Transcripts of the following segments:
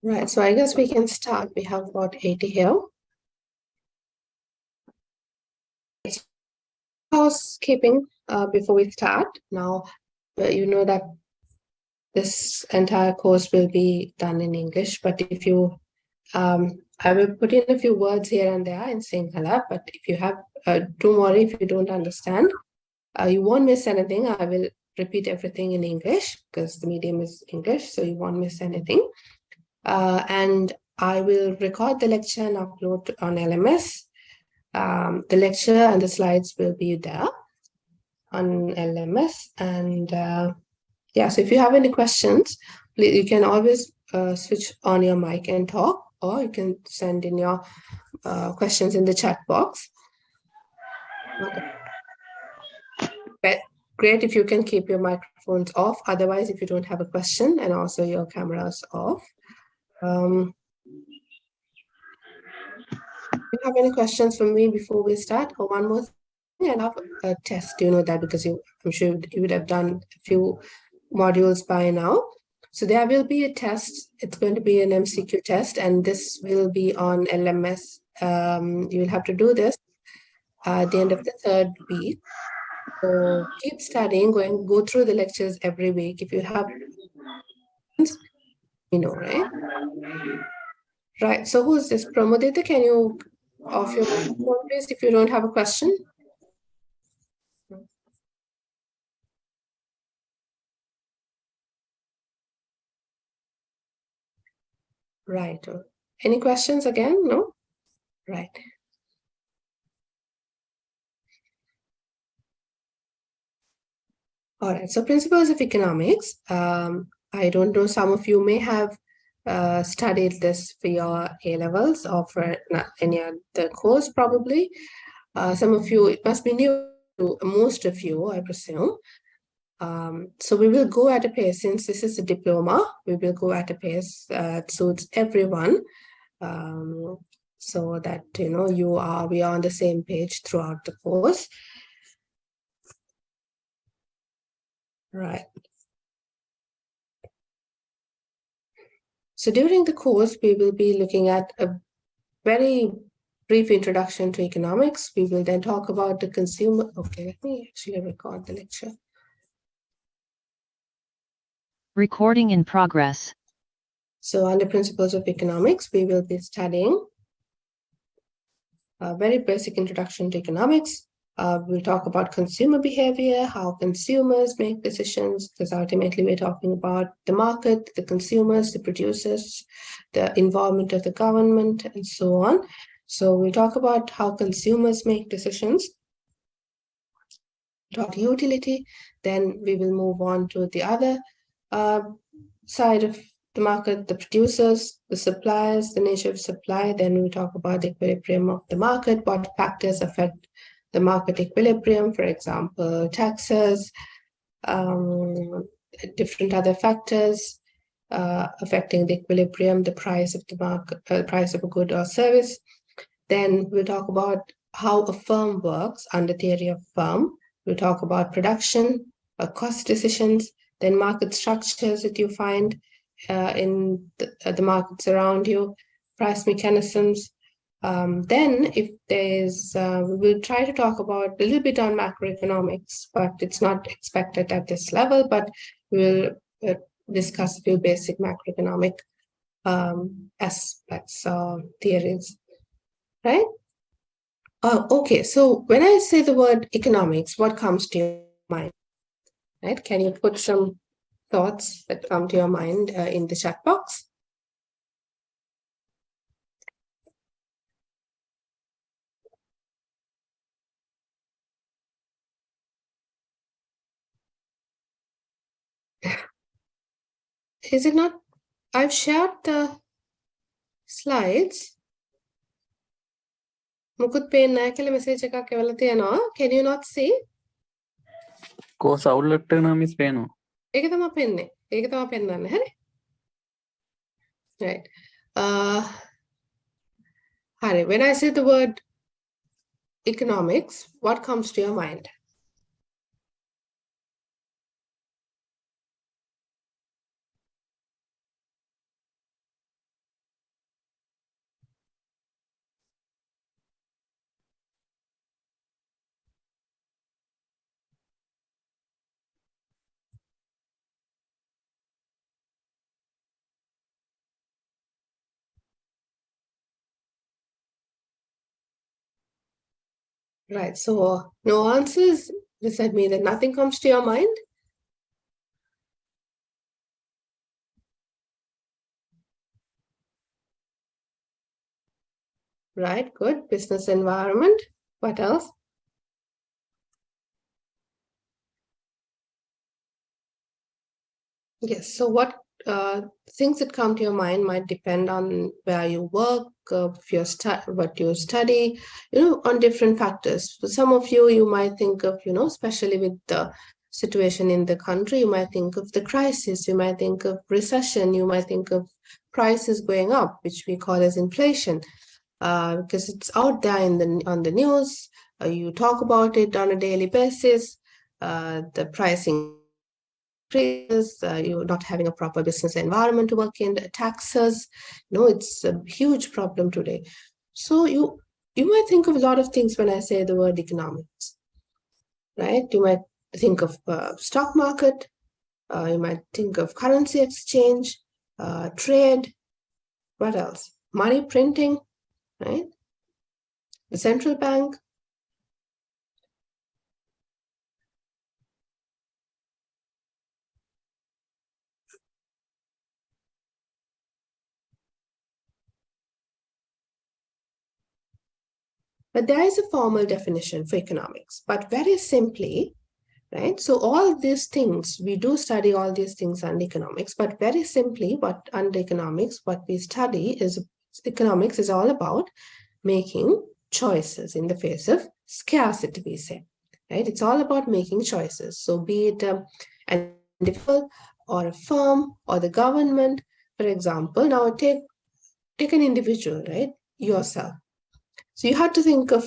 Right, so I guess we can start. We have about 80 here. Housekeeping before we start. Now, you know that this entire course will be done in English, but if you, I will put in a few words here and there in Sinhala, but if you have, don't worry if you don't understand. You won't miss anything. I will repeat everything in English because the medium is English, so you won't miss anything. And I will record the lecture and upload on LMS. The lecture and the slides will be there on LMS. And yeah, so if you have any questions, please, you can always switch on your mic and talk, or you can send in your questions in the chat box. But great if you can keep your microphones off. Otherwise, if you don't have a question, and also your cameras off. Do you have any questions for me before we start? Or one more thing, I have a test. You know that because I'm sure you would have done a few modules by now. So there will be a test. It's going to be an MCQ test, and this will be on LMS. You will have to do this at the end of the third week. So keep studying, go through the lectures every week. If you have, you know, right? Right. So who's this? Pramodita, can you off your microphone, please, if you don't have a question? Right. Any questions again? No? Right. All right. So principles of economics. I don't know, some of you may have studied this for your A-levels or for any other course probably. Some of you, it must be new to most of you, I presume. So we will go at a pace, since this is a diploma, we will go at a pace that suits everyone. So that, you know, we are on the same page throughout the course. Right. So during the course, we will be looking at a very brief introduction to economics. We will then talk about the consumer. Okay, let me actually record the lecture. Recording in progress. So under principles of economics, we will be studying a very basic introduction to economics. We'll talk about consumer behavior, how consumers make decisions, because ultimately we're talking about the market, the consumers, the producers, the involvement of the government, and so on. So we'll talk about how consumers make decisions, talk utility, then we will move on to the other side of the market, the producers, the suppliers, the nature of supply. Then we talk about the equilibrium of the market, what factors affect the market equilibrium, for example, taxes, different other factors affecting the equilibrium, the price of the market, price of a good or service. Then we'll talk about how a firm works under theory of firm. We'll talk about production, cost decisions, then market structures that you find in the markets around you, price mechanisms. Then if there's, we will try to talk about a little bit on macroeconomics, but it's not expected at this level, but we'll discuss a few basic macroeconomic aspects or theories, right? Okay, so when I say the word economics, what comes to your mind? Right? Can you put some thoughts that come to your mind in the chat box? Is it not? I've shared the slides. මුකුත් පේන්නේ නැහැ කියලා message එකක් එවලා තියෙනවා. Can you not see? Course outlet එක නම් miss පේනවා. ඒක තමයි පෙන්නේ. ඒක තමයි පෙන්වන්නේ. හරි? Right. Hari, when I say the word economics, what comes to your mind? Right. So no answers. Does that mean that nothing comes to your mind? Right. Good. Business environment. What else? Yes. So what things that come to your mind might depend on where you work, if you're what you study, on different factors. For some of you, you might think of, especially with the situation in the country, you might think of the crisis, you might think of recession, you might think of prices going up, which we call as inflation, because it's out there on the news. You talk about it on a daily basis. The pricing increases, you're not having a proper business environment to work in, taxes. It's a huge problem today. So you might think of a lot of things when I say the word economics, right? You might think of stock market, you might think of currency exchange, trade, what else? Money printing, right? The central bank. But there is a formal definition for economics, but very simply, right? So all these things, we do study all these things under economics, but very simply, what under economics, what we study is economics is all about making choices in the face of scarcity, we say, right? It's all about making choices. So be it an individual or a firm or the government, for example, now take an individual, right? Yourself. So you have to think of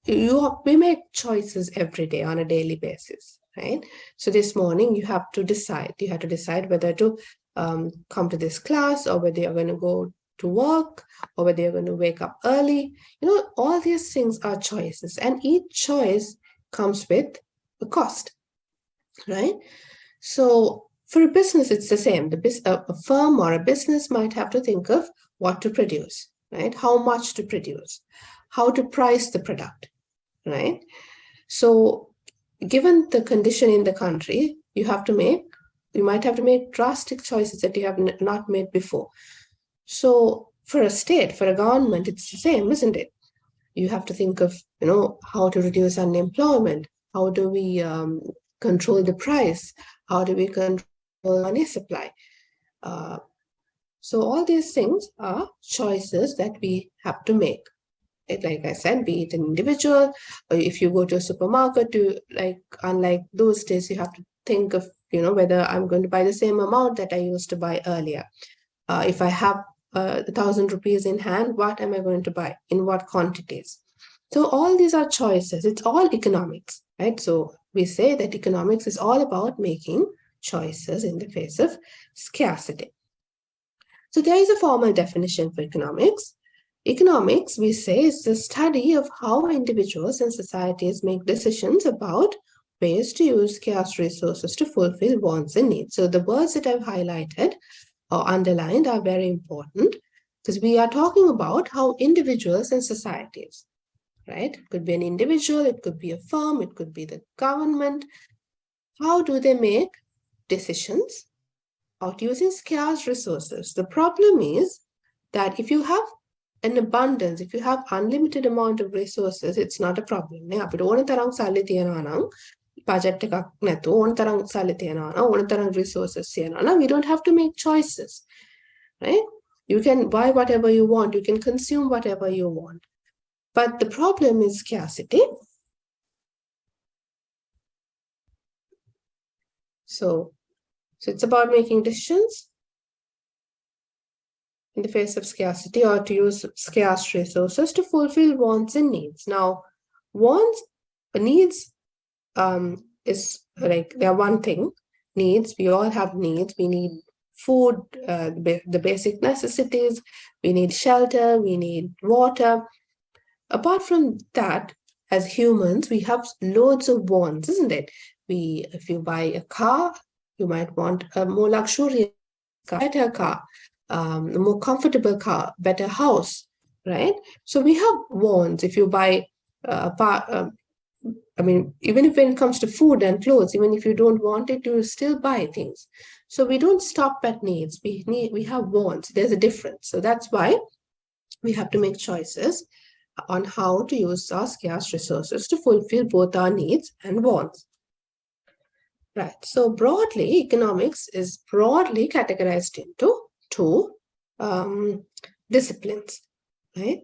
we make choices every day on a daily basis, right? So this morning you have to decide whether to come to this class or whether you're going to go to work or whether you're going to wake up early. All these things are choices, and each choice comes with a cost, right? So for a business, it's the same. A firm or a business might have to think of what to produce, right? How much to produce, how to price the product, right? So given the condition in the country, you might have to make drastic choices that you have not made before. So for a state, for a government, it's the same, isn't it? You have to think of, how to reduce unemployment. How do we control the price? How do we control money supply? So all these things are choices that we have to make. Like I said, be it an individual, or if you go to a supermarket, unlike those days, you have to think of, whether I'm going to buy the same amount that I used to buy earlier. If I have 1,000 rupees in hand, what am I going to buy? In what quantities? So all these are choices. It's all economics, right? So we say that economics is all about making choices in the face of scarcity. So there is a formal definition for economics. Economics, we say, is the study of how individuals and societies make decisions about ways to use scarce resources to fulfill wants and needs. So the words that I've highlighted or underlined are very important because we are talking about how individuals and societies, right? It could be an individual, it could be a firm, it could be the government. How do they make decisions about using scarce resources? The problem is that if you have an abundance, if you have unlimited amount of resources, it's not a problem. අපිට ඕන තරම් සල්ලි තියනවා නම් budget එකක් නැතුව ඕන තරම් සල්ලි තියනවා නම් ඕන තරම් resources තියනවා නම් we don't have to make choices, right? You can buy whatever you want, you can consume whatever you want. But the problem is scarcity. So it's about making decisions in the face of scarcity or to use scarce resources to fulfill wants and needs. Now, needs is like they're one thing. Needs, we all have needs. We need food, the basic necessities. We need shelter. We need water. Apart from that, as humans, we have loads of wants, isn't it? If you buy a car, you might want a more luxurious car, better car, a more comfortable car, better house, right? So we have wants. If you buy I mean, even if when it comes to food and clothes, even if you don't want it, you still buy things. So we don't stop at needs. We have wants. There's a difference. So that's why we have to make choices on how to use our scarce resources to fulfill both our needs and wants. Right. So broadly, economics is broadly categorized into two disciplines. Right.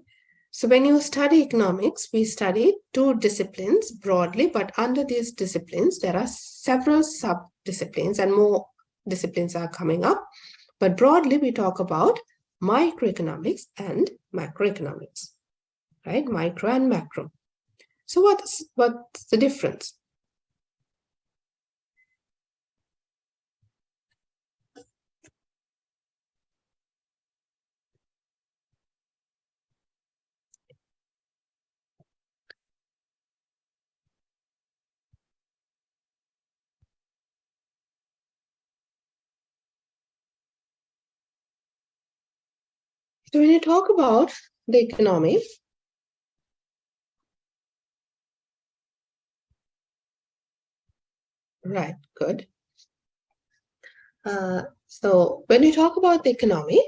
So when you study economics, we study two disciplines broadly, but under these disciplines, there are several sub-disciplines and more disciplines are coming up. But broadly, we talk about microeconomics and macroeconomics, right? Micro and macro. So what's the difference? So when you talk about the economy, right, good. So when you talk about the economy,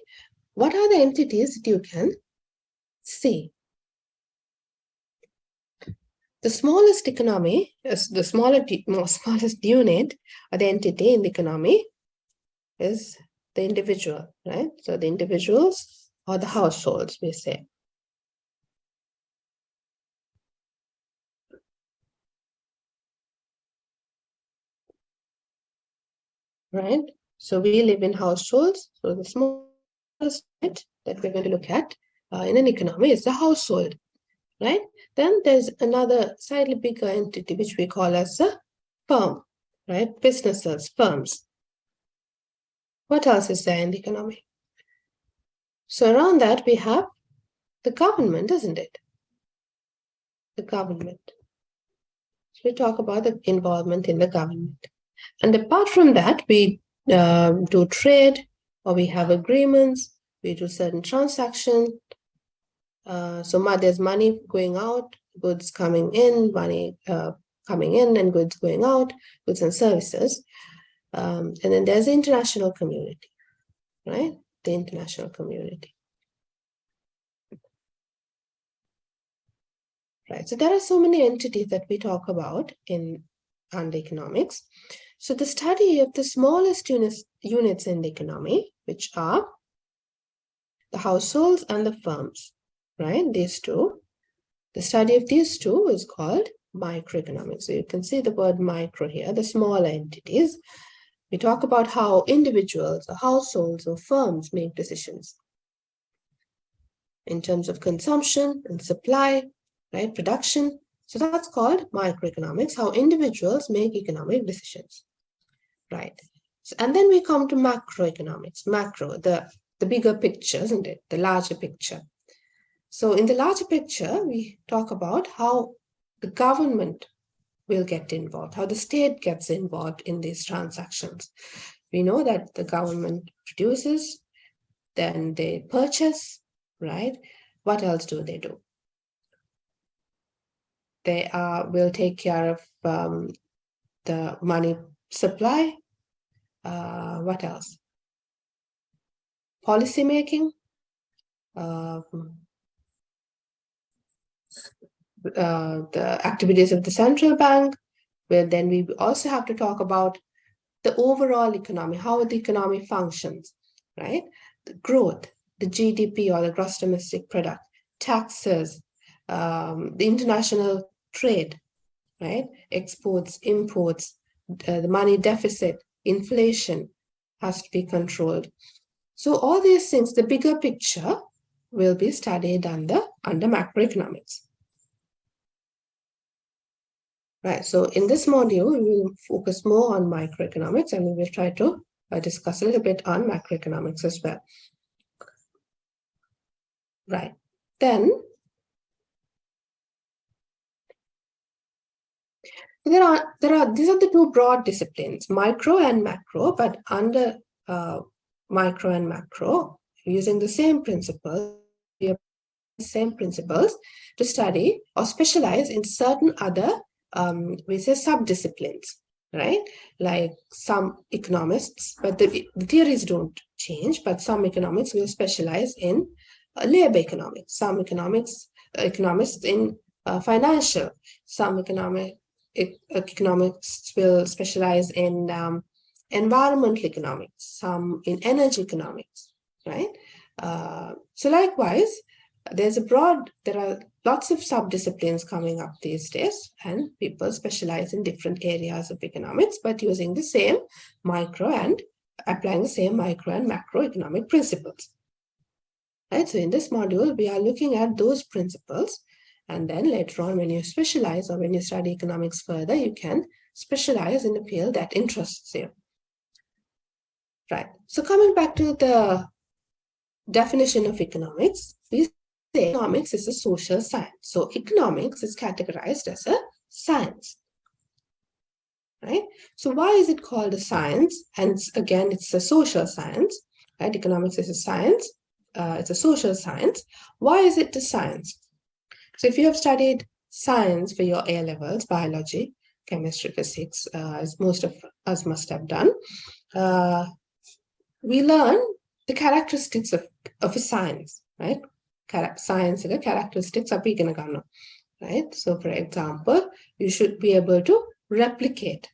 what are the entities that you can see? The smallest economy is the smallest unit or the entity in the economy is the individual, right? So the individuals or the households, we say. Right? So we live in households. So the smallest unit that we're going to look at in an economy is the household, right? Then there's another slightly bigger entity which we call as a firm, right? Businesses, firms. What else is there in the economy? So around that we have the government, isn't it? The government. So we talk about the involvement in the government. And apart from that, we do trade, or we have agreements, we do certain transactions. So there's money going out, goods coming in, money coming in and goods going out, goods and services. And then there's the international community, right? The international community. Right. So there are so many entities that we talk about under economics. So the study of the smallest units in the economy, which are the households and the firms, right? These two. The study of these two is called microeconomics. So you can see the word micro here, the smaller entities. We talk about how individuals or households or firms make decisions in terms of consumption and supply, right? Production. So that's called microeconomics, how individuals make economic decisions, right? So, and then we come to macroeconomics, macro, the bigger picture, isn't it? The larger picture. So in the larger picture, we talk about how the government will get involved, how the state gets involved in these transactions. We know that the government produces, then they purchase, right? What else do? They will take care of the money supply. What else? Policy making. The activities of the central bank, where then we also have to talk about the overall economy, how the economy functions, right? The growth, the GDP or the gross domestic product, taxes, the international trade, right? Exports, imports, the money deficit, inflation has to be controlled. So all these things, the bigger picture will be studied under macroeconomics. Right, so in this module, we will focus more on microeconomics and we will try to discuss a little bit on macroeconomics as well. Right, then these are the two broad disciplines, micro and macro, but under micro and macro, using the same principle, we same principles to study or specialize in certain other, we say sub-disciplines, right? Like some economists, but the theories don't change, but some economics will specialize in labor economics, some economics, economists in financial, some economics will specialize in environmental economics, some in energy economics, right? So likewise, there are lots of sub-disciplines coming up these days, and people specialize in different areas of economics, but using the same micro and applying the same micro and macroeconomic principles. Right? So in this module, we are looking at those principles, and then later on, when you specialize or when you study economics further, you can specialize in a field that interests you. Right. So coming back to the definition of economics, we say economics is a social science. So economics is categorized as a science. Right? So why is it called a science? And again, it's a social science. Right? Economics is a science. It's a social science. Why is it a science? So if you have studied science for your A levels, biology, chemistry, physics, as most of us must have done, we learn the characteristics of a science, right? Science is the characteristics of igenagano, right? So for example, you should be able to replicate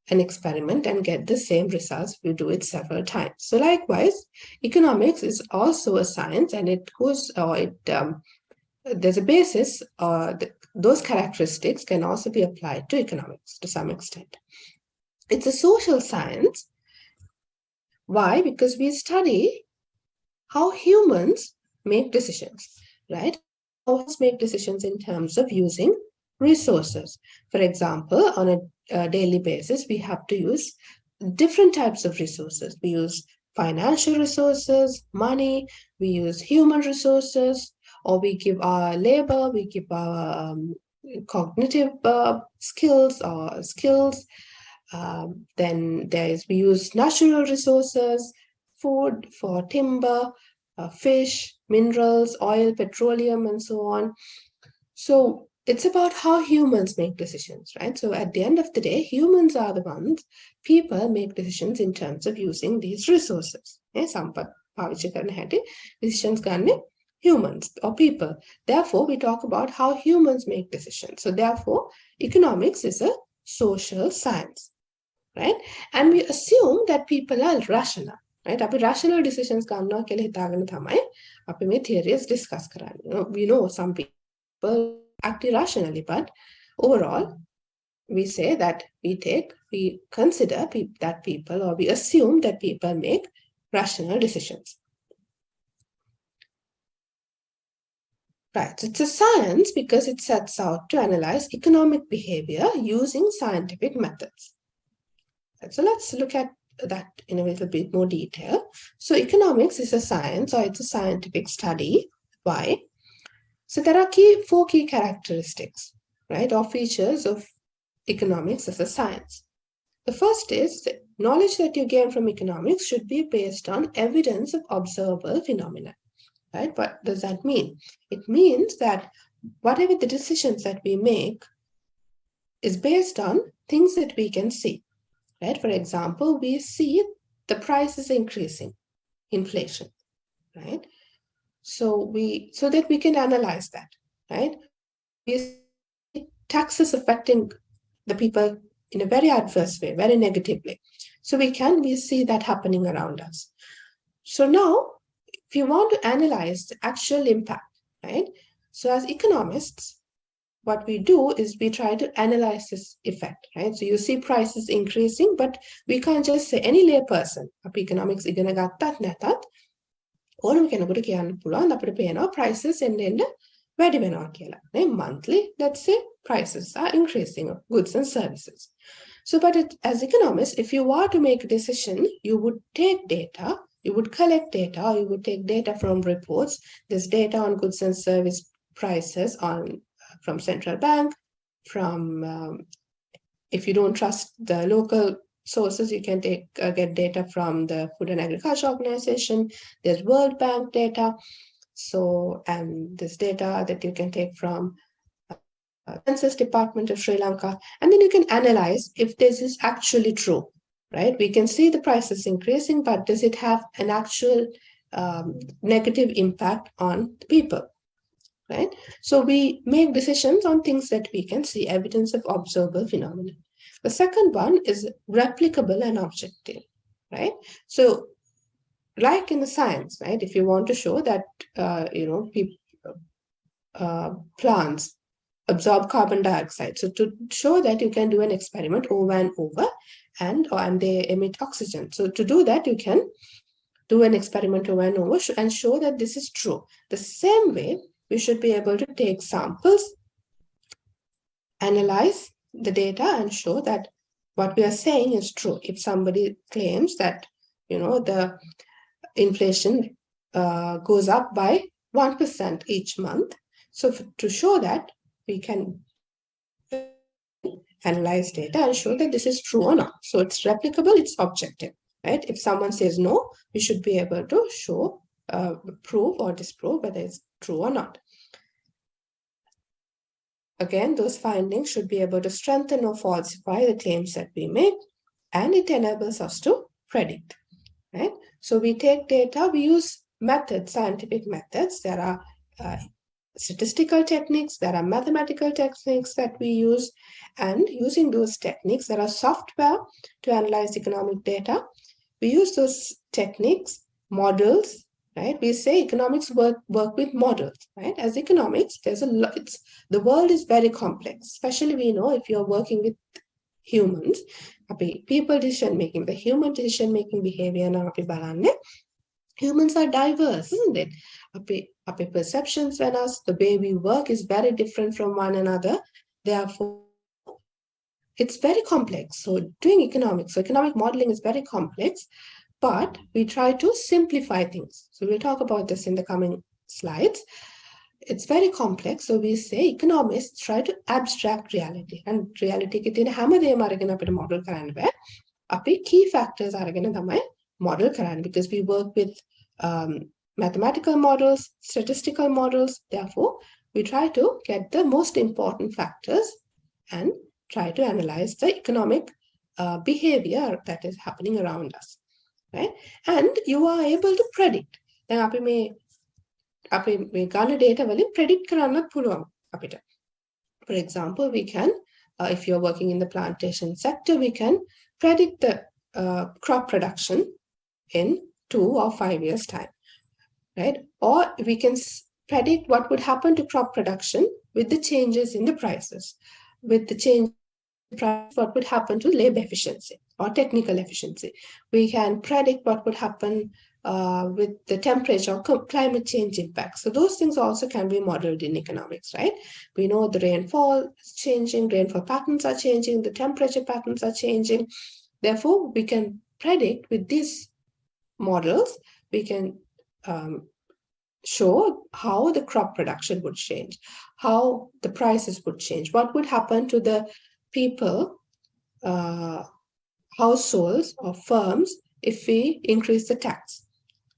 an experiment and get the same results if you do it several times. So likewise, economics is also a science, and it goes, there's a basis, those characteristics can also be applied to economics to some extent. It's a social science. Why? Because we study how humans make decisions, right? Humans make decisions in terms of using resources. For example, on a daily basis, we have to use different types of resources. We use financial resources, money, we use human resources, or we give our labor, we give our cognitive skills or skills. Then we use natural resources, food for timber, fish, minerals, oil, petroleum, and so on. So it's about how humans make decisions, right? So at the end of the day, humans are the ones, people make decisions in terms of using these resources. Decisions humans or people. Therefore, we talk about how humans make decisions. So therefore, economics is a social science, right? And we assume that people are rational, right? අපි rational decisions ගන්නවා කියලා හිතාගෙන තමයි අපි මේ theories discuss කරන්නේ. We know some people act irrationally, but overall, we say that we consider that people, or we assume that people make rational decisions. Right, so it's a science because it sets out to analyze economic behavior using scientific methods. So let's look at that in a little bit more detail. So economics is a science, or it's a scientific study. Why? So there are four key characteristics, right, or features of economics as a science. The first is the knowledge that you gain from economics should be based on evidence of observable phenomena. Right? What does that mean? It means that whatever the decisions that we make is based on things that we can see. Right? For example, we see the prices increasing, inflation, right? So that we can analyze that, right? We see taxes affecting the people in a very adverse way, very negatively. So we see that happening around us. So now, if you want to analyze the actual impact, right? So as economists, what we do is we try to analyze this effect, right? So you see prices increasing, but we can't just say any lay person, economics ඉගෙන ගත්තත් නැතත් ඕනම කෙනෙකුට කියන්න පුළුවන් අපිට පේනවා prices එන්න වැඩි වෙනවා කියලා. නේ monthly, let's say prices are increasing of goods and services. So but as economists, if you were to make a decision, you would take data, you would collect data, or you would take data from reports. There's data on goods and service prices from central bank, if you don't trust the local sources, you can get data from the Food and Agriculture Organization. There's World Bank data. So, and this data that you can take from Census Department of Sri Lanka, and then you can analyze if this is actually true, right? We can see the prices increasing, but does it have an actual negative impact on the people, right? So we make decisions on things that we can see, evidence of observable phenomena. The second one is replicable and objective, right? So like in the science, right? If you want to show that, plants absorb carbon dioxide. So to show that, you can do an experiment over and over, and they emit oxygen. So to do that, you can do an experiment over and over and show that this is true. The same way, we should be able to take samples, analyze the data, and show that what we are saying is true. If somebody claims that, the inflation goes up by 1% each month, so to show that, we can analyze data and show that this is true or not. So it's replicable, it's objective, right? If someone says no, we should be able to show, prove or disprove whether it's true or not. Again, those findings should be able to strengthen or falsify the claims that we make, and it enables us to predict, right? So we take data, we use methods, scientific methods. There are statistical techniques, there are mathematical techniques that we use, and using those techniques, there are software to analyze economic data. We use those techniques, models, right? We say economics work with models, right? As economics, there's a lot, the world is very complex, especially we know if you're working with humans, people decision making, the human decision making behavior na api balanne. Humans are diverse, isn't it? Our perceptions when us, the way we work is very different from one another. Therefore, it's very complex. So doing economics, so economic modeling is very complex, but we try to simplify things. So we'll talk about this in the coming slides. It's very complex. So we say economists try to abstract reality. And reality ke tiyena හැමදේම අරගෙන අපිට model කරන්න බෑ. අපි key factors අරගෙන තමයි model කරන්න, because we work with mathematical models, statistical models. Therefore, we try to get the most important factors and try to analyze the economic behavior that is happening around us, right? And you are able to predict. Then අපි මේ ගන්න data වලින් predict කරන්නත් පුළුවන් අපිට. For example, we can, if you're working in the plantation sector, we can predict the crop production in 2 or 5 years' time, right? Or we can predict what would happen to crop production with the changes in the prices. With the change in price, what would happen to labor efficiency or technical efficiency. We can predict what would happen with the temperature or climate change impact. So those things also can be modeled in economics, right? We know the rainfall is changing, rainfall patterns are changing, the temperature patterns are changing. Therefore, we can predict with these models, we can show how the crop production would change, how the prices would change, what would happen to the people, households or firms if we increase the tax,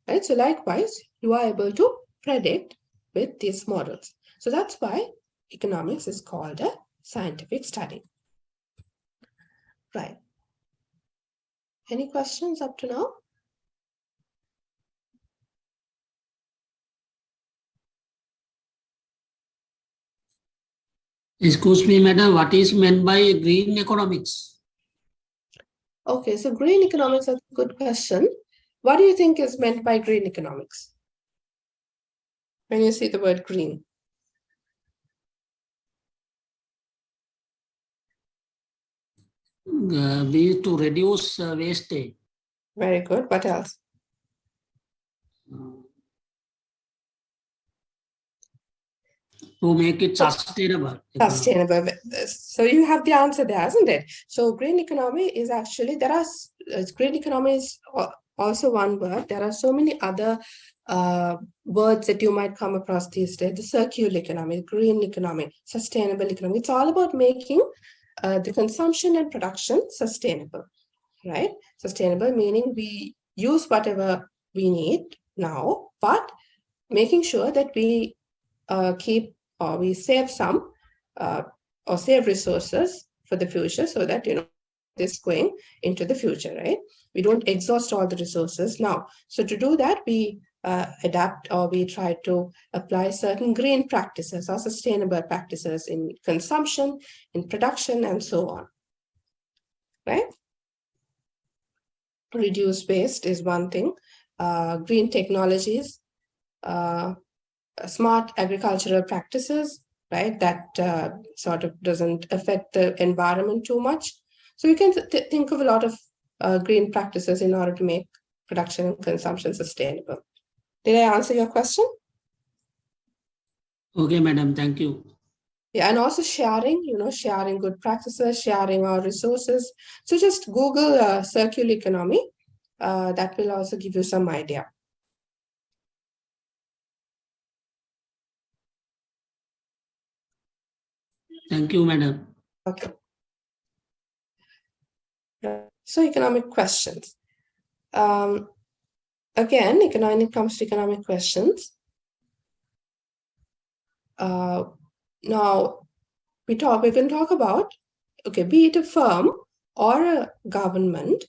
right? So likewise, you are able to predict with these models. So that's why economics is called a scientific study, right? Any questions up to now? Excuse me, madam, what is meant by green economics? Okay, so green economics is a good question. What do you think is meant by green economics when you see the word green? We to reduce wastage. Very good. What else? To make it sustainable. Sustainable. So you have the answer there, isn't it? So green economy is actually, green economy is also one word. There are so many other words that you might come across these days. The circular economy, green economy, sustainable economy. It's all about making the consumption and production sustainable, right? Sustainable meaning we use whatever we need now, but making sure that we keep or we save some or save resources for the future so that, this going into the future, right? We don't exhaust all the resources now. So to do that, we adapt or we try to apply certain green practices or sustainable practices in consumption, in production, and so on, right? Reduce waste is one thing. Green technologies, smart agricultural practices, right? That sort of doesn't affect the environment too much. So you can think of a lot of green practices in order to make production and consumption sustainable. Did I answer your question? Okay, madam. Thank you. Yeah, and also sharing, sharing good practices, sharing our resources. So just Google circular economy. That will also give you some idea. Thank you, madam. Okay. So economic questions. Again, when it comes to economic questions, now we can talk about, okay, be it a firm or a government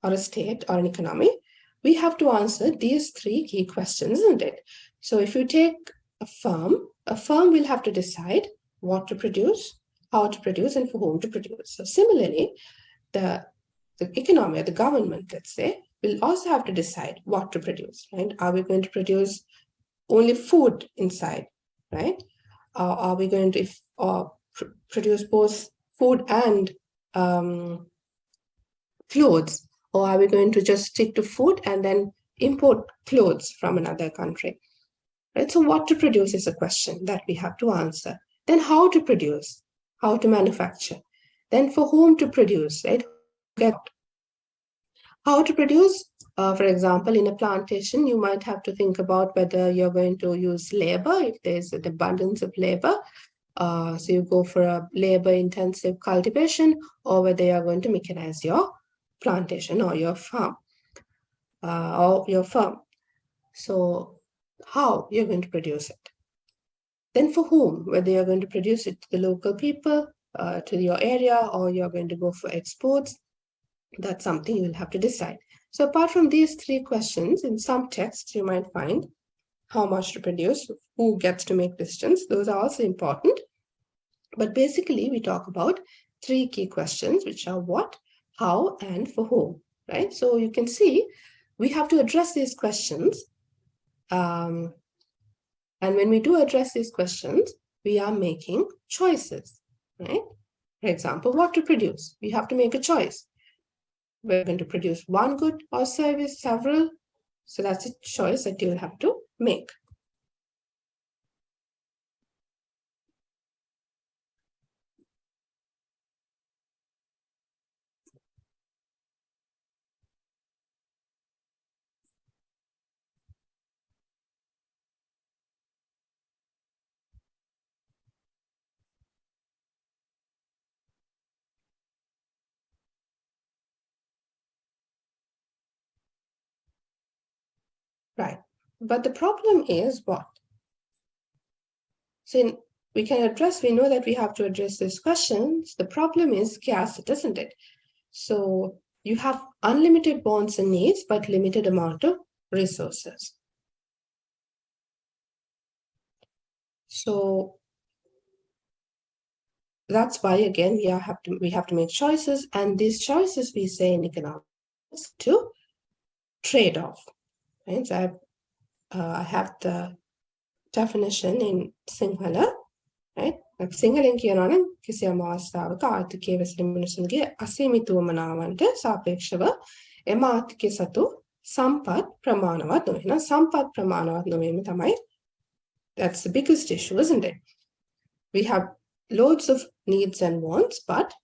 or a state or an economy, we have to answer these three key questions, isn't it? So if you take a firm will have to decide what to produce, how to produce, and for whom to produce. So similarly, the economy or the government, let's say, will also have to decide what to produce, right? Are we going to produce only food inside, right? Are we going to produce both food and clothes? Or are we going to just stick to food and then import clothes from another country? Right? So what to produce is a question that we have to answer. Then how to produce, how to manufacture. Then for whom to produce, right? How to produce, for example, in a plantation, you might have to think about whether you're going to use labor, if there's an abundance of labor. So you go for a labor-intensive cultivation, or whether you're going to mechanize your plantation or your farm. So how you're going to produce it. Then for whom, whether you're going to produce it to the local people, to your area, or you're going to go for exports, that's something you'll have to decide. So apart from these three questions, in some texts, you might find how much to produce, who gets to make decisions. Those are also important. But basically, we talk about three key questions, which are what, how, and for whom, right? So you can see we have to address these questions. And when we do address these questions, we are making choices, right? For example, what to produce? We have to make a choice. We're going to produce one good or service, several. So that's a choice that you will have to make. Right. But the problem is what? So we know that we have to address these questions. The problem is scarcity, isn't it? So you have unlimited wants and needs, but limited amount of resources. So that's why, again, we have to make choices, and these choices we say in economics to trade off. Right? So I have the definition in Sinhala, right? සිංහලෙන් කියනවා නම් කිසියම් අවස්ථාවක ආර්ථිකයේ වැසෙන මිනිසුන්ගේ අසීමිත උවමනාවන්ට සාපේක්ෂව එම ආර්ථිකයේ සතු සම්පත් ප්‍රමාණවත් නොවේ. එහෙනම් සම්පත් ප්‍රමාණවත් නොවීම තමයි, that's the biggest issue, isn't it? We have loads of needs and wants, but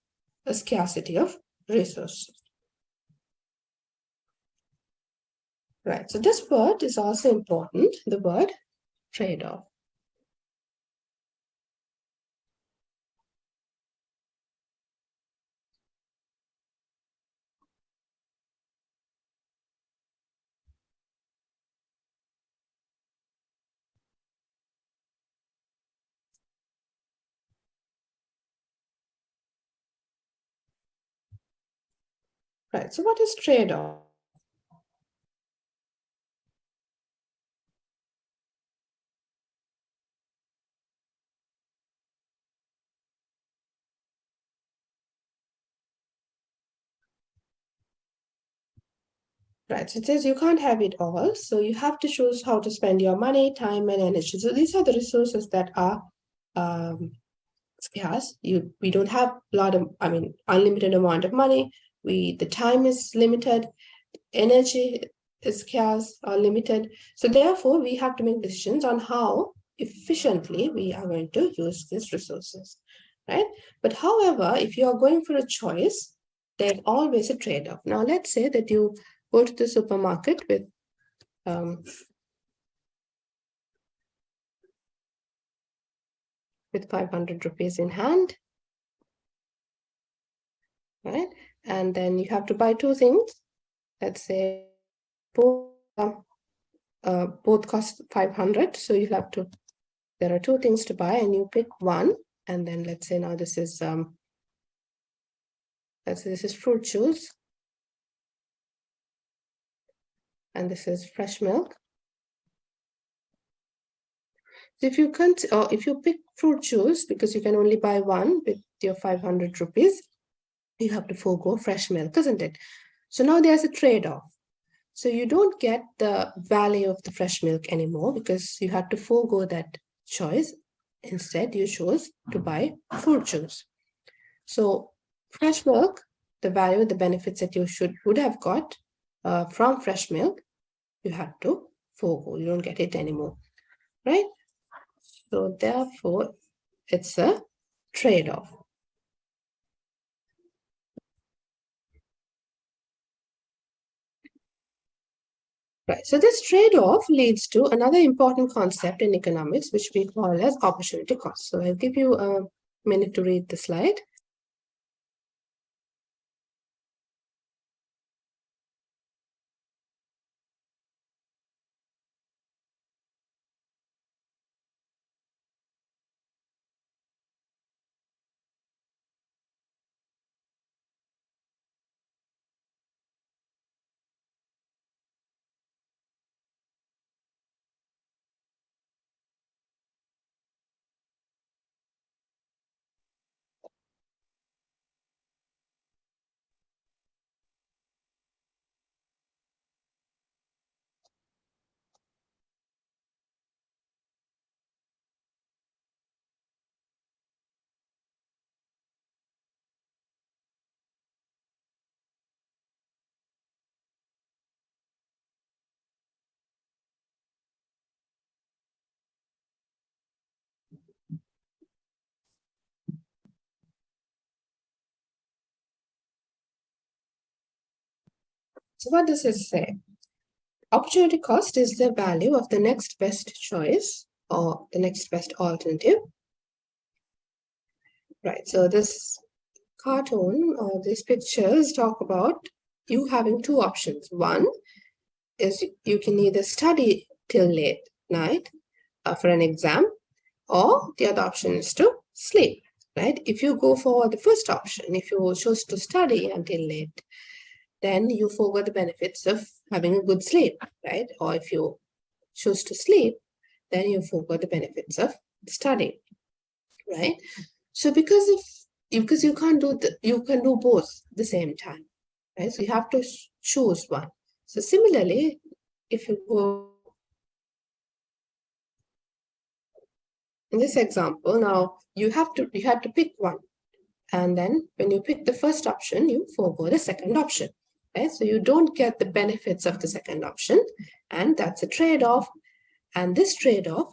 a scarcity of resources. Right, so this word is also important, the word trade-off. Right, so what is trade-off? Right, so it says you can't have it all, so you have to choose how to spend your money, time, and energy. So these are the resources that are scarce. We don't have unlimited amount of money. The time is limited, energy is scarce or limited. So therefore, we have to make decisions on how efficiently we are going to use these resources, right? But however, if you are going for a choice, there's always a trade-off. Now, let's say that you go to the supermarket with with 500 rupees in hand, right? And then you have to buy two things. Let's say both cost 500. So you have to, there are two things to buy and you pick one. And then let's say now this is, let's say this is fruit juice. And this is fresh milk. So if you can't, or if you pick fruit juice, because you can only buy one with your 500 rupees, you have to forego fresh milk, isn't it? So now there's a trade-off. So you don't get the value of the fresh milk anymore because you have to forego that choice. Instead, you chose to buy fruit juice. So fresh milk, the value, the benefits that you would have got from fresh milk, you have to forego. You don't get it anymore, right? So therefore, it's a trade-off. Right. So this trade-off leads to another important concept in economics, which we call as opportunity cost. So I'll give you a minute to read the slide. So what does it say? Opportunity cost is the value of the next best choice or the next best alternative. Right, so this cartoon or these pictures talk about you having two options. One is you can either study till late night for an exam, or the other option is to sleep, right? If you go for the first option, if you choose to study until late, then you forego the benefits of having a good sleep, right? Or if you choose to sleep, then you forego the benefits of studying, right? So because you can't do you can do both at the same time, right? So you have to choose one. So similarly, if you go in this example, now you have to pick one, and then when you pick the first option, you forego the second option, right? So you don't get the benefits of the second option, and that's a trade-off. And this trade-off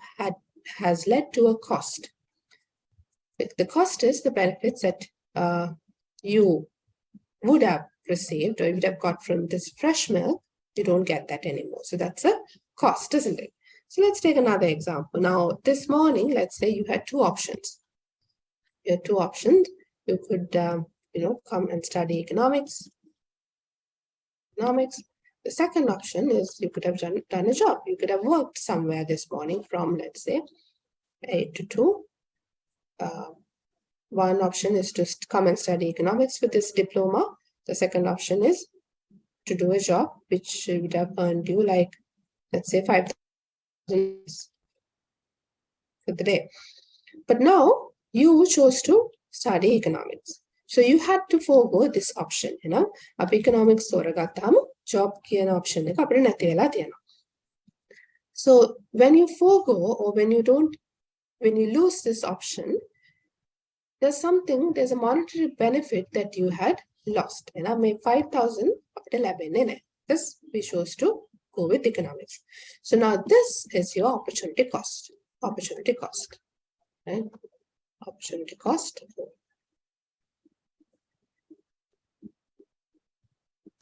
has led to a cost. The cost is the benefits that you would have received or you would have got from this fresh milk. You don't get that anymore. So that's a cost, isn't it? So let's take another example. Now, this morning, let's say you had two options. You had two options. You could, come and study economics. The second option is you could have done a job. You could have worked somewhere this morning from, let's say, 8 to 2. One option is to come and study economics with this diploma. The second option is to do a job which would have earned you like, let's say 5,000 for the day. But now you chose to study economics. So you had to forego this option, you know. Up economics තෝරගත්තාම job කියන option එක අපිට නැති වෙලා තියෙනවා. So when you forego or when you lose this option, there's a monetary benefit that you had lost. And I made 5,000 අපිට ලැබෙන්නේ නැහැ. This we chose to go with economics. So now this is your opportunity cost. Opportunity cost. Right? Opportunity cost.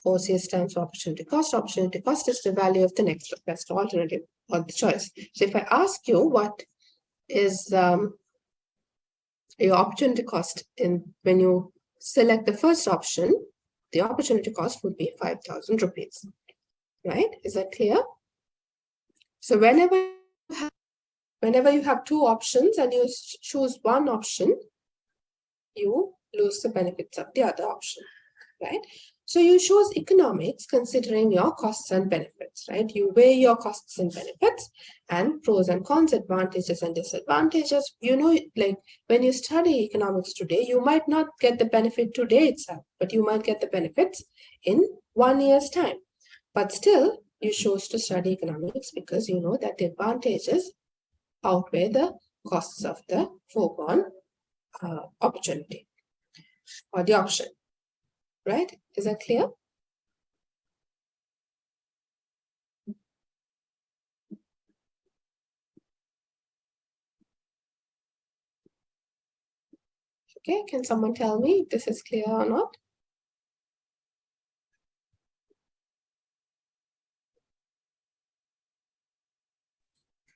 OCS stands for opportunity cost. Opportunity cost is the value of the next best alternative or the choice. So if I ask you what is your opportunity cost when you select the first option, the opportunity cost would be 5,000 rupees. Right? Is that clear? So whenever you have two options and you choose one option, you lose the benefits of the other option. Right? So you choose economics considering your costs and benefits, right? You weigh your costs and benefits and pros and cons, advantages and disadvantages. You know, like when you study economics today, you might not get the benefit today itself, but you might get the benefits in 1 year's time. But still, you chose to study economics because you know that the advantages outweigh the costs of the foregone opportunity or the option. Right? Is that clear? Okay, can someone tell me if this is clear or not?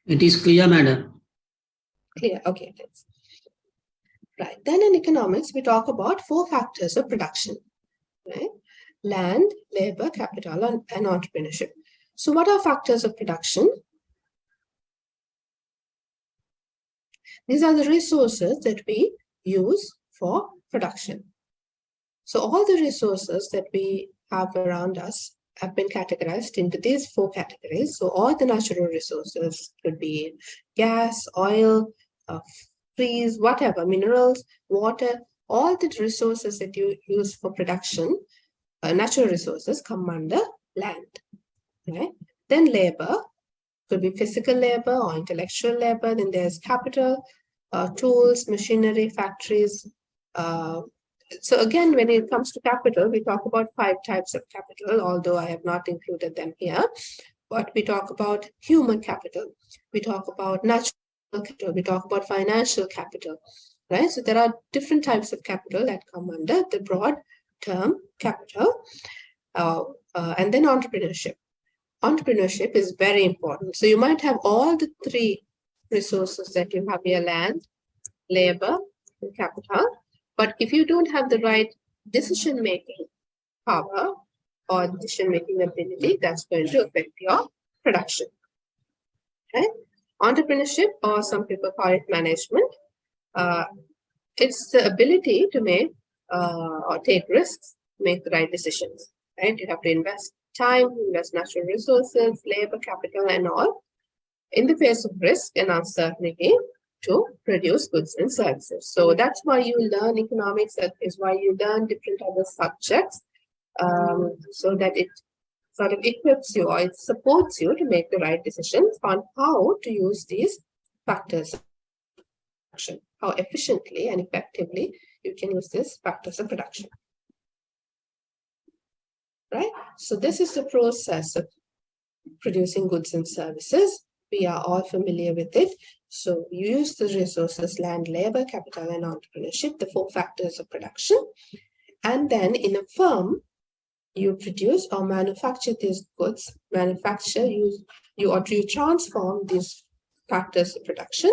It is clear, madam. Clear, okay, thanks. Right, then in economics, we talk about 4 factors of production, right? Land, labor, capital, and entrepreneurship. So what are factors of production? These are the resources that we use for production. So all the resources that we have around us have been categorized into these 4 categories. So all the natural resources could be gas, oil, trees, whatever, minerals, water, all the resources that you use for production, natural resources come under land, right? Then labor, could be physical labor or intellectual labor. Then there's capital, tools, machinery, factories. So again, when it comes to capital, we talk about 5 types of capital, although I have not included them here. But we talk about human capital. We talk about natural capital. We talk about financial capital, right? So there are different types of capital that come under the broad term capital. And then entrepreneurship. Entrepreneurship is very important. So you might have all the 3 resources that you have here: land, labor, and capital. But if you don't have the right decision-making power or decision-making ability, that's going to affect your production. Okay? Entrepreneurship, or some people call it management, it's the ability to make or take risks, make the right decisions, right? You have to invest time, invest natural resources, labor, capital, and all in the face of risk and uncertainty to produce goods and services. So that's why you learn economics. That is why you learn different other subjects, so that it sort of equips you or it supports you to make the right decisions on how to use these factors of production, how efficiently and effectively you can use these factors of production. Right? So this is the process of producing goods and services. We are all familiar with it. So you use the resources, land, labor, capital, and entrepreneurship, the 4 factors of production. And then in a firm, you produce or manufacture these goods, you transform these factors of production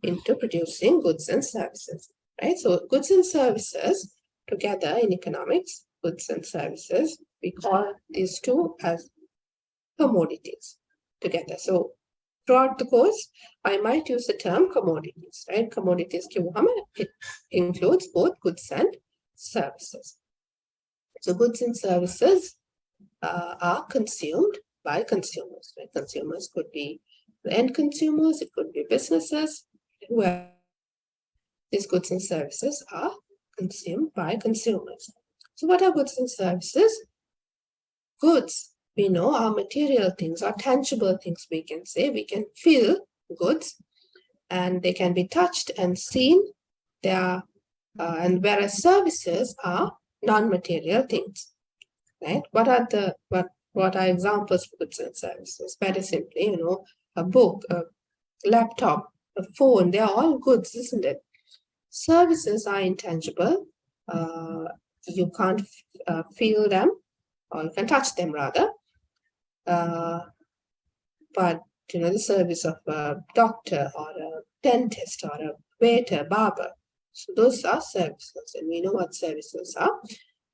into producing goods and services, right? So goods and services together in economics, goods and services, we call these 2 as commodities together. So throughout the course, I might use the term commodities, right? Commodities, it includes both goods and services, So goods and services are consumed by consumers. Right? Consumers could be the end consumers, it could be businesses, whoever. These goods and services are consumed by consumers. So what are goods and services? Goods, we know, are material things or tangible things, we can say. We can feel goods and they can be touched and seen. They are, and whereas services are non-material things, right? What are examples of goods and services? Very simply, a book, a laptop, a phone, they are all goods, isn't it? Services are intangible. You can't feel them, or you can touch them rather. But the service of a doctor or a dentist or a waiter, barber. So those are services, and we know what services are.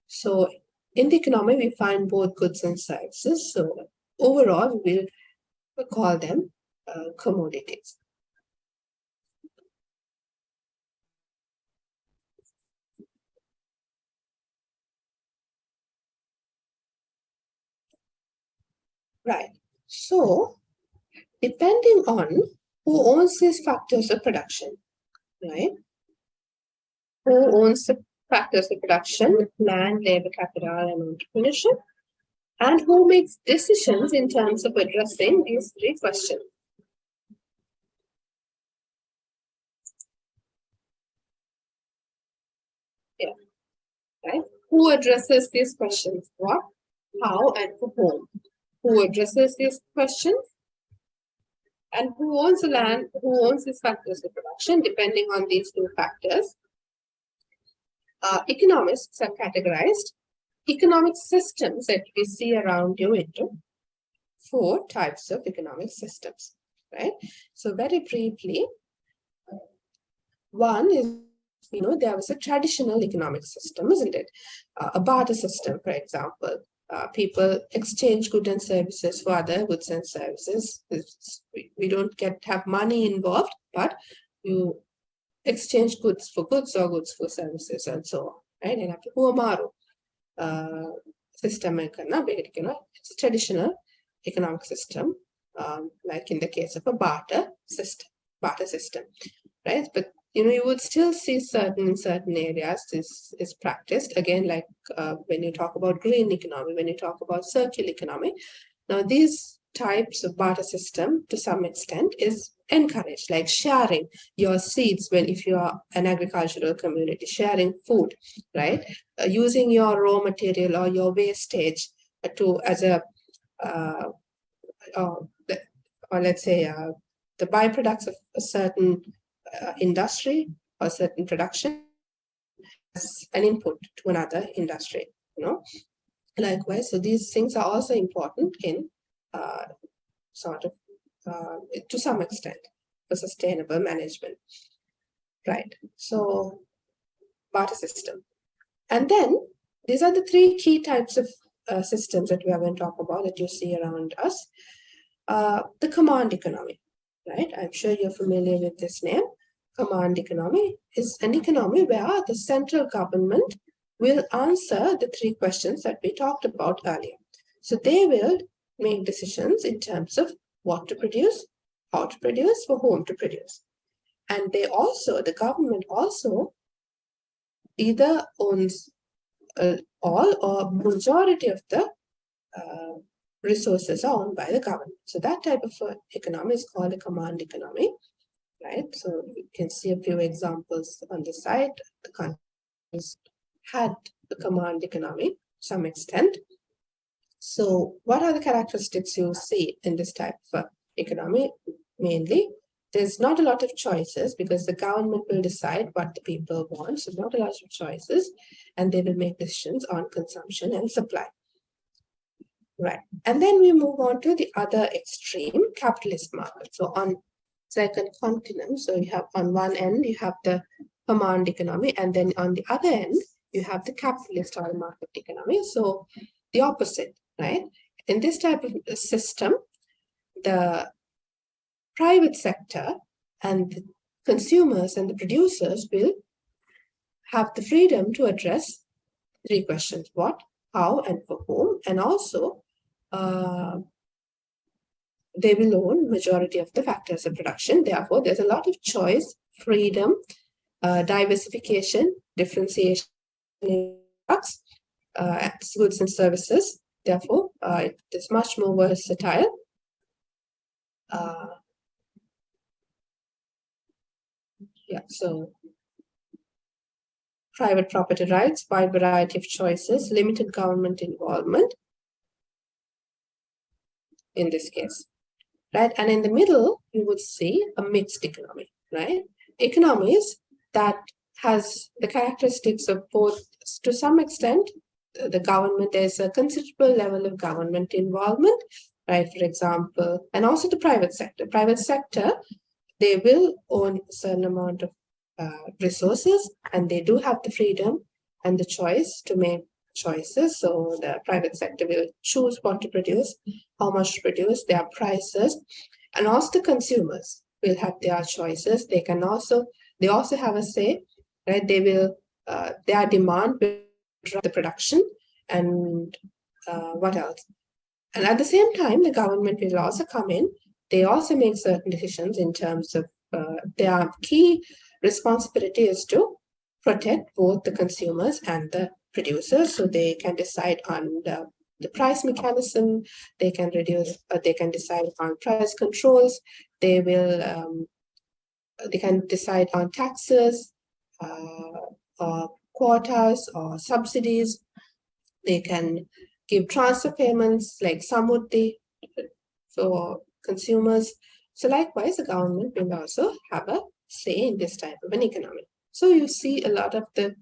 So in the economy, we find both goods and services. So overall, we'll call them commodities. Right. So depending on who owns these factors of production, right? Who owns the factors of production, land, labor, capital, and entrepreneurship, and who makes decisions in terms of addressing these three questions. Yeah, right? Who addresses these questions? What, how, and for whom? Who addresses these questions? And who owns the land? Who owns these factors of production? Depending on these two factors, economists have categorized economic systems that we see around you into 4 types of economic systems, right? So very briefly, one is, there was a traditional economic system, isn't it? A barter system, for example. People exchange goods and services for other goods and services. We don't have money involved, but you exchange goods for goods or goods for services and so on, right? And after Huamaru system, it's a traditional economic system, like in the case of a barter system, right? But you would still see in certain areas this is practiced again, like when you talk about green economy, when you talk about circular economy. Now these types of barter system to some extent is encouraged, like sharing your seeds if you are an agricultural community, sharing food, right? Using your raw material or your wastage as a or let's say the byproducts of a certain industry or certain production as an input to another industry, Likewise, so these things are also important in to some extent for sustainable management, right? So barter system. And then these are the 3 key types of systems that we are going to talk about that you see around us. The command economy, right? I'm sure you're familiar with this name. Command economy is an economy where the central government will answer the 3 questions that we talked about earlier. So they will make decisions in terms of what to produce, how to produce, for whom to produce. And the government also either owns all or majority of the resources are owned by the government. So that type of economy is called a command economy, right? So you can see a few examples on the side. The countries had a command economy to some extent. So what are the characteristics you see in this type of economy? Mainly, there's not a lot of choices because the government will decide what the people want. So not a lot of choices, and they will make decisions on consumption and supply. Right. And then we move on to the other extreme, capitalist market. So on second continent, so you have on one end, you have the command economy, and then on the other end, you have the capitalist or market economy. So the opposite, right? In this type of system, the private sector and the consumers and the producers will have the freedom to address 3 questions. What, how and for whom, and also they will own majority of the factors of production. Therefore, there's a lot of choice, freedom, diversification, differentiation in products, goods and services. Therefore, it is much more versatile. So private property rights, wide variety of choices, limited government involvement in this case, right? And in the middle, you would see a mixed economy, right? Economies that has the characteristics of both, to some extent, the government, there's a considerable level of government involvement, right? For example, and also the private sector. Private sector, they will own a certain amount of resources, and they do have the freedom and the choice to make choices. So the private sector will choose what to produce, how much to produce, their prices, and also the consumers will have their choices. They also have a say, right? They will, their demand will drive the production, and what else? And at the same time, the government will also come in. They also make certain decisions in terms of their key responsibility is to protect both the consumers and the producers, so they can decide on the price mechanism. They can decide on price controls. They can decide on taxes, or quotas or subsidies. They can give transfer payments like samuddi for consumers. So likewise, the government will also have a say in this type of an economy. So you see a lot of the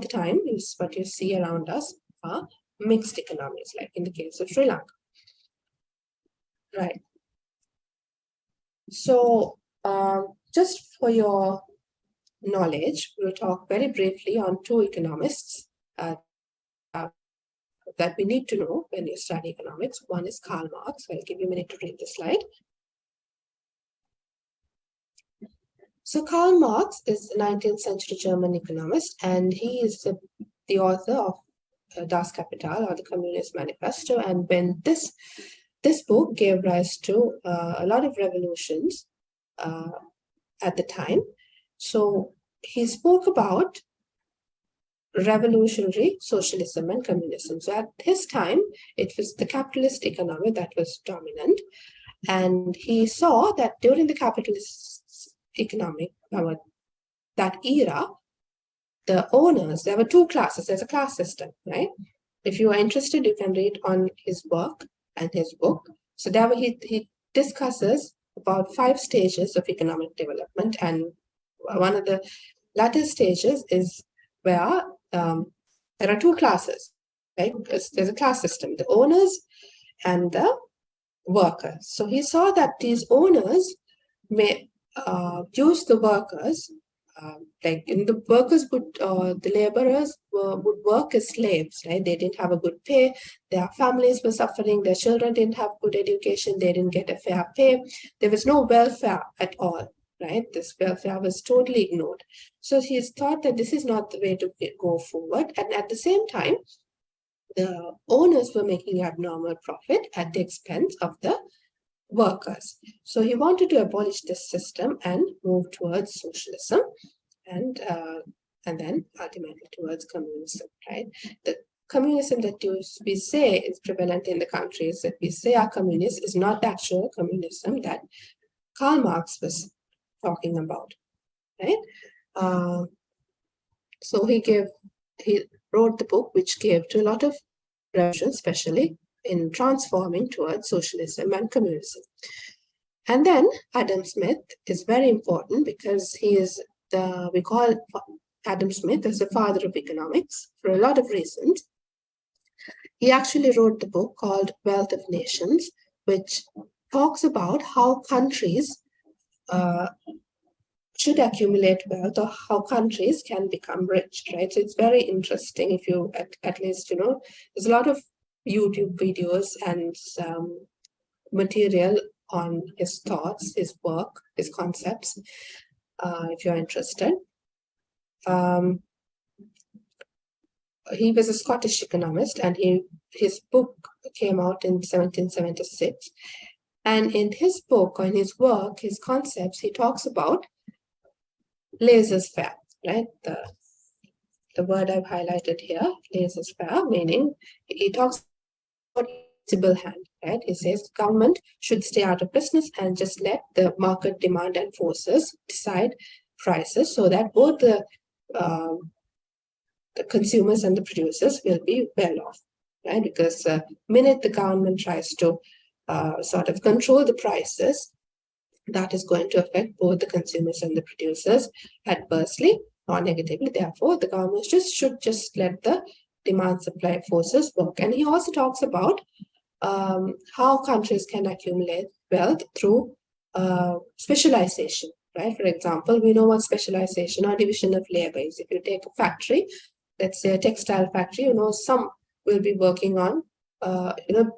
time is what you see around us are mixed economies, like in the case of Sri Lanka. Right. So just for your knowledge, we'll talk very briefly on two economists that we need to know when you study economics. One is Karl Marx. I'll give you a minute to read the slide. So Karl Marx is a 19th century German economist, and he is the author of Das Kapital, or the Communist Manifesto. And when this book gave rise to a lot of revolutions at the time. So he spoke about revolutionary socialism and communism. So at his time, it was the capitalist economy that was dominant. And he saw that during the capitalist economy, that era, the owners, there were two classes. There's a class system, right? If you are interested, you can read on his work and his book. So there he discusses about 5 stages of economic development. And one of the latter stages is where there are 2 classes, right? There's a class system, the owners and the workers. So he saw that these owners may use the workers, like in the workers would, the laborers would work as slaves, right? They didn't have a good pay. Their families were suffering. Their children didn't have good education. They didn't get a fair pay. There was no welfare at all, right? This welfare was totally ignored. So he thought that this is not the way to go forward. And at the same time, the owners were making abnormal profit at the expense of the workers. So he wanted to abolish this system and move towards socialism, and then ultimately towards communism, right? The communism that we say is prevalent in the countries that we say are communist is not the actual communism that Karl Marx was talking about, right? So he wrote the book, which gave to a lot of revolutions, especially in transforming towards socialism and communism. And then Adam Smith is very important because he is we call Adam Smith as the father of economics for a lot of reasons. He actually wrote the book called Wealth of Nations, which talks about how countries should accumulate wealth, or how countries can become rich, right? So it's very interesting. If you at least, there's a lot of YouTube videos and material on his thoughts, his work, his concepts, if you're interested. he was a Scottish economist, and his book came out in 1776. And in his book, or in his work, his concepts, he talks about laissez-faire, right? The word I've highlighted here, laissez-faire, meaning he talks about invisible hand, right? He says government should stay out of business and just let the market demand and forces decide prices, so that both the consumers and the producers will be well off, right? Because the minute the government tries to sort of control the prices, that is going to affect both the consumers and the producers adversely or negatively. Therefore, the government should just let the demand supply forces work. And he also talks about how countries can accumulate wealth through specialization, right? For example, we know what specialization or division of labor is. If you take a factory, let's say a textile factory, some will be working on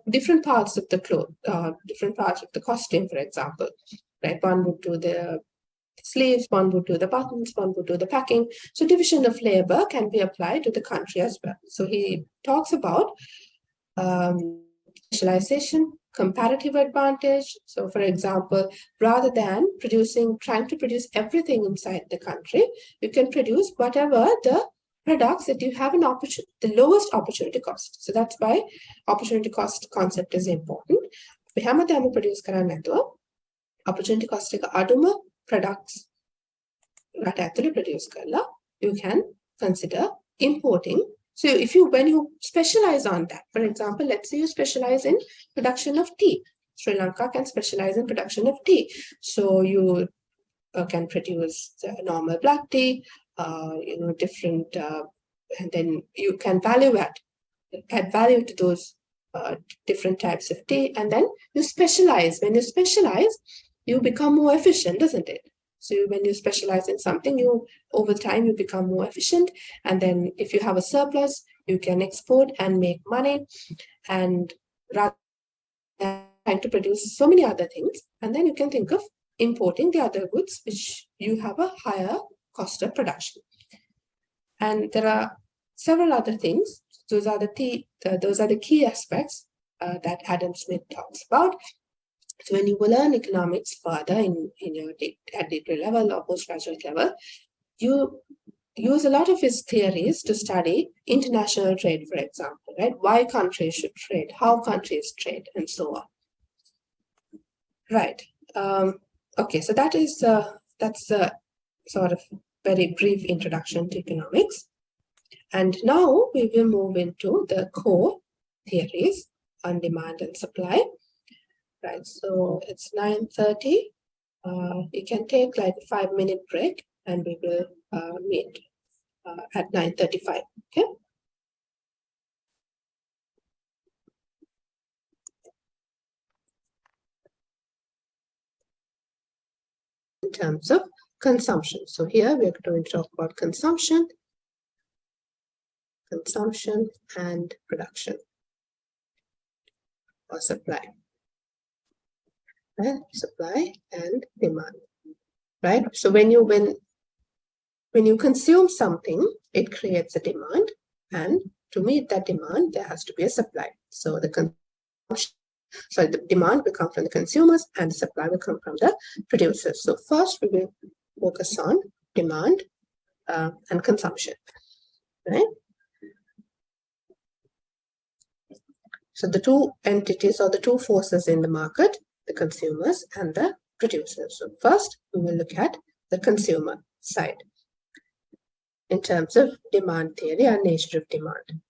different parts of the cloth, different parts of the costume, for example. Right? One would do the sleeves, one would do the buttons, one would do the packing. So division of labor can be applied to the country as well. So he talks about specialization, comparative advantage. So for example, rather than trying to produce everything inside the country, you can produce whatever the products that you have the lowest opportunity cost. So that's why opportunity cost concept is important. We have produce opportunity cost aduma products produce you can consider importing. So when you specialize on that, for example, let's say you specialize in production of tea. Sri Lanka can specialize in production of tea. So you can produce normal black tea, different, and then you can add value to those different types of tea, and then you specialize. When you specialize, you become more efficient, doesn't it? So when you specialize in something, over time you become more efficient, and then if you have a surplus, you can export and make money, and rather than trying to produce so many other things, and then you can think of importing the other goods which you have a higher cost of production. And there are several other things. Those are the key aspects that Adam Smith talks about. So when you will learn economics further in your at degree level or postgraduate level, you use a lot of his theories to study international trade, for example, right? Why countries should trade, how countries trade, and so on. Right. Okay, so that's a sort of very brief introduction to economics. And now we will move into the core theories on demand and supply. Right, so it's 9:30. You can take like a 5-minute break, and we will meet at 9:35. Okay. In terms of consumption, so here we are going to talk about consumption, and production or supply. Right? Supply and demand, right? So when you consume something, it creates a demand, and to meet that demand, there has to be a supply. So the demand will come from the consumers, and the supply will come from the producers. So first, we will focus on demand and consumption, right? So the two entities or the two forces in the market, the consumers and the producers. So first, we will look at the consumer side in terms of demand theory and nature of demand.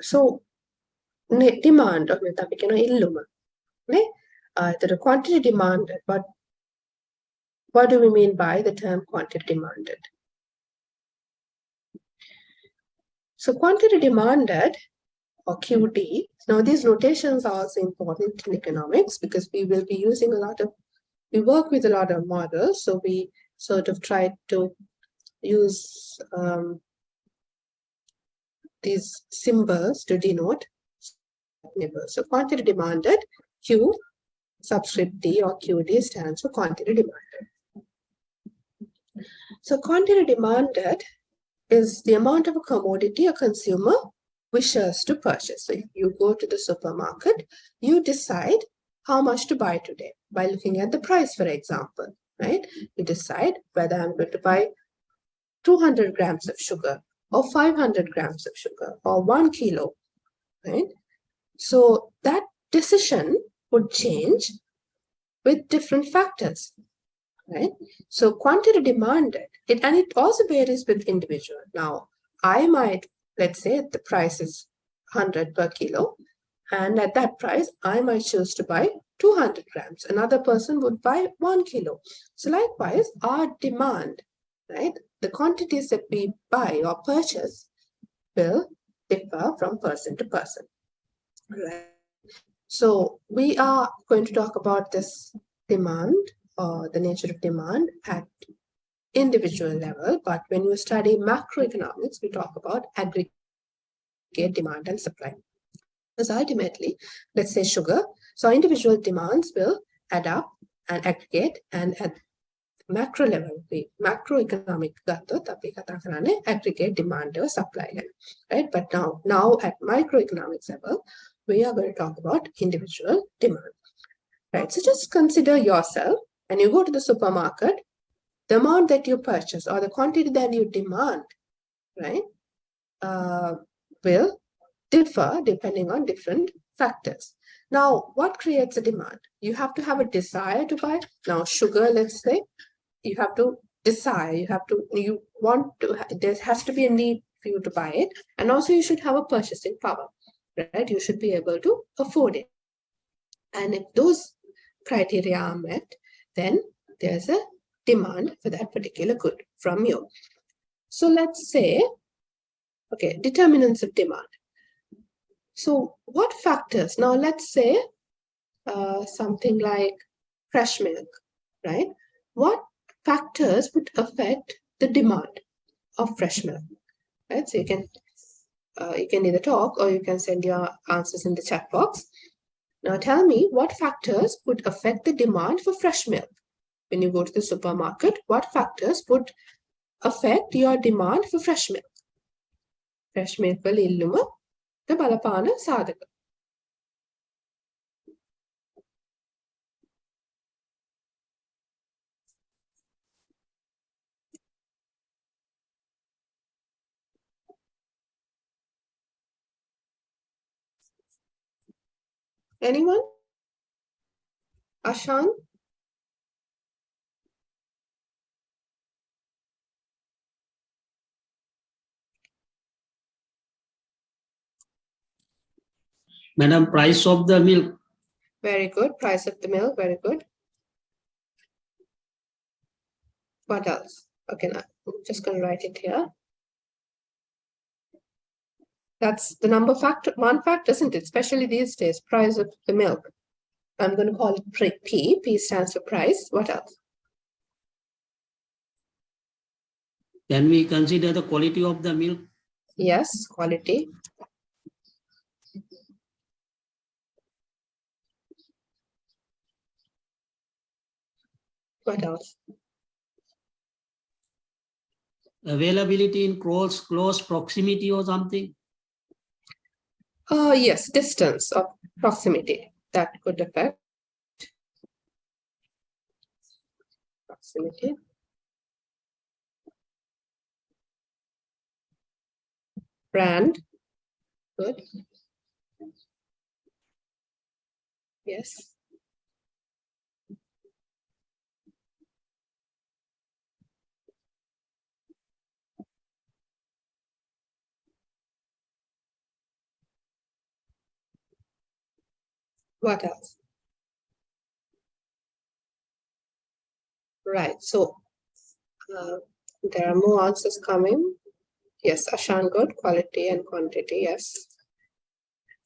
So demand of illuma, the quantity demanded, but what do we mean by the term quantity demanded? So quantity demanded, or QD. Now these notations are also important in economics because we will be using we work with a lot of models. So we sort of try to use these symbols to denote neighbors. So quantity demanded, Q subscript D or QD stands for quantity demanded. So quantity demanded is the amount of a commodity a consumer wishes to purchase. So if you go to the supermarket, you decide how much to buy today by looking at the price, for example, right? You decide whether I'm going to buy 200 grams of sugar or 500 grams of sugar or 1 kilo, right? So that decision would change with different factors, right? So quantity demanded, and it also varies with individual. Now, I might, let's say the price is 100 per kilo, and at that price, I might choose to buy 200 grams. Another person would buy 1 kilo. So likewise, our demand, right? The quantities that we buy or purchase will differ from person to person, right? So we are going to talk about this demand or the nature of demand at individual level, but when you study macroeconomics, we talk about aggregate demand and supply. Because ultimately, let's say sugar, so individual demands will add up and aggregate, and at macro level, macroeconomic aggregate demand or supply level, right? But now at microeconomics level, we are going to talk about individual demand, right? So just consider yourself, and you go to the supermarket, the amount that you purchase or the quantity that you demand, right, will differ depending on different factors. Now, what creates a demand? You have to have a desire to buy. Now, sugar, let's say, you have to desire, there has to be a need for you to buy it. And also you should have a purchasing power, right? You should be able to afford it. And if those criteria are met, then there's a demand for that particular good from you. So let's say, okay, determinants of demand. So what factors? Now let's say something like fresh milk, right? What factors would affect the demand of fresh milk, right? So you can either talk or you can send your answers in the chat box. Now tell me what factors would affect the demand for fresh milk. When you go to the supermarket, what factors would affect your demand for fresh milk? Fresh milk වල ඉල්ලුම බලපාන සාධක. Anyone? Ashan? Madam, price of the milk. Very good. Price of the milk. Very good. What else? Okay, now I'm just going to write it here. That's the number factor, one factor, isn't it? Especially these days, price of the milk. I'm going to call it P. P stands for price. What else? Can we consider the quality of the milk? Yes, quality. What else? Availability in close proximity or something? Yes, distance or proximity. That could affect proximity. Brand. Good. Yes. What else? Right. So there are more answers coming. Yes, Ashan, good. Quality and quantity. Yes.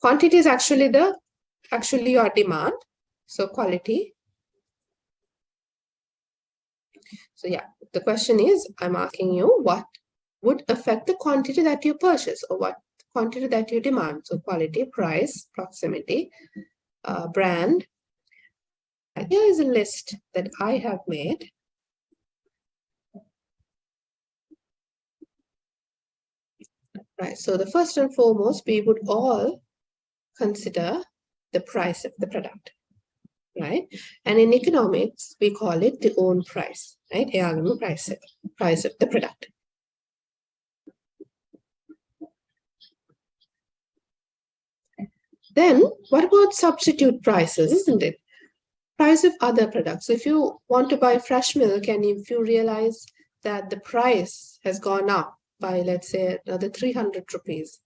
Quantity is actually your demand. So quality. So yeah, the question is, I'm asking you what would affect the quantity that you purchase or what quantity that you demand. So quality, price, proximity, brand. And here is a list that I have made. right? So the first and foremost, we would all consider the price of the product, right? And in economics, we call it the own price, right? Price of the product. Then what about substitute prices, isn't it? Price of other products. If you want to buy fresh milk and if you realize that the price has gone up by, let's say, another 300 rupees,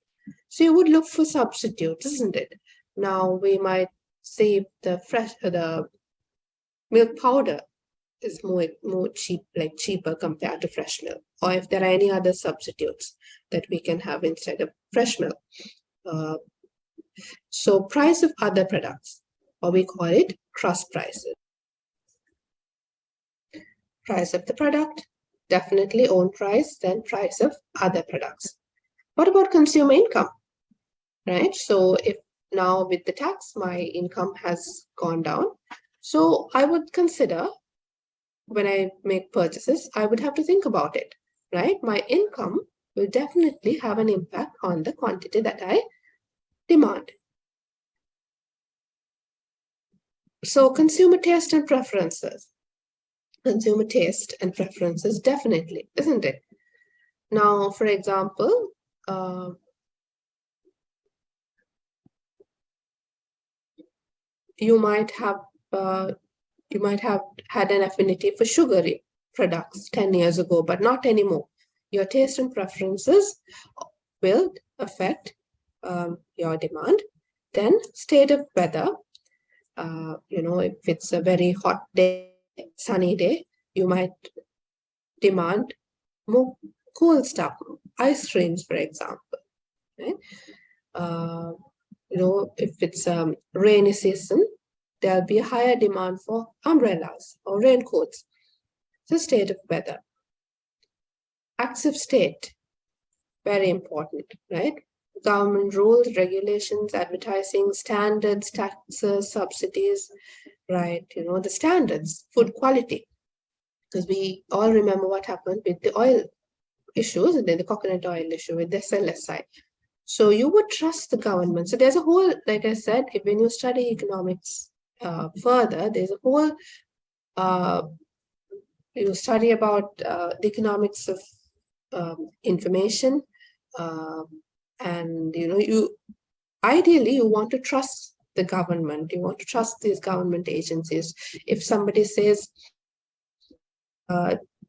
so you would look for substitutes, isn't it? Now we might say the milk powder is more cheaper compared to fresh milk, or if there are any other substitutes that we can have instead of fresh milk. So price of other products, or we call it cross prices. Price of the product, definitely own price, then price of other products. What about consumer income, right? So if now with the tax, my income has gone down, so I would consider when I make purchases, I would have to think about it, right? My income will definitely have an impact on the quantity that I demand. So consumer taste and preferences. Consumer taste and preferences, definitely, isn't it? Now, for example, you might have had an affinity for sugary products 10 years ago, but not anymore. Your taste and preferences will affect your demand. Then state of weather. If it's a very hot day, sunny day, you might demand more cool stuff, ice creams, for example. Right? If it's rainy season, there'll be a higher demand for umbrellas or raincoats. The state of weather. Acts of state, very important, right? Government rules, regulations, advertising, standards, taxes, subsidies, right? The standards, food quality. Because we all remember what happened with the oil issues and then the coconut oil issue with the SLSI. So you would trust the government. So there's a whole, like I said, when you study economics further, there's a whole, you study about the economics of information, and ideally you want to trust the government. You want to trust these government agencies. If somebody says,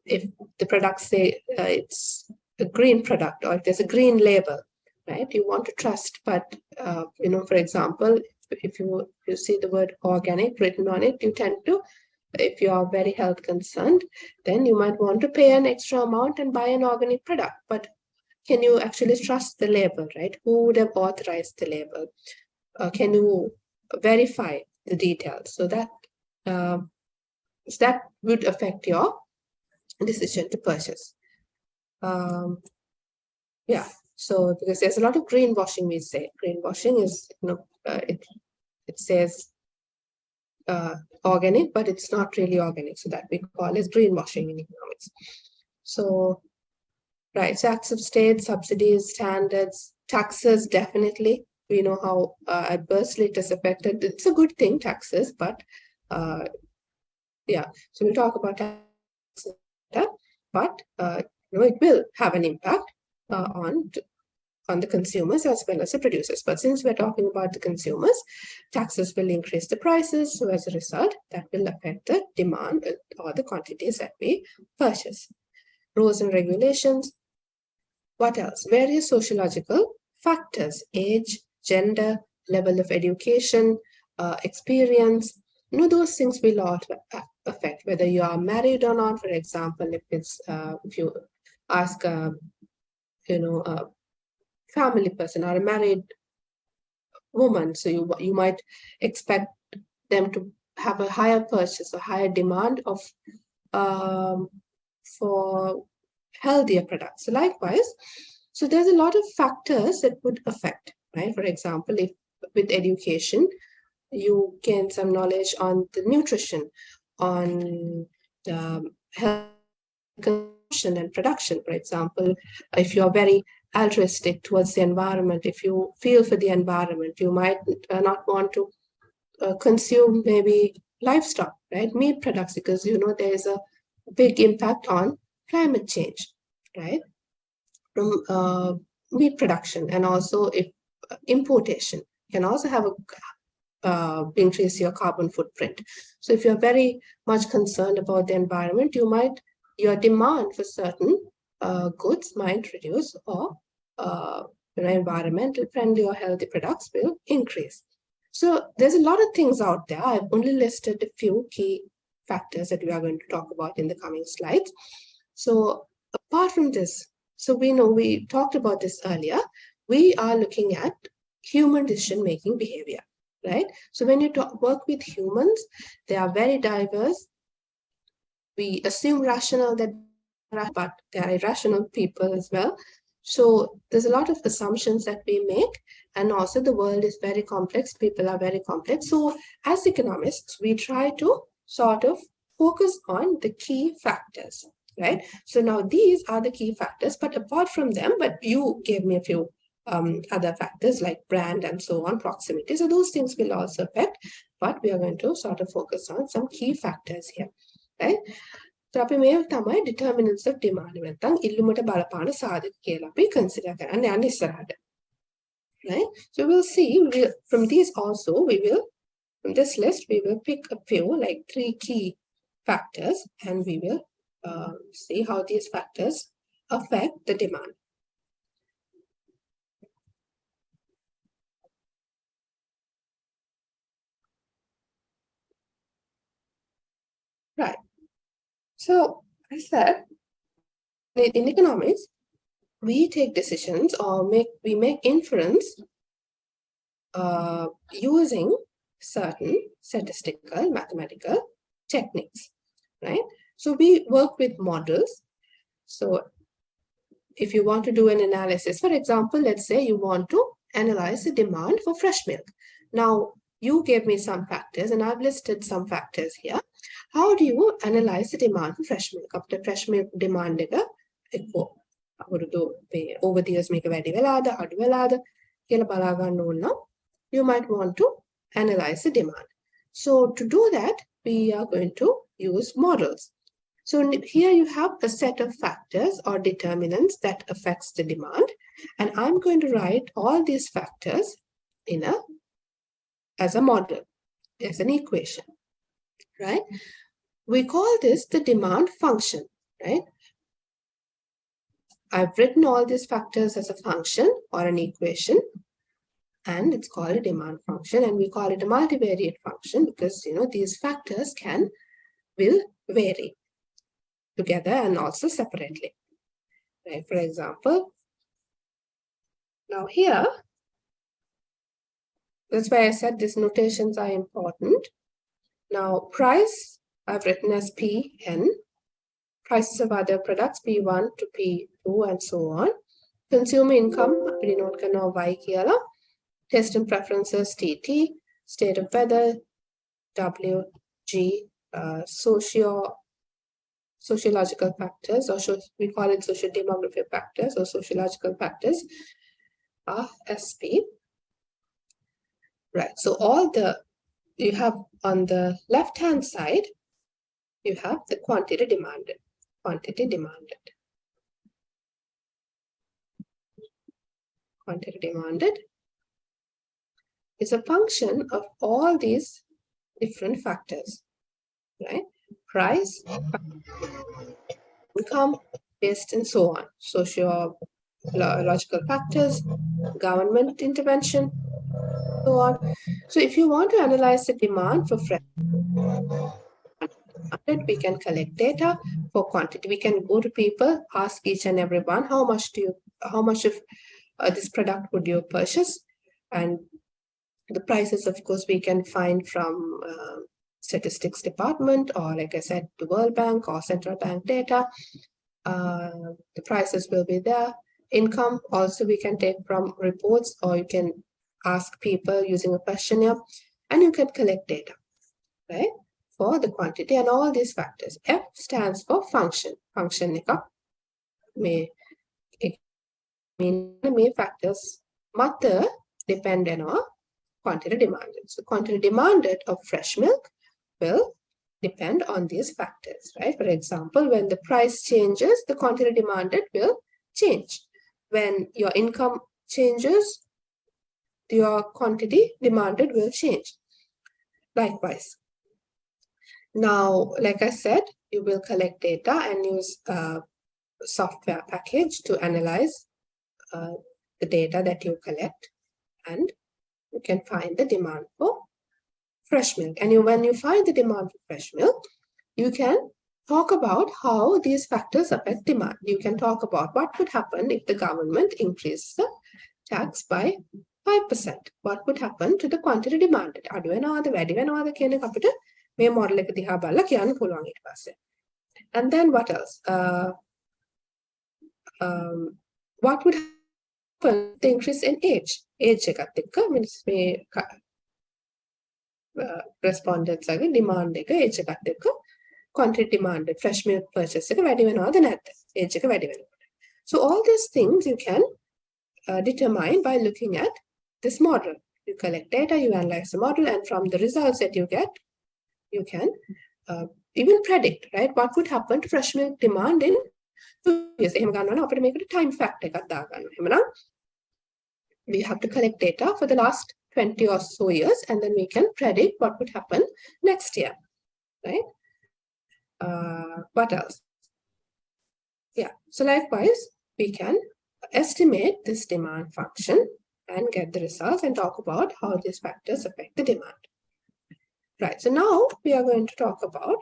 if the products say it's a green product or if there's a green label, right? You want to trust, but for example, if you see the word organic written on it, you tend to, if you are very health concerned, then you might want to pay an extra amount and buy an organic product. But can you actually trust the label, right? Who would have authorized the label? Can you verify the details? So that would affect your decision to purchase. Yeah. So because there's a lot of greenwashing, we say. Greenwashing is, it says organic, but it's not really organic. So that we call as greenwashing in economics. So, right, so acts of state, subsidies, standards, taxes, definitely. We know how adversely it is affected. It's a good thing, taxes, but yeah. So we'll talk about taxes, but it will have an impact on the consumers as well as the producers. But since we're talking about the consumers, taxes will increase the prices. So as a result, that will affect the demand or the quantities that we purchase. Rules and regulations. What else? Various sociological factors, age, gender, level of education, experience. Those things will all affect whether you are married or not. For example, if you ask a family person or a married woman, so you might expect them to have a higher purchase or higher demand of for healthier products. So likewise, so there's a lot of factors that would affect, right? For example, if with education, you gain some knowledge on the nutrition, on health consumption and production. For example, if you're very altruistic towards the environment, if you feel for the environment, you might not want to consume maybe livestock, right? Meat products, because you know there is a big impact on climate change, right? From meat production, and also if importation can also have a increase your carbon footprint. So if you're very much concerned about the environment, your demand for certain goods might reduce, or environmental friendly or healthy products will increase. So there's a lot of things out there. I've only listed a few key factors that we are going to talk about in the coming slides. So apart from this, so we know we talked about this earlier, we are looking at human decision-making behavior, right? So when you work with humans, they are very diverse. We assume rational, but they are irrational people as well. So there's a lot of assumptions that we make, and also the world is very complex. People are very complex. So as economists, we try to sort of focus on the key factors, right? So now these are the key factors, but apart from them, but you gave me a few other factors like brand and so on, proximity. So those things will also affect, but we are going to sort of focus on some key factors here, right? So අපි මේ තමයි determinants of demand නැත්නම් ඉල්ලුමට බලපාන සාධක කියලා අපි consider කරන්න යන්නේ ඉස්සරහට. Right? So we'll see from these also from this list we will pick a few, like 3 key factors, and we will see how these factors affect the demand. Right. So I said, in economics, we take decisions or we make inference using certain statistical, mathematical techniques, right? So we work with models. So if you want to do an analysis, for example, let's say you want to analyze the demand for fresh milk. Now, you gave me some factors and I've listed some factors here. How do you analyze the demand for fresh milk? After fresh milk demand over the years make a වැඩි වෙලාද අඩු වෙලාද කියලා බලා ගන්න ඕන නම් you might want to analyze the demand. So to do that, we are going to use models. So here you have a set of factors or determinants that affects the demand, and I'm going to write all these factors as a model, as an equation, right? We call this the demand function, right? I've written all these factors as a function or an equation, and it's called a demand function, and we call it a multivariate function because, you know, these factors will vary together and also separately, right? For example, now here, that's why I said these notations are important. Now, price, I've written as Pn, prices of other products, P1 to P2, and so on. Consumer income, we denote Y කියලා. Taste and preferences, TT. State of weather, WG. Sociological factors, or we call it social demographic factors or sociological factors, are SP. Right, so you have on the left-hand side, you have the quantity demanded. Quantity demanded is a function of all these different factors, right? Price, income, taste, and so on. Sociological factors, government intervention, so on. So if you want to analyze the demand for fresh, we can collect data for quantity. We can go to people, ask each and every one, how much of this product would you purchase? And the prices, of course, we can find from statistics department, or like I said, the World Bank or central bank data. The prices will be there. Income also we can take from reports, or you can ask people using a questionnaire, and you can collect data, right? For the quantity and all these factors. F stands for function. Function එක මේ මේ factors මත depend වෙනවා quantity demanded. So quantity demanded of fresh milk will depend on these factors, right? For example, when the price changes, the quantity demanded will change. When your income changes, your quantity demanded will change. Likewise. Now, like I said, you will collect data and use a software package to analyze the data that you collect, and you can find the demand for fresh milk. And when you find the demand for fresh milk, you can talk about how these factors affect demand. You can talk about what would happen if the government increased the tax by 5%. What would happen to the quantity demanded? අඩු වෙනවද වැඩි වෙනවද කියන එක අපිට මේ model එක දිහා බලලා කියන්න පුළුවන් ඊට පස්සේ. And then what else? What would happen the increase in age? Age එකත් එක්ක means මේ respondents age demand එක age එකත් එක්ක quantity demanded fresh milk purchase එක වැඩි වෙනවද නැද්ද? age එක වැඩි වෙනකොට. So all these things you can determine by looking at this model. You collect data, you analyze the model, and from the results that you get, you can even predict, right? What would happen to fresh milk demand in 2 years? එහෙම ගන්නවා අපිට මේකට time factor එකක් දාගන්නවා. එහෙමනම් we have to collect data for the last 20 or so years, and then we can predict what would happen next year, right? What else? Yeah, so likewise, we can estimate this demand function and get the results and talk about how these factors affect the demand. Right, so now we are going to talk about,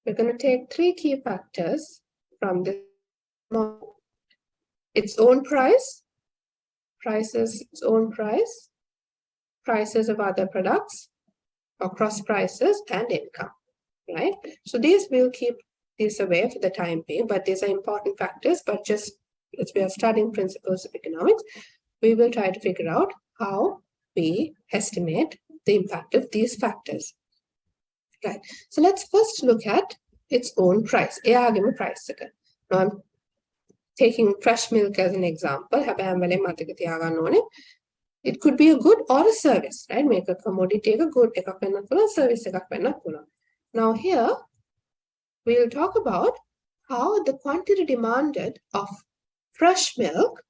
we're going to take 3 key factors from this model. Its own price, prices, its own price, prices of other products, or cross prices, and income, right? So these will keep these away for the time being, but these are important factors. But just as we are studying principles of economics, we will try to figure out how we estimate the impact of these factors. Right. So let's first look at its own price. එයාගේම price එක. Now I'm taking fresh milk as an example. හැබැයි හැම වෙලේම මතක තියාගන්න ඕනේ. It could be a good or a service, right? Make a commodity එක good එකක් වෙන්නත් පුළුවන්, service එකක් වෙන්නත් පුළුවන්. Now here we'll talk about how the quantity demanded of fresh milk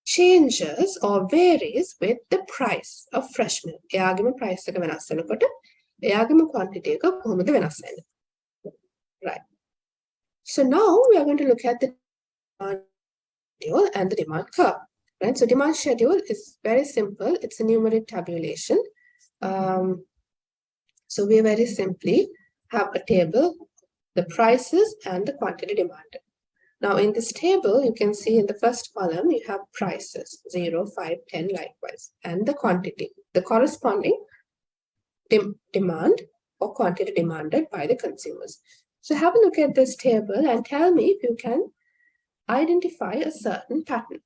changes or varies with the price of fresh milk. එයාගේම price එක වෙනස් වෙනකොට එයාගේම quantity එක කොහොමද වෙනස් වෙන්නේ? Right. So now we are going to look at the demand schedule and the demand curve. Right. So demand schedule is very simple. It's a numeric tabulation. So we very simply have a table, the prices and the quantity demanded. Now in this table, you can see in the first column, you have prices, 0, 5, 10, likewise, and the quantity, the corresponding demand or quantity demanded by the consumers. So have a look at this table and tell me if you can identify a certain pattern.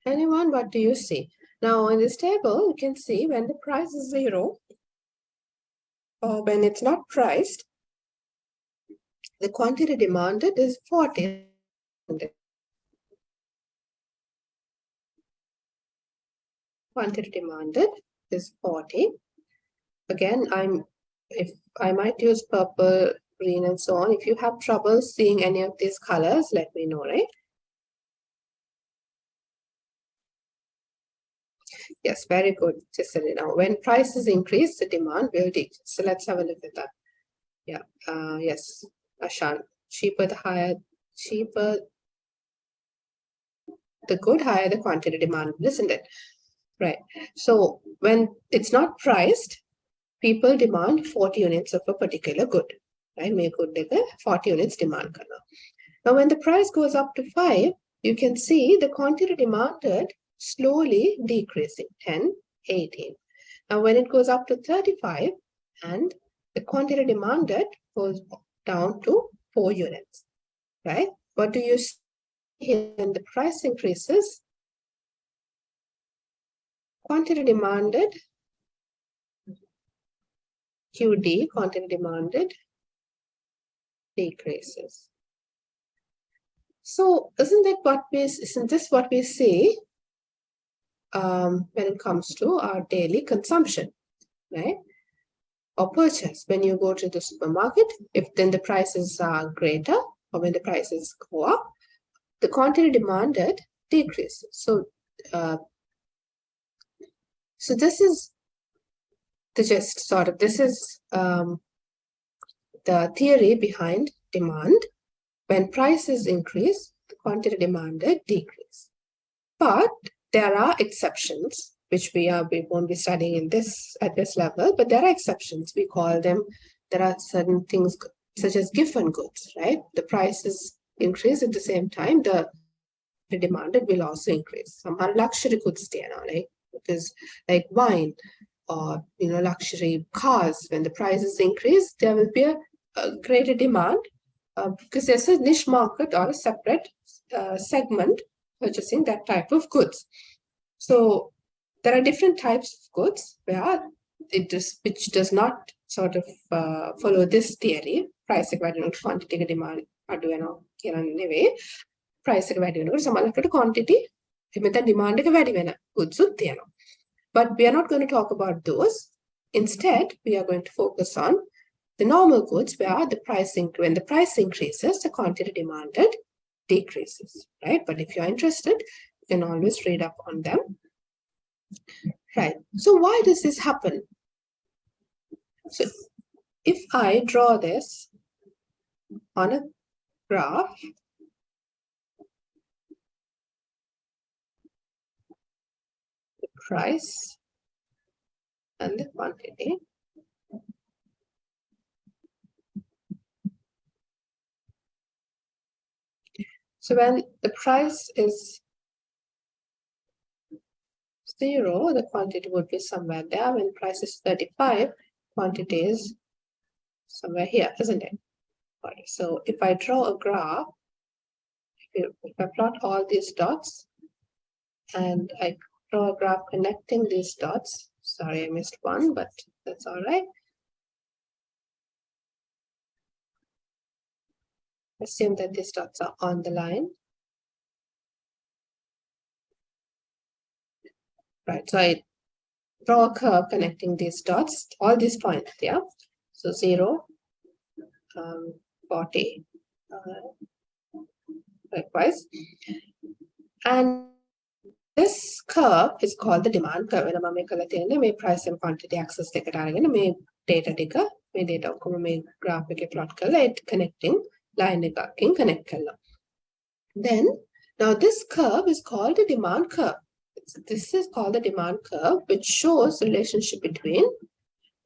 Anyone, what do you see? Now in this table, you can see when the price is 0 or when it's not priced, the quantity demanded is 40. Quantity demanded is 40. Again, if I might use purple, green, and so on. If you have trouble seeing any of these colors, let me know, right? Yes, very good, Cicely. Now, when prices increase, the demand will decrease. So let's have a look at that. Yeah, yes, Ashan. Cheaper the good, higher the quantity demand, isn't it? Right. So when it's not priced, people demand 40 units of a particular good. Right? May good 40 units demand karna. Now, when the price goes up to 5, you can see the quantity demanded slowly decreasing, 10, 18. Now, when it goes up to 35, and the quantity demanded goes down to 4 units, right? What do you see here when the price increases? Quantity demanded, QD, quantity demanded, decreases. So isn't this what we see when it comes to our daily consumption, right? Or purchase. When you go to the supermarket, if then the prices are greater, or when the prices go up, the quantity demanded decreases. So this is the gist, sort of. This is the theory behind demand. When prices increase, the quantity demanded decrease. But there are exceptions, which we won't be studying at this level, but there are exceptions. We call them, there are certain things such as given goods, right? The prices increase at the same time, the demanded will also increase. Some are luxury goods there now, right? Because like wine or luxury cars, when the prices increase, there will be a greater demand because there's a niche market or a separate segment purchasing that type of goods. So there are different types of goods where which does not sort of follow this theory. Price quantity demand price quantity demand goods. But we are not going to talk about those. Instead, we are going to focus on the normal goods where when the price increases, the quantity demanded decreases, right? But if you're interested, you can always read up on them. Right. So why does this happen? So if I draw this on a graph, the price and the quantity. So when the price is 0, the quantity would be somewhere there. When price is 35, quantity is somewhere here, isn't it? Right. So if I draw a graph, if I plot all these dots and I draw a graph connecting these dots, sorry, I missed one, but that's all right. Assume that these dots are on the line. Right, so I draw a curve connecting these dots, all these points, yeah? So 0, 40, likewise. And this curve is called the demand curve. May price and quantity access may data may graph plot connecting line connect. Then now this curve is called the demand curve. This is called the demand curve, which shows the relationship between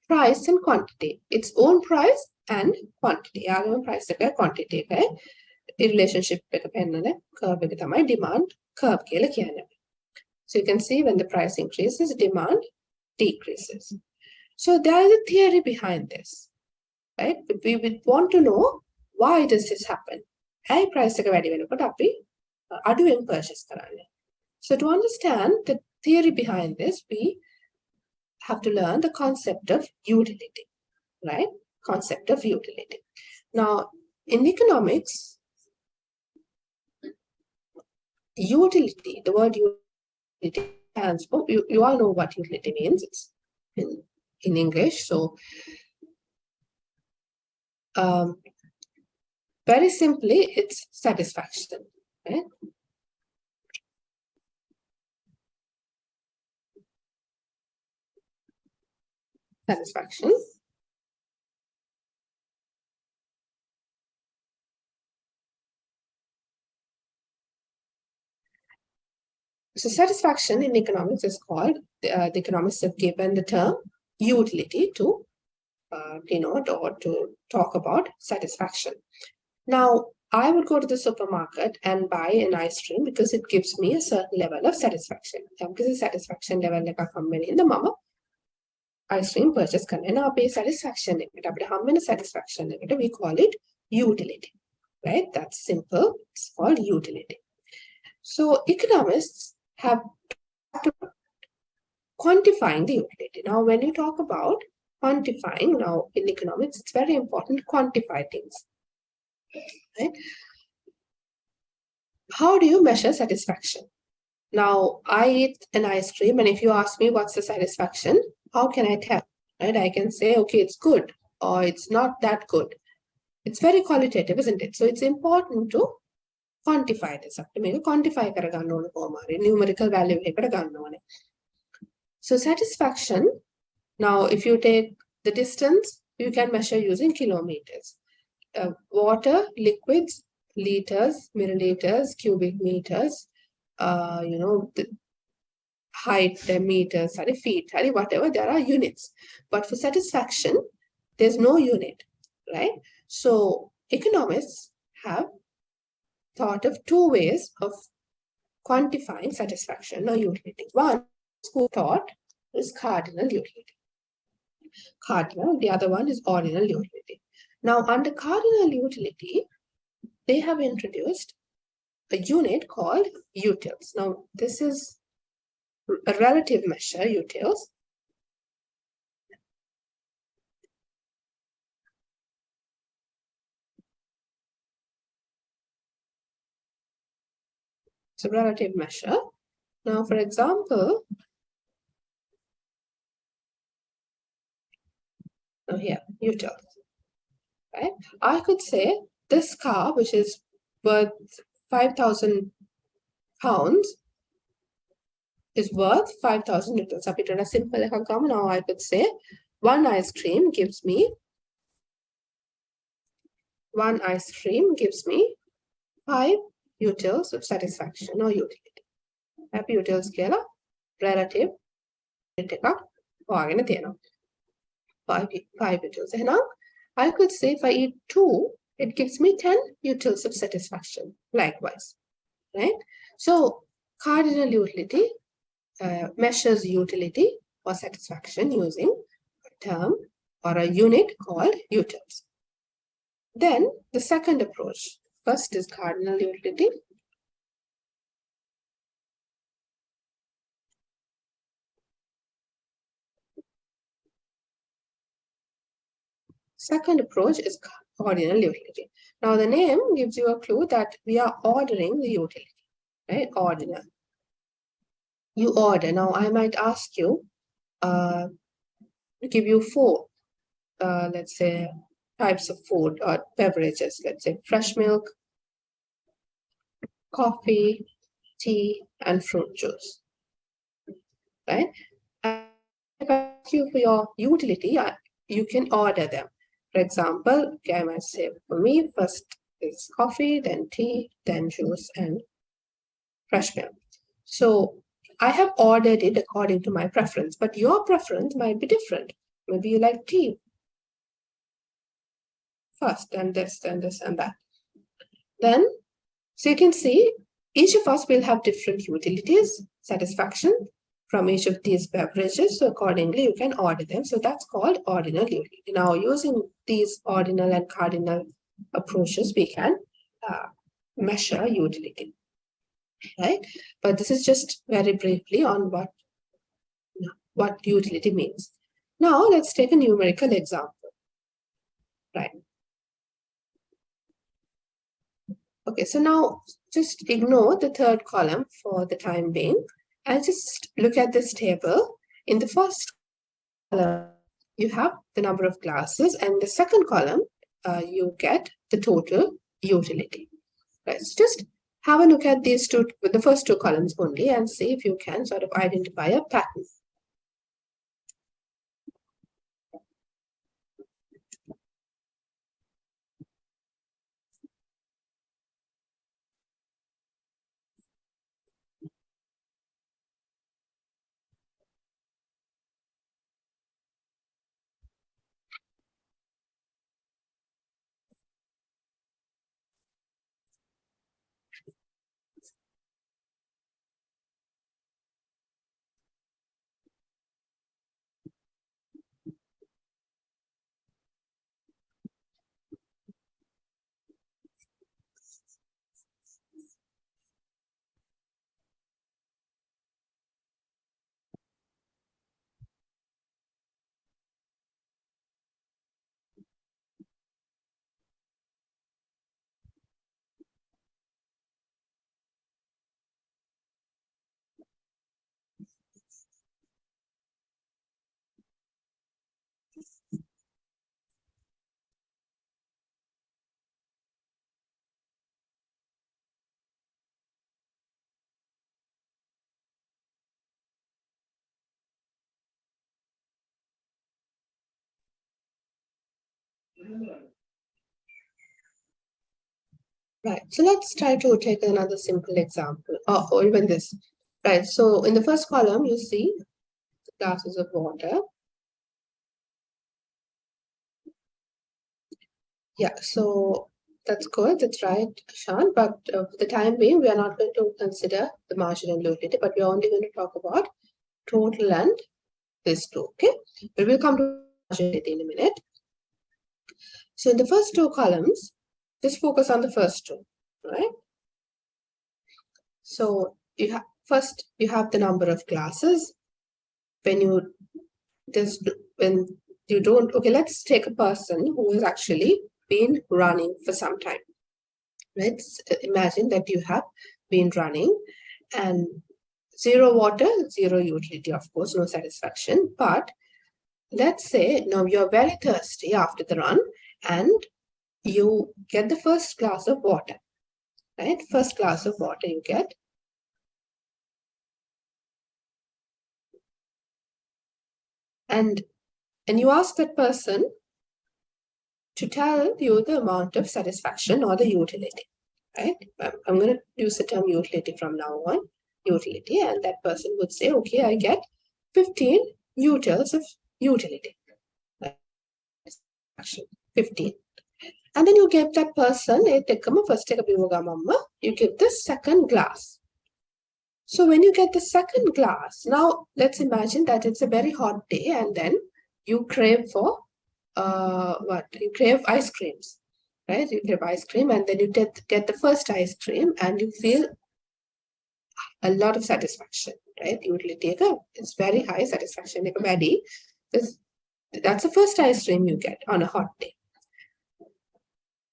price and quantity. Its own price and quantity. Price and quantity. The relationship curve demand curve. So you can see when the price increases, demand decreases. So there is a theory behind this, right? We would want to know why does this happen? Price purchase. So to understand the theory behind this, we have to learn the concept of utility, right? Concept of utility. Now, in economics, utility, the word utility stands for, you all know what utility means. It's in English. So very simply, it's satisfaction, right? Satisfaction. So satisfaction in economics is called, the economists have given the term utility to denote or to talk about satisfaction. Now, I would go to the supermarket and buy an ice cream because it gives me a certain level of satisfaction. Because the satisfaction level like in the mama ice cream purchase karna pay satisfaction. Satisfaction we call it utility. Right? That's simple. It's called utility. So economists have quantifying the utility. Now, when you talk about quantifying, now in economics, it's very important to quantify things. Right? How do you measure satisfaction? Now, I eat an ice cream, and if you ask me what's the satisfaction, how can I tell? Right? I can say, okay, it's good, or it's not that good. It's very qualitative, isn't it? So it's important to quantify this. Quantify numerical value. So satisfaction, now if you take the distance, you can measure using kilometers. Water, liquids, liters, milliliters, cubic meters, the height, meters, feet, whatever, there are units. But for satisfaction, there's no unit, right? So economists have thought of two ways of quantifying satisfaction or utility. One school thought is cardinal utility. Cardinal, the other one is ordinal utility. Now, under cardinal utility, they have introduced a unit called utils. Now, this is a relative measure, utils. It's a relative measure. Now, for example, here, utils. Right? I could say this car, which is worth 5,000 pounds, is worth 5,000 utils. A simple now I could say one ice cream gives me 5 utils of satisfaction or utility. Happy utils kela relative 5 utils. I could say if I eat 2, it gives me 10 utils of satisfaction. Likewise, right? So cardinal utility measures utility or satisfaction using a term or a unit called utils. Then the second approach. First is cardinal utility. Second approach is ordinal utility. Now the name gives you a clue that we are ordering the utility, right? Ordinal. You order. Now I might ask you, give you 4, let's say, types of food or beverages. Let's say fresh milk, coffee, tea, and fruit juice. Right? And if I ask you for your utility, you can order them. For example, okay, I might say for me, first is coffee, then tea, then juice, and fresh milk. So I have ordered it according to my preference, but your preference might be different. Maybe you like tea first, and this, and this, and that. Then, so you can see each of us will have different utilities, satisfaction from each of these beverages. So accordingly, you can order them. So that's called ordinal utility. Now, using these ordinal and cardinal approaches, we can measure utility, right? But this is just very briefly on what utility means. Now, let's take a numerical example, right? Okay, so now just ignore the third column for the time being and just look at this table. In the first column, you have the number of classes, and the second column, you get the total utility. Right, so just have a look at these two, the first two columns only, and see if you can sort of identify a pattern. Right, so let's try to take another simple example, or even this. Right, so in the first column, you see the glasses of water. Yeah, so that's good, that's right, Shan. But for the time being, we are not going to consider the marginal utility, but we're only going to talk about total and this two, okay? But we'll come to marginality in a minute. So in the first two columns, just focus on the first two, right? So you have first you have the number of classes. When you don't, okay, let's take a person who has actually been running for some time. Let's imagine that you have been running and zero water, zero utility, of course, no satisfaction. But let's say now you're very thirsty after the run and you get the first glass of water, right? First glass of water you get. And you ask that person to tell you the amount of satisfaction or the utility, right? I'm going to use the term utility from now on, utility, and that person would say, okay, I get 15 utils of utility. 15. And then you give that person you give the second glass. So when you get the second glass, now let's imagine that it's a very hot day and then you crave for you crave ice creams, right? You crave ice cream and then you get the first ice cream and you feel a lot of satisfaction, right? Utility it's very high satisfaction. That's the first ice cream you get on a hot day.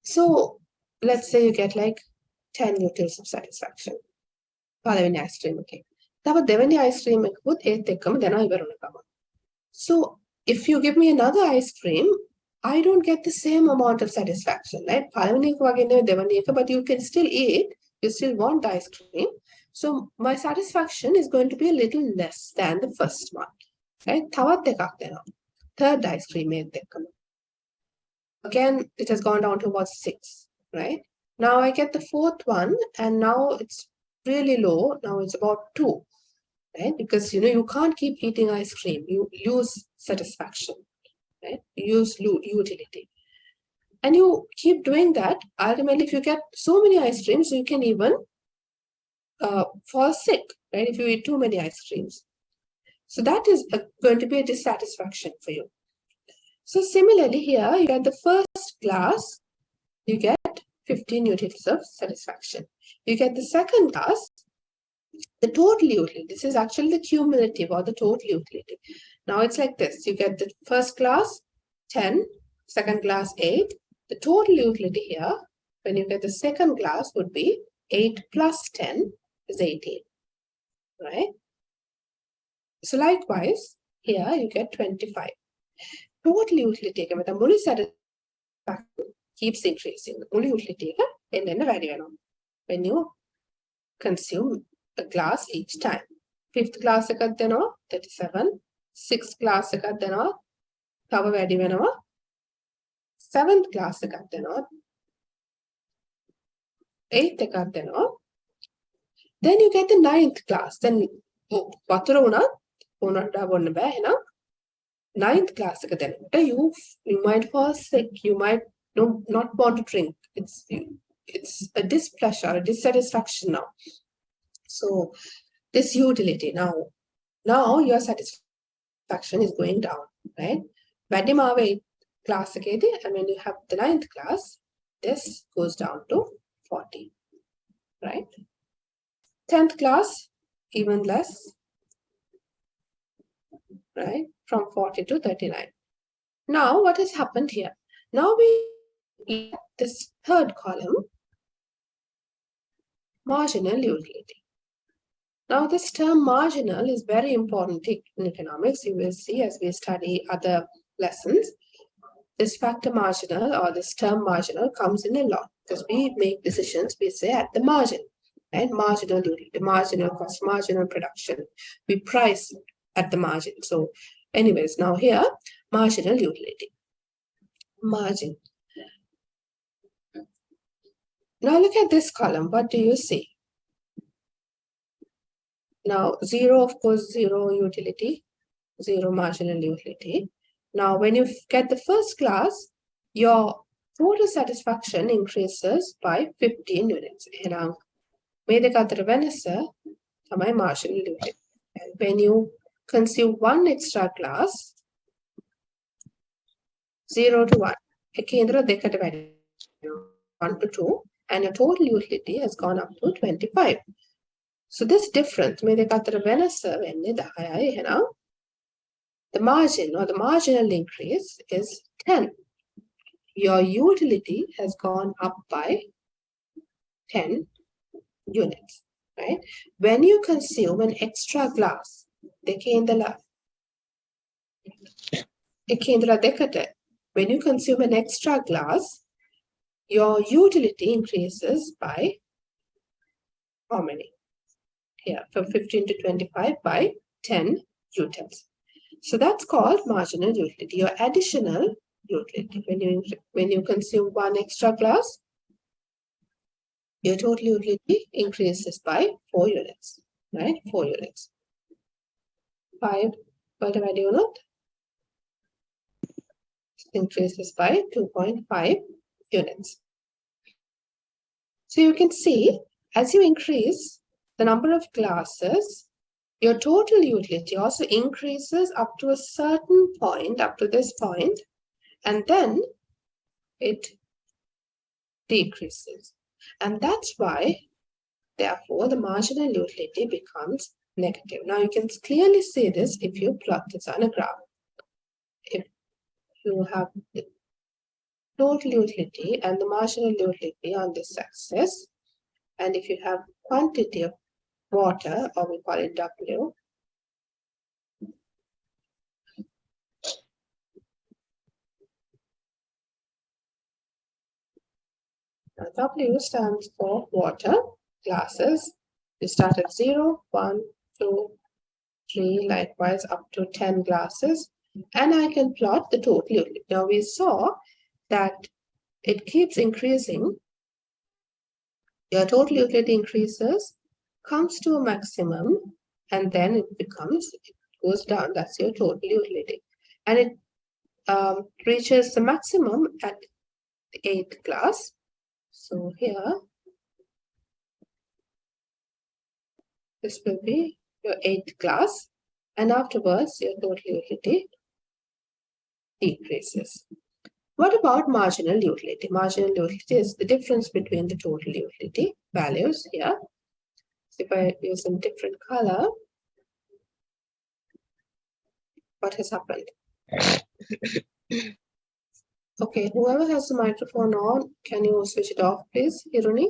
So let's say you get like 10 utils of satisfaction. පළවෙනි ice cream එකේ. තව දෙවෙනි ice cream එකකුත් ඒත් එක්කම දෙනවා ඉවර වෙනකම. So if you give me another ice cream, I don't get the same amount of satisfaction, right? පළවෙනි එක වගේ නෙවෙයි දෙවෙනි එක, but you can still eat, you still want the ice cream. So my satisfaction is going to be a little less than the first one, right? තවත් එකක් දෙනවා. Third ice cream ඒත් එක්කම. Again, it has gone down to about 6, right? Now I get the fourth one and now it's really low. Now it's about 2, right? Because you can't keep eating ice cream. You lose satisfaction, right? You lose utility. And you keep doing that. Ultimately, if you get so many ice creams, you can even fall sick, right? If you eat too many ice creams. So that is going to be a dissatisfaction for you. So similarly here, you get the first glass, you get 15 units of satisfaction. You get the second glass, the total utility. This is actually the cumulative or the total utility. Now it's like this. You get the first glass, 10, second glass, 8. The total utility here when you get the second class would be 8 plus 10 is 18, right? So likewise, here you get 25. Total utility එක මෙතන මුළු satisfaction keeps increasing. මුළු utility එක එන්න වැඩි වෙනවා. When you consume a glass each time. 5th class එකක් දෙනවා 37, 6th class එකක් දෙනවා තව වැඩි වෙනවා 7th class එකක් දෙනවා 8th එකක් දෙනවා. Then you get the 9th class. Then වතුර උනත් උනට බොන්න බෑ එහෙනම් 9th class එක දෙනකොට you might fall sick, you might not want to drink. It's a displeasure, a dissatisfaction now. So this utility now your satisfaction is going down, right? වැඩිමාවේ class එකේදී, and when you have the 9th class, this goes down to 40, right? 10th class, even less, right? From 40 to 39. Now what has happened here? Now we look at this third column, marginal utility. Now this term marginal is very important in economics. You will see as we study other lessons. This factor marginal or this term marginal comes in a lot because we make decisions, we say at the margin, right? Marginal utility, marginal cost, marginal production. We price at the margin. So anyways, now here, marginal utility, margin. Now look at this column. What do you see? Now, 0, of course, 0 utility, 0 marginal utility. Now, when you get the first class, your total satisfaction increases by 15 units. And marginal utility. And when you consume one extra class, 0 to 1, 1 to 2, and your total utility has gone up to 25. So this difference, the margin or the marginal increase is 10. Your utility has gone up by 10 units, right? When you consume an extra glass, when you consume an extra glass, your utility increases by how many? Here, from 15 to 25 by 10 utils. So that's called marginal utility, your additional utility. When you consume one extra glass, your total utility increases by 4 units, right? 4 units. 5, what do I do not? Increases by 2.5 units. So you can see, as you increase the number of classes, your total utility also increases up to a certain point, up to this point, and then it decreases. And that's why, therefore, the marginal utility becomes negative. Now you can clearly see this if you plot this on a graph. If you have the total utility and the marginal utility on this axis, and if you have quantity of water, or we call it W, now, W stands for water, glasses. You start at 0, 1, 2, 3, likewise up to 10 glasses, and I can plot the total utility. Now we saw that it keeps increasing. Your total utility increases, comes to a maximum, and then it goes down. That's your total utility. And it reaches the maximum at the 8th class. So here, this will be your 8th class, and afterwards your total utility decreases. What about marginal utility? Marginal utility is the difference between the total utility values here. So if I use a different color, what has happened? Okay, whoever has the microphone on, can you switch it off, please, Hiruni?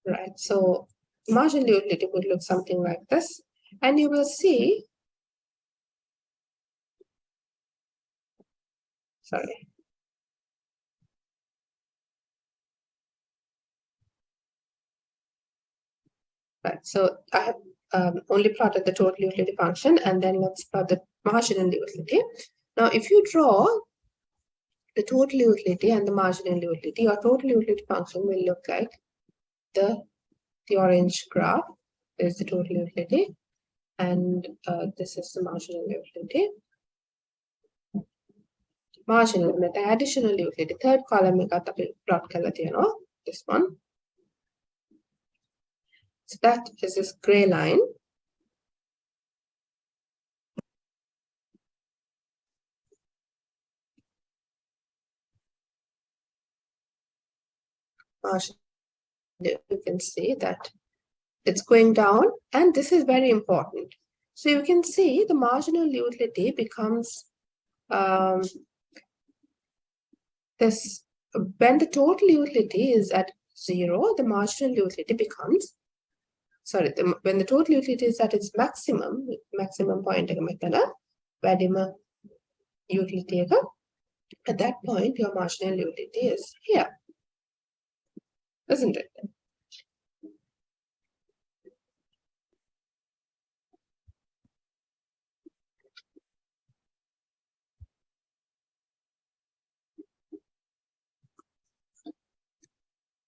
Right, so marginal utility would look something like this, and you will see, sorry. Right, so I have only plotted the total utility function, and then let's plot the marginal utility. Now, if you draw the total utility and the marginal utility, your total utility function will look like the orange graph. Is the total utility, and this is the marginal utility. Marginal, the additional utility, third column එක අපි plot කරලා තියෙනවා, this one. So that is this gray line. You can see that it's going down, and this is very important. So you can see the marginal utility becomes this, when the total utility is at 0, the marginal utility becomes, sorry, when the total utility is at its maximum point, වැඩිම utility, at that point your marginal utility is here, isn't it?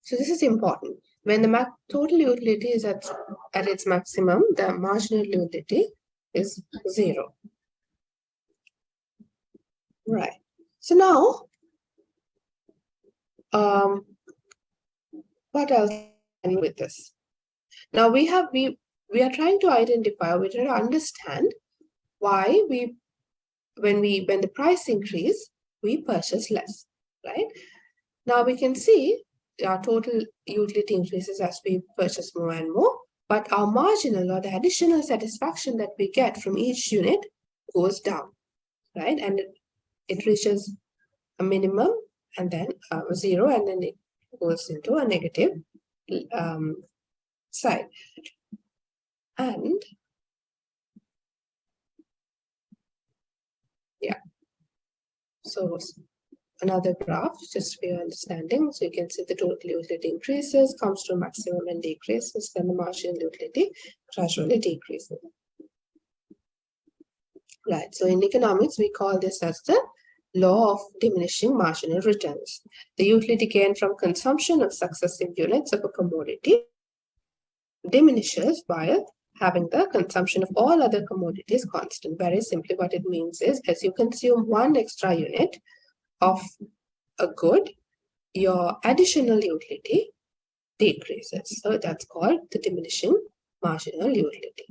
So this is important. When the total utility is at its maximum, the marginal utility is 0. Right. So now, what else with this? Now we are trying to identify, we're trying to understand why when the price increase, we purchase less, right? Now we can see our total utility increases as we purchase more and more, but our marginal or the additional satisfaction that we get from each unit goes down, right? And it reaches a minimum and then 0, and then it goes into a negative side. And yeah, so another graph just for your understanding. So you can see the total utility increases, comes to a maximum and decreases, then the marginal utility gradually decreases. Right, so in economics, we call this as the law of diminishing marginal returns. The utility gain from consumption of successive units of a commodity diminishes while having the consumption of all other commodities constant. Very simply, what it means is, as you consume one extra unit of a good, your additional utility decreases. So that's called the diminishing marginal utility.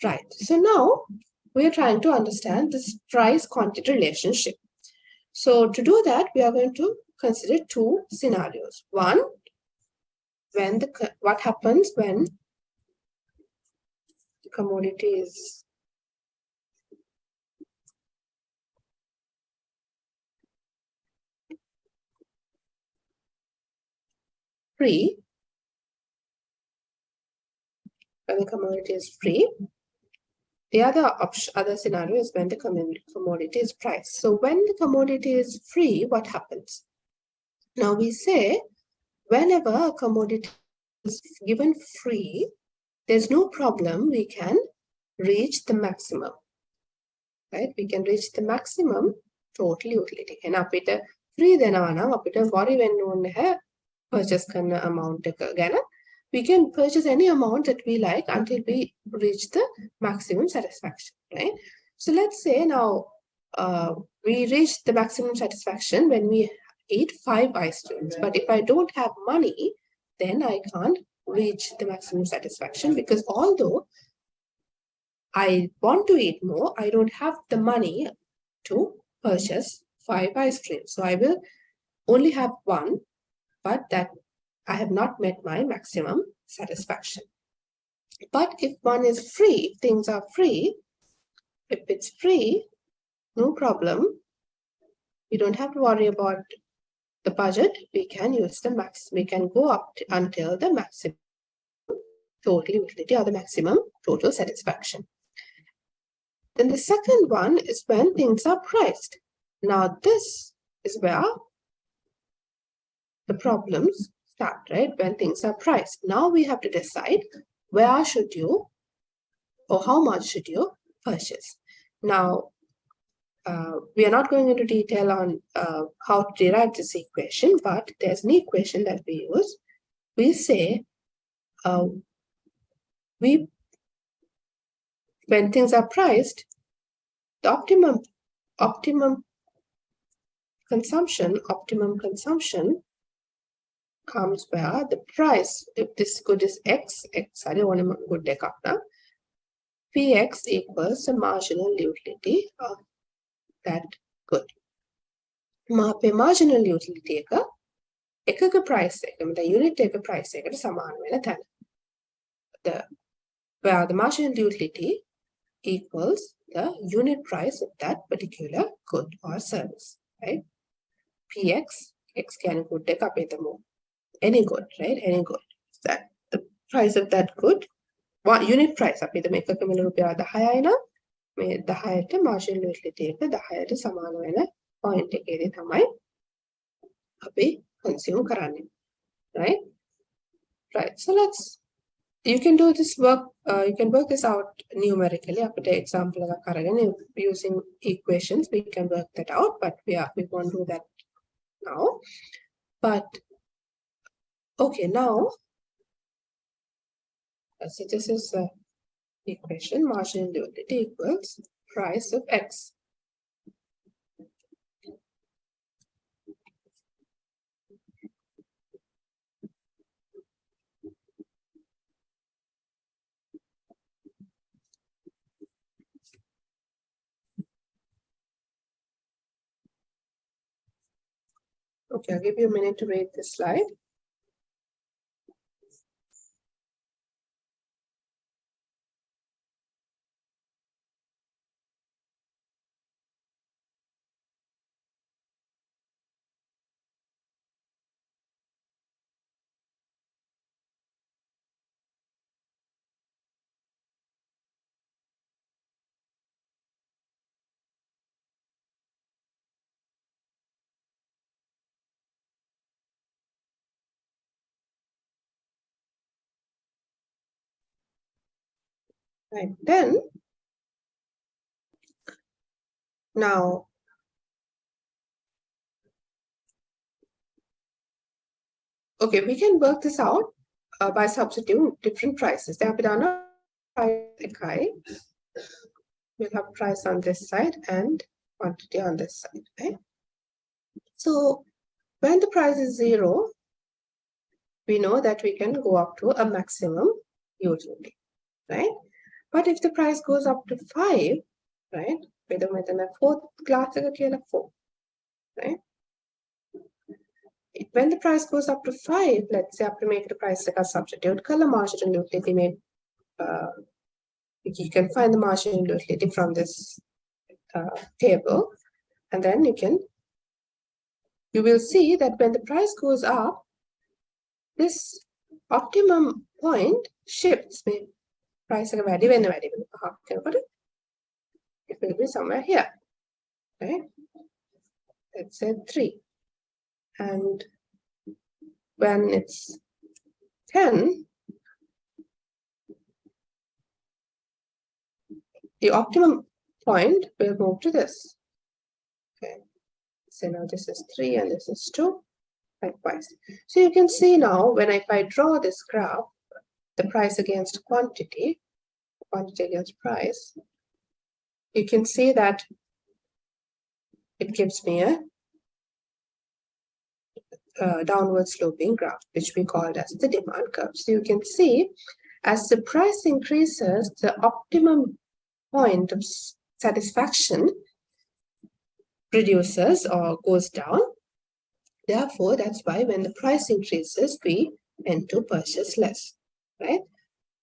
Right. So now we are trying to understand this price quantity relationship. So to do that, we are going to consider two scenarios. One, what happens when the commodity is free. When the commodity is free. The other scenario is when the commodity is priced. So when the commodity is free, what happens? Now we say whenever a commodity is given free, there's no problem, we can reach the maximum, right? We can reach the maximum total utility. And අපිට free දෙනවා නම් අපිට worry වෙන්න ඕනේ නැහැ purchase කරන amount එක ගැන. We can purchase any amount that we like until we reach the maximum satisfaction, right? So let's say now we reach the maximum satisfaction when we eat 5 ice creams. But if I don't have money, then I can't reach the maximum satisfaction, because although I want to eat more, I don't have the money to purchase 5 ice creams. So I will only have one, but that I have not met my maximum satisfaction. But if one is free, if things are free, if it's free, no problem. We don't have to worry about the budget. We can use the max. We can go up until the maximum total utility or the maximum total satisfaction. Then the second one is when things are priced. Now this is where the problems start, right? When things are priced. Now we have to decide where should you or how much should you purchase. Now, we are not going into detail on how to derive this equation, but there's an equation that we use. We say when things are priced, the optimum consumption comes where the price, if this good is x, I don't want to good deck up now, px equals the marginal utility of that good. Marginal utility එකක price the unit එක price එකට සමාන වෙන තැන. Where the marginal utility equals the unit price of that particular good or service, right? Px, x can good එක අපි හිතමු any good, right? Any good. That the price of that good, one unit price අපි හිතමු එකක මිල රුපියල් 10යි නම් මේ 10ට marginal utility එක 10ට සමාන වෙන point එකේදී තමයි අපි consume කරන්නේ, right? Right. So you can do this work. You can work this out numerically. After the example using equations, we can work that out. But we won't do that now. But okay, now so this is the equation: marginal utility equals price of x. Okay, I'll give you a minute to read this slide. Right, then, now, okay, we can work this out by substituting different prices. We'll have price on this side and quantity on this side, right? So when the price is 0, we know that we can go up to a maximum utility, right? But if the price goes up to 5, right? With a fourth class 4, right? When the price goes up to 5, let's say after make the price like a substitute color marginal utility you can find the marginal utility from this table, and then you will see that when the price goes up, this optimum point shifts. Price of value when it will be somewhere here, right? Let's say 3. And when it's 10, the optimum point will move to this. Okay. So now this is 3 and this is 2. Likewise. So you can see now if I draw this graph, the price against quantity against price, you can see that it gives me a downward sloping graph, which we called as the demand curve. So you can see as the price increases, the optimum point of satisfaction reduces or goes down. Therefore, that's why when the price increases, we tend to purchase less, right?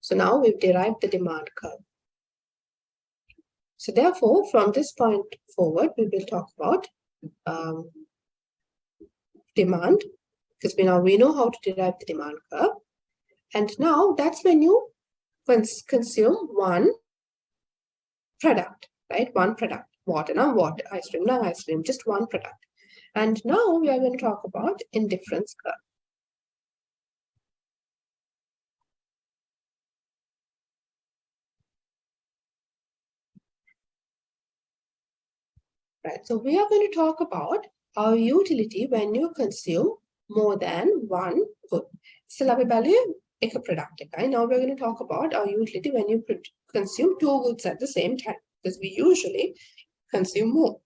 So now we've derived the demand curve. So therefore, from this point forward, we will talk about demand, because we know how to derive the demand curve. And now that's when you consume one product, right? One product, water now water, ice cream now ice cream, just one product. And now we are going to talk about indifference curve. Right, so we are going to talk about our utility when you consume more than one good. Still අපි බලුවේ එක product එකයි. Now we're going to talk about our utility when you consume two goods at the same time, because we usually consume more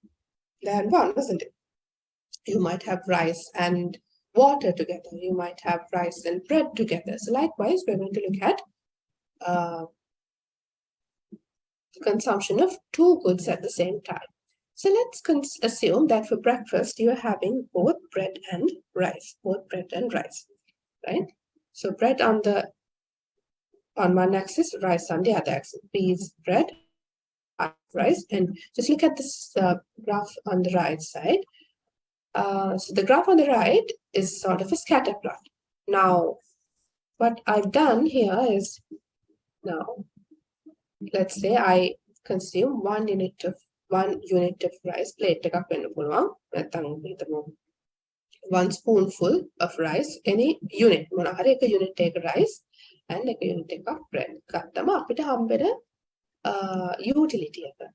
than one, isn't it? You might have rice and water together. You might have rice and bread together. So likewise, we're going to look at the consumption of two goods at the same time. So let's assume that for breakfast, you're having both bread and rice, right? So bread on one axis, rice on the other axis. Peas, bread, rice. And just look at this graph on the right side. So the graph on the right is sort of a scatter plot. Now, what I've done here is, now, let's say I consume 1 unit of rice, plate එකක් වෙන්න පුළුවන්. නැත්නම් හිතමු 1 spoonful of rice, any unit, මොන හරි එක unit එක rice and එක unit එකක් bread. ගත්තම අපිට හම්බෙන utility එක,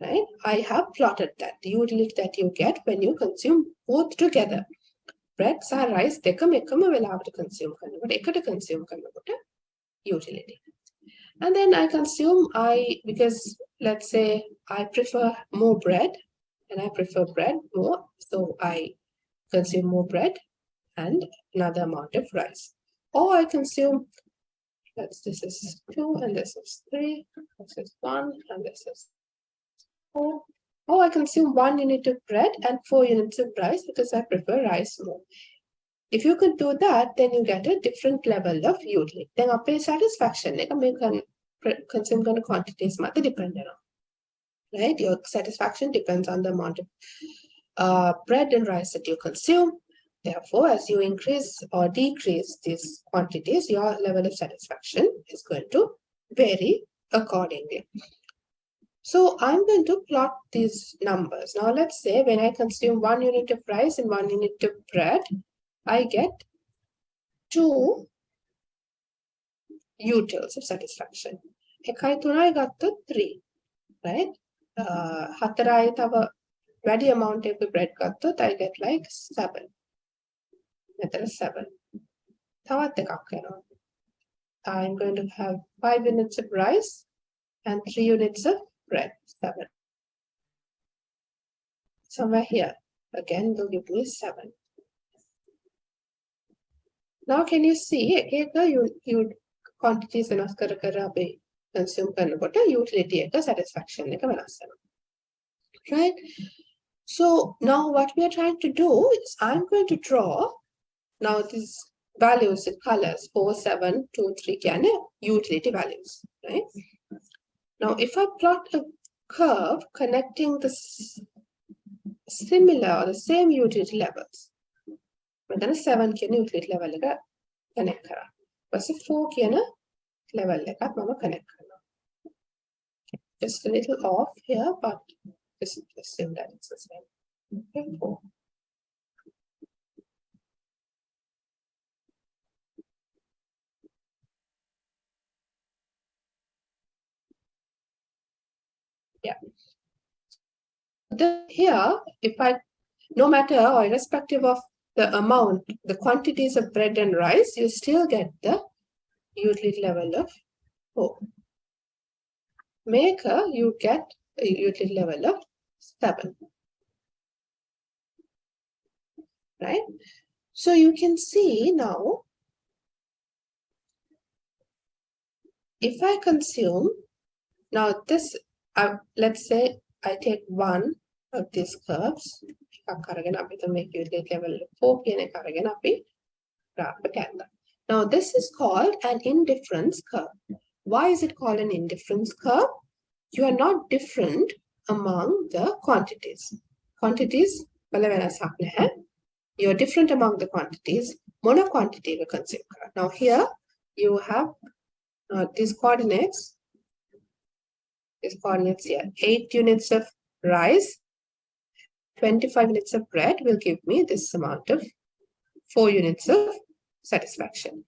right? I have plotted that, the utility that you get when you consume both together. Bread සහ rice දෙකම එකම වෙලාවට consume කරනකොට, එකට consume කරනකොට utility. And then I consume, because let's say I prefer more bread and I prefer bread more, so I consume more bread and another amount of rice. Or I consume, this is 2 and this is 3, this is 1 and this is 4. Or I consume 1 unit of bread and 4 units of rice because I prefer rice more. If you could do that, then you get a different level of utility. Then අපේ satisfaction එක මේ consume කරන quantities මත depend on. Right? Your satisfaction depends on the amount of bread and rice that you consume. Therefore, as you increase or decrease these quantities, your level of satisfaction is going to vary accordingly. So I'm going to plot these numbers. Now let's say when I consume 1 unit of rice and 1 unit of bread, I get 2 utils of satisfaction. එකයි තුනයි ගත්තොත් 3, right? හතරයි තව වැඩි amount of bread ගත්තොත් I get like 7. මෙතන 7. තවත් එකක් වෙනවා. I'm going to have 5 units of rice and 3 units of bread. 7. Somewhere here again will give me 7. Now can you see you quantities වෙනස් කර කර අපි consume කරනකොට utility එක satisfaction එක වෙනස් වෙනවා. Right? So now what we are trying to do is I'm going to draw now these values in colors 4, 7, 2, 3 කියන්නේ utility values, right? Now if I plot a curve connecting the similar or the same utility levels, මෙතන 7 කියන utility level එක connect කරා. ඊපස්සේ 4 කියන level එකත් මම connect කරනවා. Just a little off here, but just assume that it's the same. Okay, 4. Yeah. Here, if no matter or irrespective of the amount, the quantities of bread and rice, you still get the utility level of 4. Maker, you get a utility level of 7. Right? So you can see now, if I consume, now this, let's say I take 1 of these curves. එකක් අරගෙන අපි තමයි utility level 4 කියන එක අරගෙන අපි graph එක ඇඳලා. Now this is called an indifference curve. Why is it called an indifference curve? You are not different among the quantities. Quantities වල වෙනසක් නැහැ. You are different among the quantities. Mono quantity we consider. Now here you have these coordinates. These coordinates here. 8 units of rice, 25 units of bread will give me this amount of 4 units of satisfaction.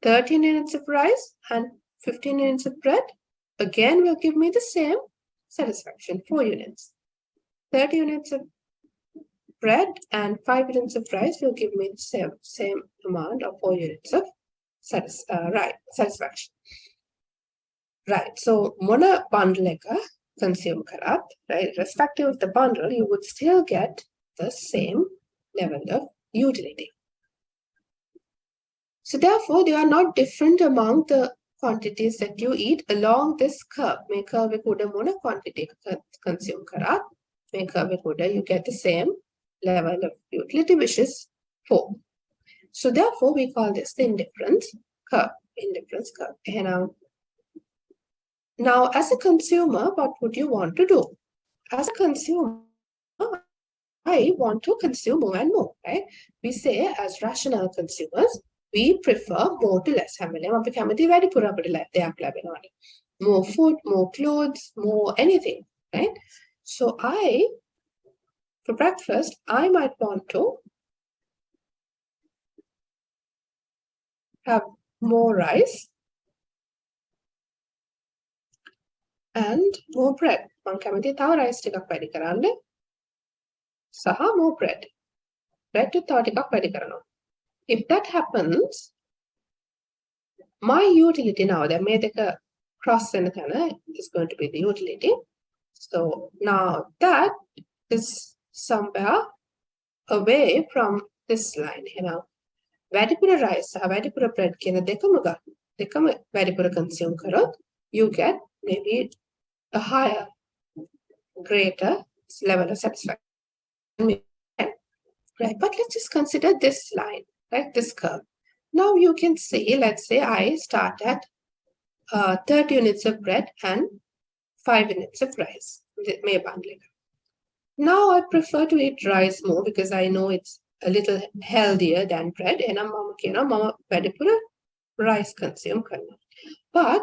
13 units of rice and 15 units of bread again will give me the same satisfaction, 4 units. 30 units of bread and 5 units of rice will give me the same amount of 4 units of satisfaction. Right, so mona bundle eka consume karat, right? Irrespective of the bundle, you would still get the same level of utility. So therefore, they are not different among the quantities that you eat along this curve. Make curve kuda mona quantity consume karat. Make curve kuda you get the same level of utility, which is 4. So therefore, we call this the indifference curve. Indifference curve. Now, as a consumer, what would you want to do? As a consumer, I want to consume more and more, right? We say as rational consumers, we prefer more to less. More food, more clothes, more anything, right? So for breakfast, I might want to have more rice and more bread. මම කැමති තව rice ටිකක් වැඩි කරන්න සහ more bread. Bread තව ටිකක් වැඩි කරනවා. If that happens, my utility now, දැන් මේ දෙක cross වෙන තැන is going to be the utility. So now that is somewhere away from this line, you know. වැඩිපුර rice සහ වැඩිපුර bread කියන දෙකම වැඩිපුර consume කරොත් you get maybe a higher, greater level of satisfaction. Right, but let's just consider this line, right, this curve. Now you can see, let's say I start at 30 units of bread and 5 units of rice. Now I prefer to eat rice more because I know it's a little healthier than bread, and I'm rice consume. But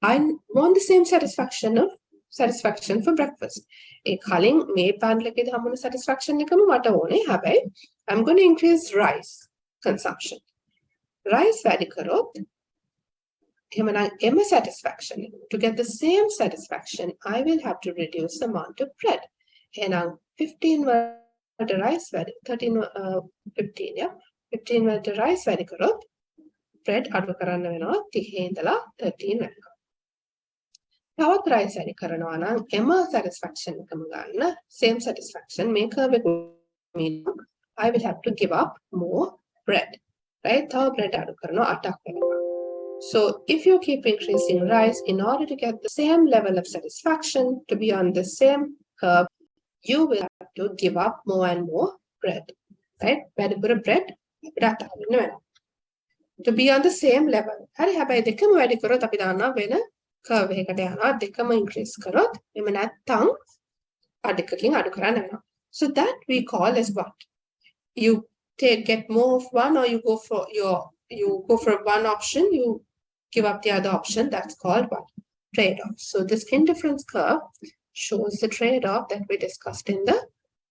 I want the same satisfaction for breakfast. Satisfaction I'm going to increase rice consumption. Rice වැඩි කරොත් satisfaction. To get the same satisfaction, I will have to reduce the amount of bread. And 15 වලට rice වැඩි 15 yeah 15 වලට rice වැඩි කරොත් bread අඩු කරන්න වෙනවා 30 ඉඳලා 13 වෙනකම්. තවත් rice වැඩි කරනවා නම් satisfaction එකම ගන්න same satisfaction මේ curve එක I will have to give up more bread, right? තව bread අඩු කරනවා 8ක් වෙනකම්. So if you keep increasing rice in order to get the same level of satisfaction to be on the same curve, you will have to give up more and more bread, right? වැඩිපුර bread අපිට අතහරින්න වෙනවා. To be on the same level. හරි හැබැයි දෙකම වැඩි කරොත් අපි දන්නවා වෙන curve එකකට යනවා දෙකම increase කරොත් එමෙ නැත්තම් අඩකකින් අඩු කරන්න වෙනවා. So that we call as what? You get more of one, or you go for one option, you give up the other option. That's called what? Trade-off. So this indifference curve shows the trade-off that we discussed in the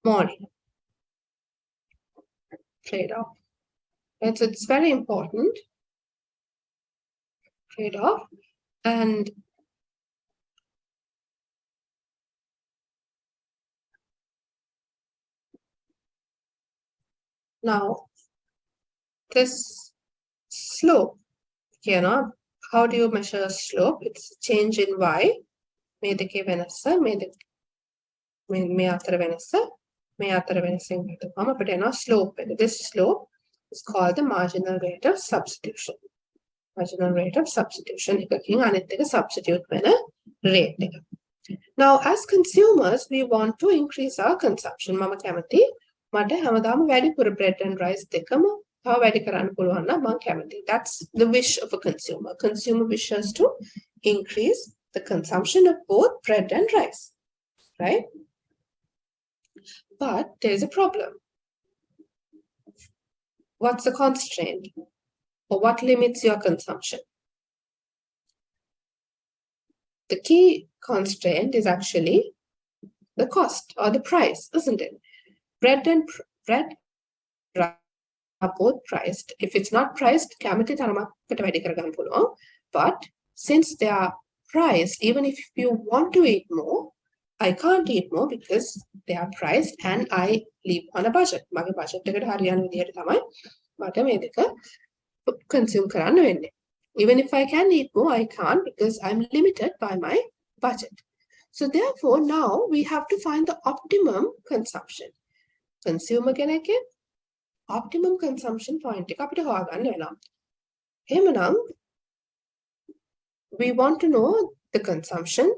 morning. Trade-off. And so it's very important. Trade-off. And now this slope, how do you measure slope? It's a change in y. මේ දෙකේ වෙනස මේ අතර වෙනසින් ගත්තොත් අපිට එනවා slope එක. This slope is called the marginal rate of substitution. Marginal rate of substitution එකකින් අනිත් එක substitute වෙන rate එක. Now, as consumers, we want to increase our consumption. Mama කැමති මට හැමදාම වැඩිපුර bread and rice දෙකම තව වැඩි කරන්න පුළුවන් නම් මම කැමති. That's the wish of a consumer. Consumer wishes to increase the consumption of both bread and rice, right? But there's a problem. What's the constraint? Or what limits your consumption? The key constraint is actually the cost or the price, isn't it? Bread and bread are both priced. If it's not priced, කැමති තරමකට වැඩි කරගන්න පුළුවන්. But since they are priced, even if you want to eat more, I can't eat more because they are priced and I live on a budget. මගේ budget එකට හරියන විදිහට තමයි මට මේ දෙක consume කරන්න වෙන්නේ. Even if I can eat more, I can't because I'm limited by my budget. So therefore, now we have to find the optimum consumption. Consumer කෙනෙක්ගේ optimum consumption point එක අපිට හොයාගන්න වෙනවා. එහෙමනම් we want to know the consumption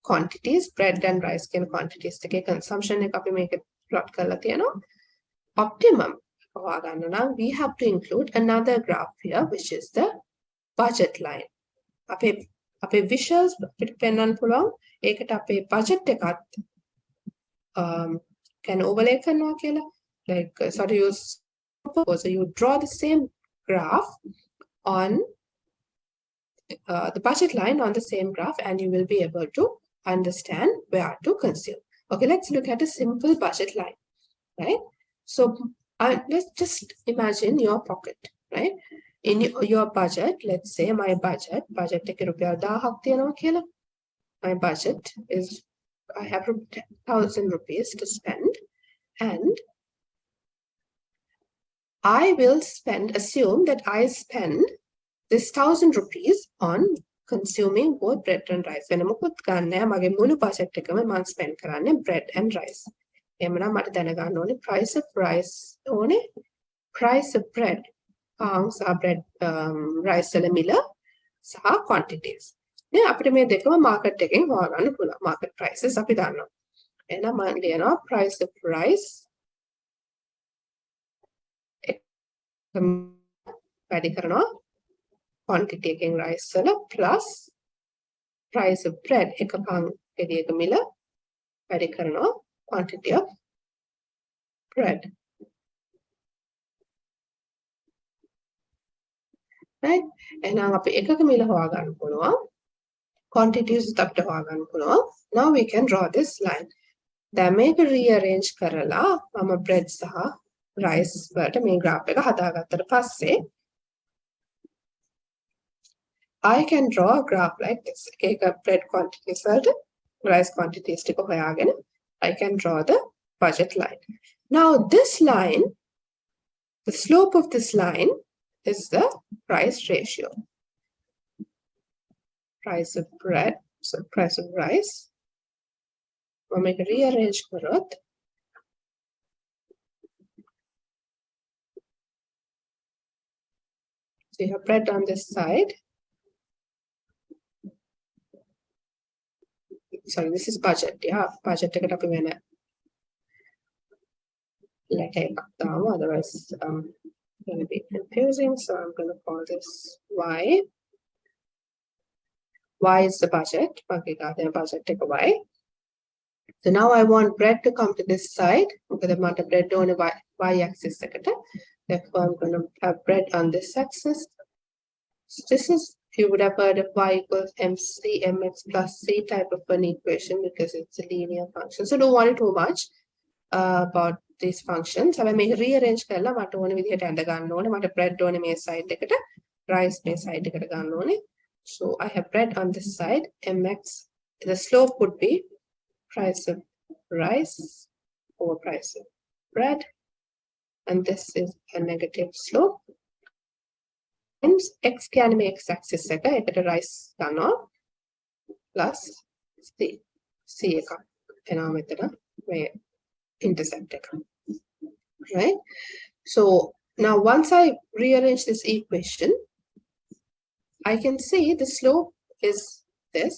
quantities, bread and rice කියන quantities එකේ consumption එක අපි මේක plot කරලා තියෙනවා. Optimum හොයාගන්න නම් we have to include another graph here, which is the budget line. අපේ visuals අපිට පෙන්වන්න පුළුවන්. ඒකට අපේ budget එකත් can overlay කරනවා කියලා. Like sort of you suppose you draw the same graph on the budget line on the same graph, and you will be able to understand where to consume. Okay, let's look at a simple budget line, right? So let's just imagine your pocket, right? In your budget, let's say my budget එක රුපියල් 1000ක් තියෙනවා කියලා. My budget is I have 1,000 rupees to spend, and I will assume that I spend this 1,000 rupees on consuming both bread and rice. වෙන මොකුත් ගන්න නැහැ. මගේ මුළු budget එකම මම spend කරන්නේ bread and rice. එහෙමනම් මට දැනගන්න ඕනේ price of rice ඕනේ, price of bread, pounds or bread rice වල මිල සහ quantities. නේ අපිට මේ දෙකම market එකෙන් හොයාගන්න පුළුවන්. Market prices අපි දන්නවා. එහෙනම් මම ලියනවා price of rice වැඩි කරනවා quantity එකෙන් rice වල plus price of bread එක පං ගෙඩියක මිල වැඩි කරනවා quantity of bread. Right? එහෙනම් අපි එකක මිල හොයාගන්න පුළුවන්. Quantities අපිට හොයාගන්න පුළුවන්. Now we can draw this line. දැන් මේක rearrange කරලා මම bread සහ rice වලට මේ graph එක හදාගත්තට පස්සේ I can draw a graph like this. ඒක bread quantities වලට rice quantities ටික හොයාගෙන I can draw the budget line. Now this line, the slope of this line is the price ratio. Price of bread, so price of rice. We'll make a rearrange කරොත් so you have bread on this side. Sorry, this is budget. Yeah, budget එකට අපි වෙන letter එකක් දාමු, otherwise going to be confusing. So I'm going to call this Y. Y is the budget. Okay, got the budget take a Y. So now I want bread to come to this side. Okay, the amount of bread on the Y axis. Therefore, I'm going to have bread on this axis. So this is, you would have heard of Y equals MC mx plus C type of an equation because it's a linear function. So don't worry too much about these functions. I make rearrange කරලා මට ඕන විදිහට ඇඳ ගන්න ඕනේ. මට bread ඕනේ මේ side එකට, rice මේ side එකට ගන්න ඕනේ. So I have bread on this side, mx. The slope would be price of rice over price of bread, and this is a negative slope. Hence x කියන්නේ මේ x axis එක, ඒකට rice ගන්නවා plus c එක එනවා මෙතන මේ intercept එක. Right? So now once I rearrange this equation, I can see the slope is this,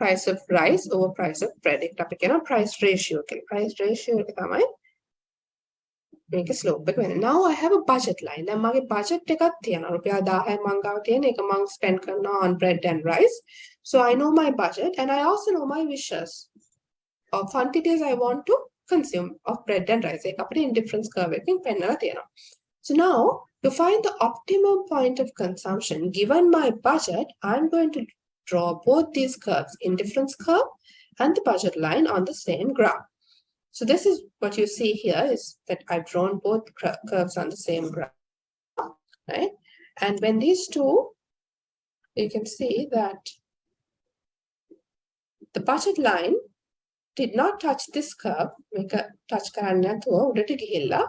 price of rice over price of bread. එකට අපි කියනවා price ratio කියලා. Price ratio එක තමයි මේකේ slope එක වෙන්නේ. Now I have a budget line. දැන් මගේ budget එකක් තියෙනවා. රුපියල් 1000යි මං ගාව තියෙන එක මං spend කරනවා on bread and rice. So I know my budget and I also know my wishes or quantities I want to consume of bread and rice. ඒක අපිට indifference curve එකකින් පෙන්නලා තියෙනවා. So now to find the optimum point of consumption given my budget, I'm going to draw both these curves, indifference curve and the budget line on the same graph. So this is what you see here is that I've drawn both curves on the same graph, right? And when these two, you can see that the budget line did not touch this curve, make a touch කරන්නේ නැතුව උඩට ගිහිල්ලා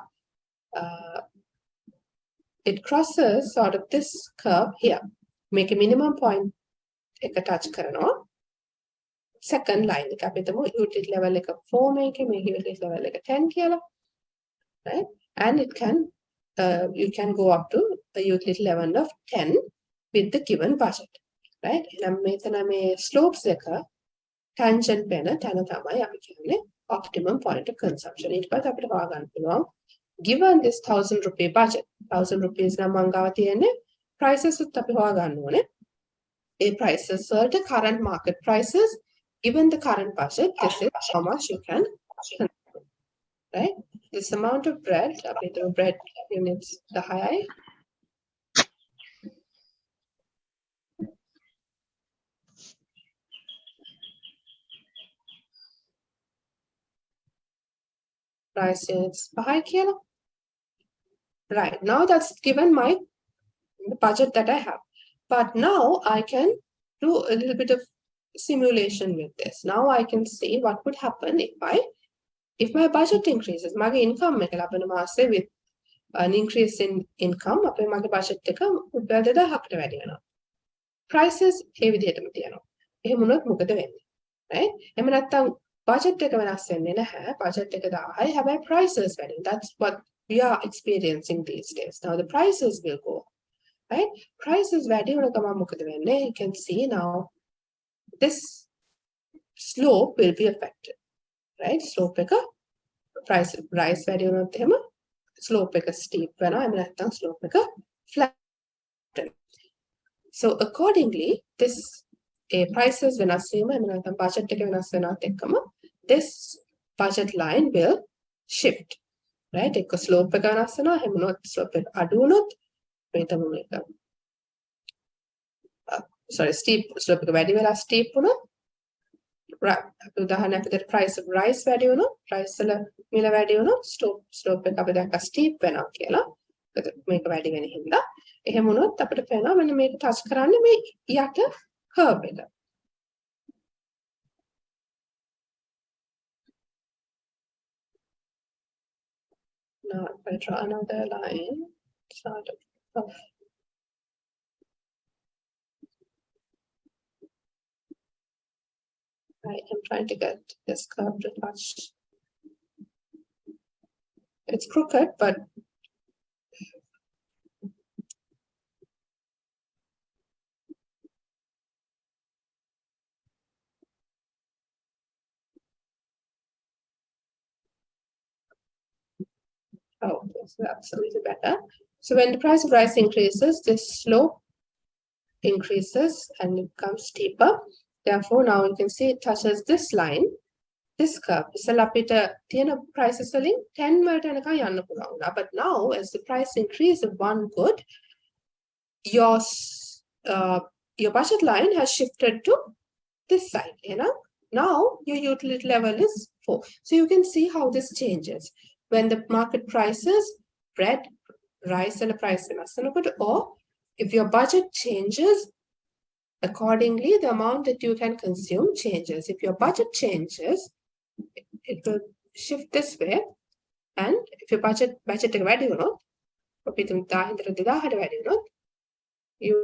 it crosses sort of this curve here. Make a minimum point එක touch කරනවා. Second line එක අපි හිතමු utility level එක 4 මේකේ මේ utility level එක 10 කියලා. Right? And it can you can go up to a utility level of 10 with the given budget. Right? එහෙනම් මෙතන මේ slopes එක tangent වෙන තැන තමයි අපි කියන්නේ optimum point of consumption. ඊට පස්සේ අපිට හොයාගන්න පුළුවන් given this 1000 rupee budget 1000 rupees නම් මං ගාව තියෙන්නේ prices උත් අපි හොයාගන්න ඕනේ. ඒ prices වලට current market prices given the current budget, this is how much you can consume, right? This amount of bread, the bread units, the high. Price units, high kilo. Right, now that's given the budget that I have. But now I can do a little bit of simulation with this. Now I can see what would happen if my budget increases. My income එක ලබන මාසේ with an increase in income අපේ මගේ budget එක රුපියල් 2000කට වැඩි වෙනවා. Prices ඒ විදිහටම තියෙනවා. එහෙම වුණොත් මොකද වෙන්නේ? Right? එහෙම නැත්නම් budget එක වෙනස් වෙන්නේ නැහැ. Budget එක 1000යි. හැබැයි prices වැඩි. That's what we are experiencing these days. Now the prices will go. Right? Prices වැඩි වුණ ගමන් මොකද වෙන්නේ? You can see now this slope will be affected, right? Slope එක price වැඩි වුණොත් එහෙම slope එක steep වෙනවා. එහෙම නැත්නම් slope එක flat. So accordingly, this prices වෙනස් වීම එහෙම නැත්නම් budget එක වෙනස් වෙනවත් එක්කම this budget line will shift, right? එක slope එක වෙනස් වෙනවා. එහෙම වුණොත් slope එක අඩු වුණොත් මේ තමයි මේක steep slope එක වැඩි වෙලා steep වුණොත් උදාහරණයක් විදිහට price of rice වැඩි වුණොත් price වල මිල වැඩි වුණොත් slope එක අපි දැක්ක steep වෙනවා කියලා. මේක වැඩි වෙන හින්දා එහෙම වුණොත් අපිට පේනවා මෙන්න මේක touch කරන්නේ මේ යට curve එක. Now if I draw another line sort of I am trying to get this curve to touch. It's crooked, but oh, yes, that's a little better. So when the price of rice increases, this slope increases and it becomes steeper. Therefore, now you can see it touches this line, this curve. ඉස්සෙල්ලා අපිට තියෙන prices වලින් 10 වලට යනකම් යන්න පුළුවන් වුණා. But now, as the price increase of one good, your budget line has shifted to this side. You know? Now your utility level is 4. So you can see how this changes when the market prices, bread, rice, and a price or if your budget changes. Accordingly, the amount that you can consume changes. If your budget changes, it will shift this way. And if your budget එක වැඩි වුණොත්, අපි හිතමු 1000 2000ට වැඩි වුණොත්, you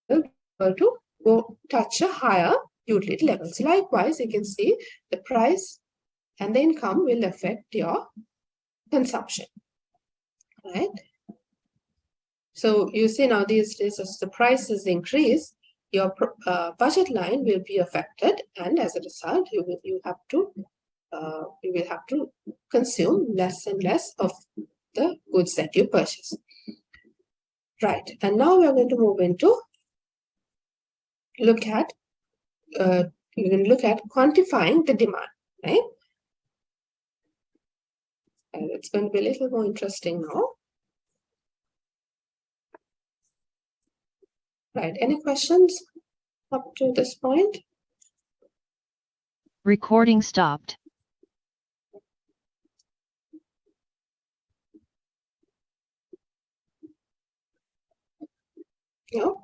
will be able to go touch a higher utility levels. Likewise, you can see the price and the income will affect your consumption. Right? So you see now these days as the prices increase, your budget line will be affected, and as a result, you will have to consume less and less of the goods that you purchase. Right, and now we are going to move into look at you can look at quantifying the demand, right? And it's going to be a little more interesting now. Right, any questions up to this point? Recording stopped. No?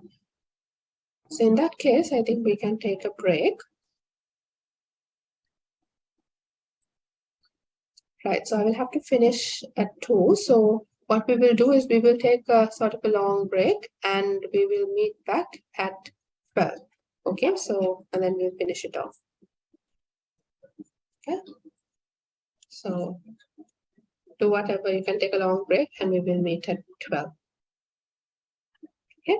So in that case, I think we can take a break. Right, so I will have to finish at 2. So what we will do is we will take a sort of a long break and we will meet back at 12. Okay, so and then we'll finish it off. Okay, so do whatever, you can take a long break and we will meet at 12. Okay.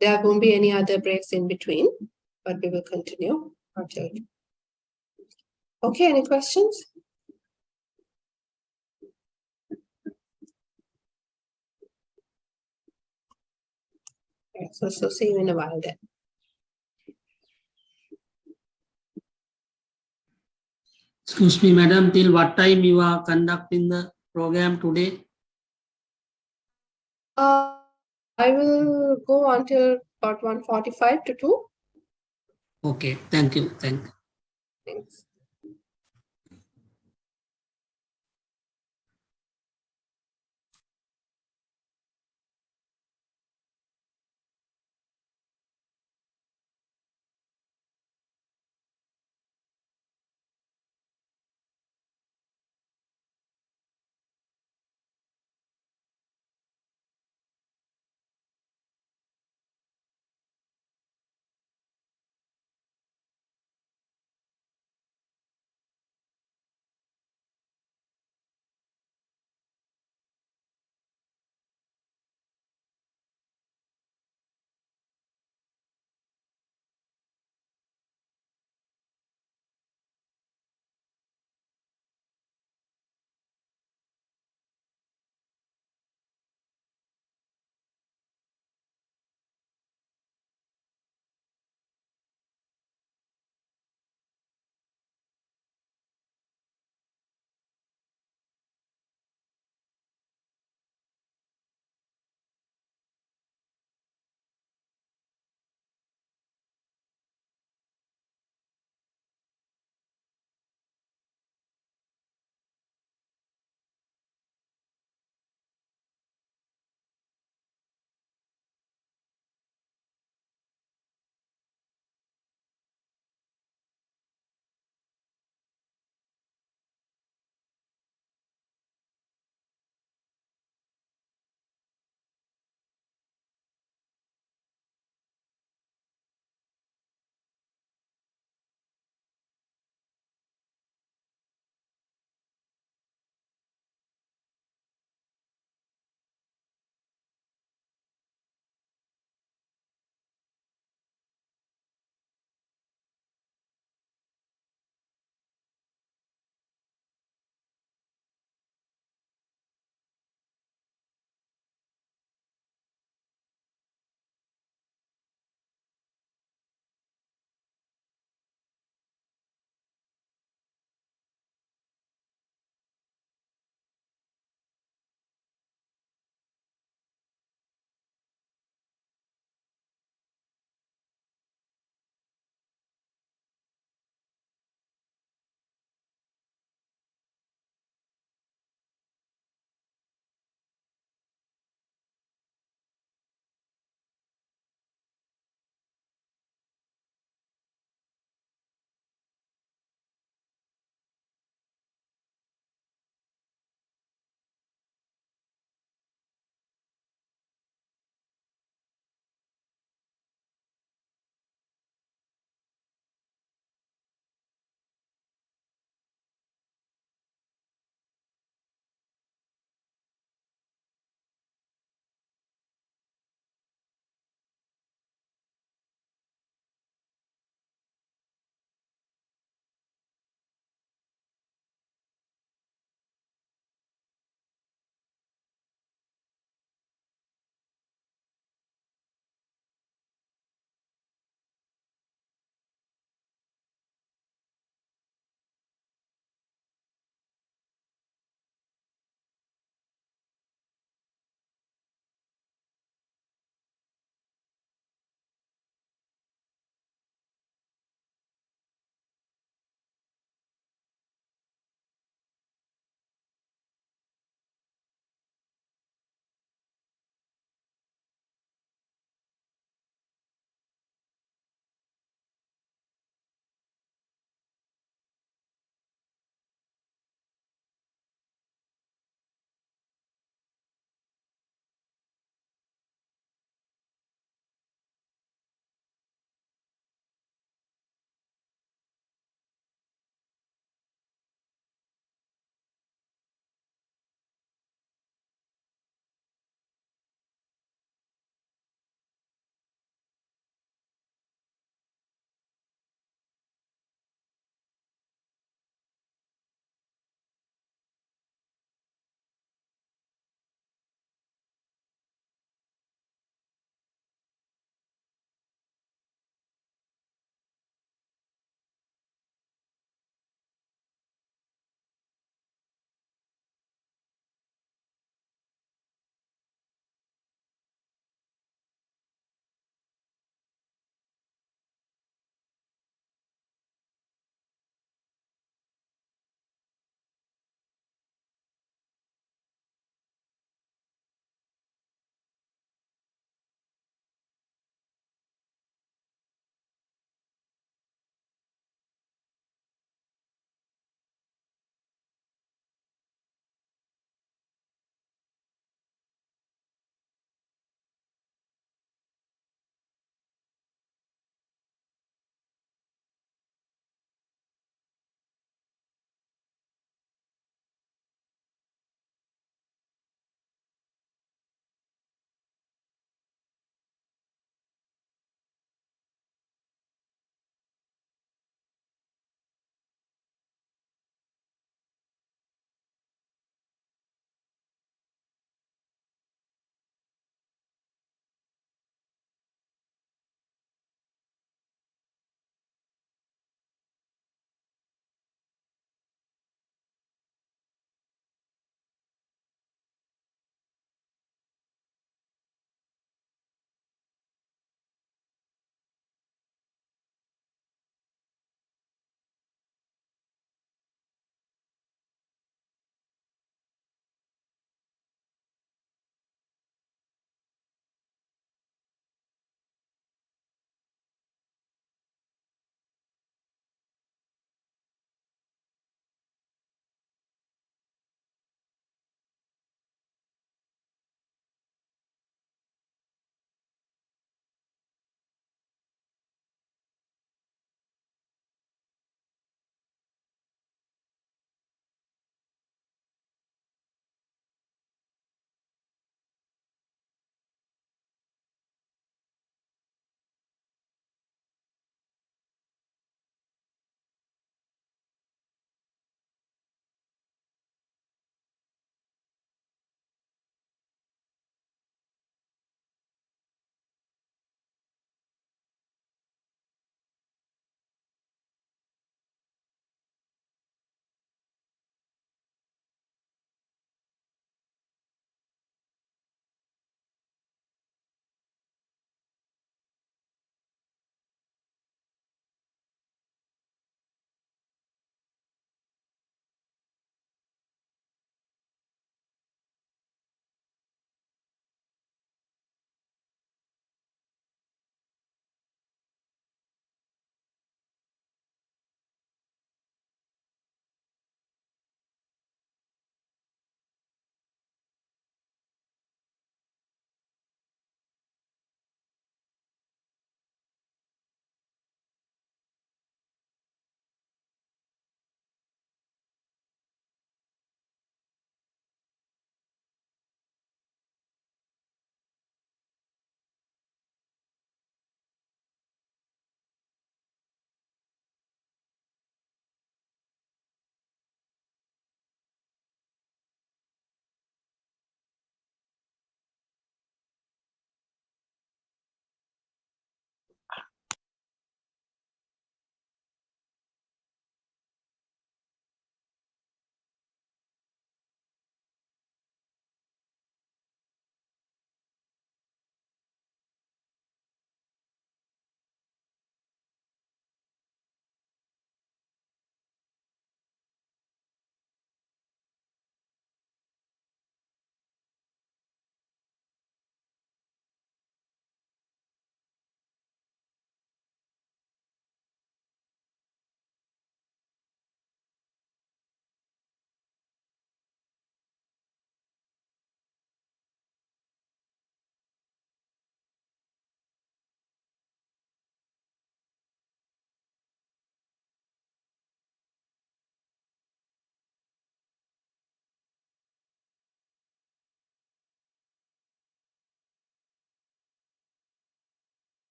There won't be any other breaks in between, but we will continue until. Okay, any questions? Okay, so see you in a while then. Excuse me, madam, till what time you are conducting the program today? I will go until about 1:45 to 2. Okay, thank you. Thanks.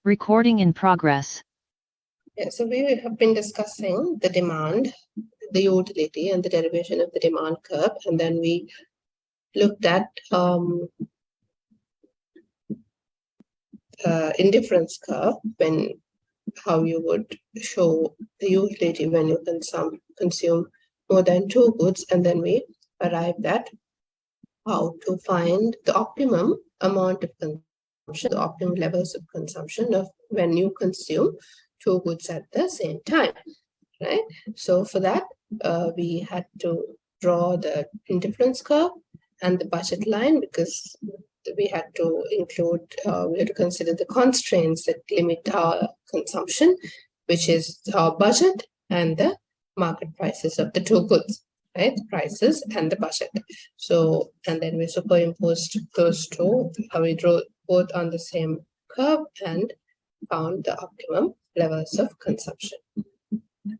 Recording in progress. Yeah, so we have been discussing the demand, the utility, and the derivation of the demand curve, and then we looked at indifference curve, when how you would show the utility when you consume more than 2 goods, and then we arrived at how to find the optimum amount of consumption, the optimum levels of consumption of when you consume 2 goods at the same time, right? So for that, we had to draw the indifference curve and the budget line, because we had to include, we had to consider the constraints that limit our consumption, which is our budget and the market prices of the 2 goods, right? The prices and the budget. So, and then we superimposed those two, we drew both on the same curve and found the optimum levels of consumption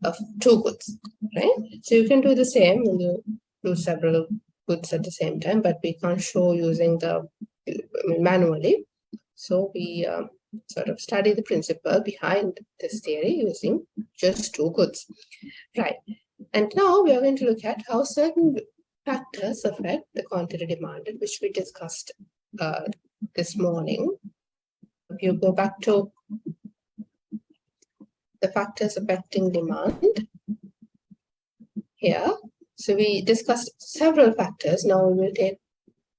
of 2 goods, right? So you can do the same when you do several goods at the same time, but we can't show using the manually. So we sort of study the principle behind this theory using just 2 goods, right? And now we are going to look at how certain factors affect the quantity demanded, which we discussed this morning. If you go back to the factors affecting demand here, so we discussed several factors. Now we will take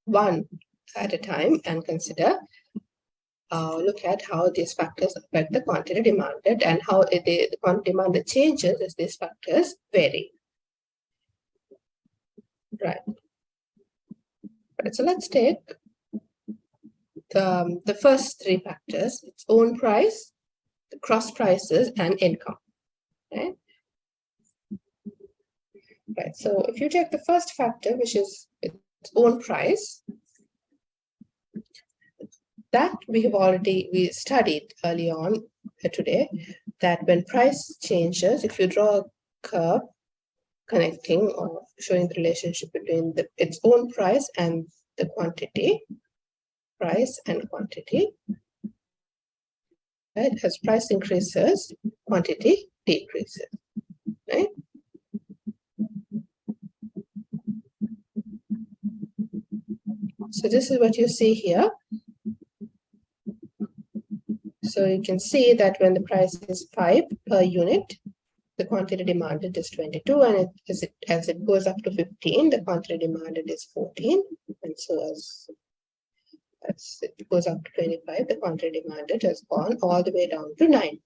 one at a time and consider, look at how these factors affect the quantity demanded and how the quantity demanded changes as these factors vary. Right. So let's take the first 3 factors: its own price, the cross prices, and income. Right. Right. So if you take the first factor, which is its own price, that we studied early on today, that when price changes, if you draw a curve connecting or showing the relationship between its own price and the quantity, price and quantity, right? As price increases, quantity decreases, right? So this is what you see here. So you can see that when the price is 5 per unit, the quantity demanded is 22, and as it goes up to 15, the quantity demanded is 14, and so as it goes up to 25, the quantity demanded has gone all the way down to 9,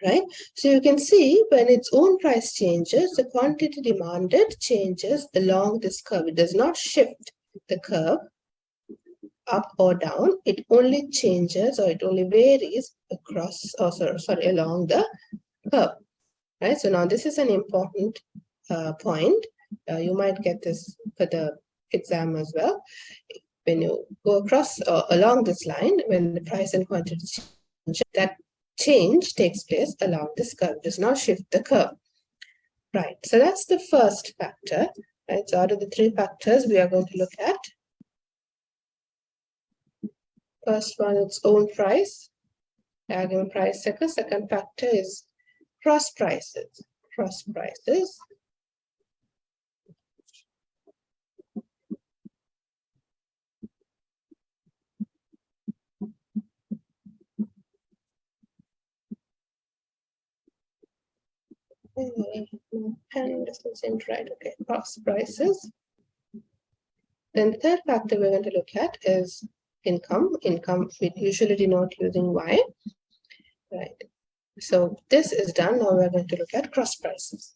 right? So you can see when its own price changes, the quantity demanded changes along this curve. It does not shift the curve up or down. It only changes, or it only varies across, along the curve, right? So now this is an important point. You might get this for the exam as well. When you go across along this line, when the price and quantity change, that change takes place along this curve, does not shift the curve, right? So that's the first factor, right? So out of the 3 factors we are going to look at, first one, its own price, diagonal price second. Second factor is cross prices. Cross prices. Pen doesn't right. Okay, cross prices. Then the third factor we're going to look at is income. Income we usually denote using Y, right? So this is done. Now we're going to look at cross prices.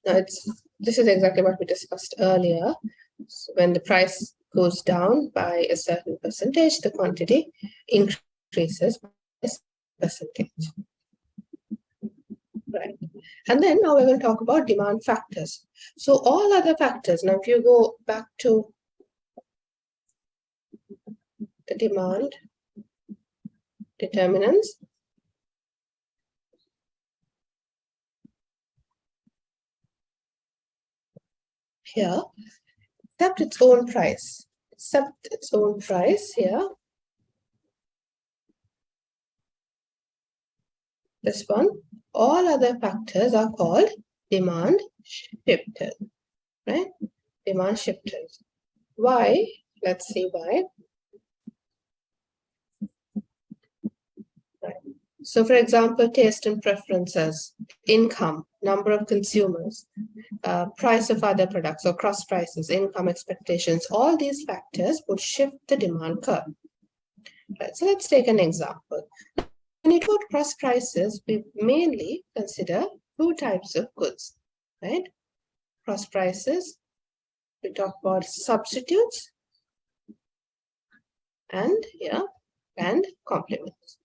Now this is exactly what we discussed earlier. So when the price goes down by a certain percentage, the quantity increases by a percentage. Right. And then now we're going to talk about demand factors. So all other factors, now if you go back to the demand determinants, here, except its own price here, this one. All other factors are called demand shifters, right? Demand shifters. Why? Let's see why. Right. So for example, taste and preferences, income, number of consumers, price of other products or cross prices, income expectations, all these factors would shift the demand curve. Right. So let's take an example. When you talk about cross prices, we mainly consider two types of goods, right? Cross prices, we talk about substitutes and complements,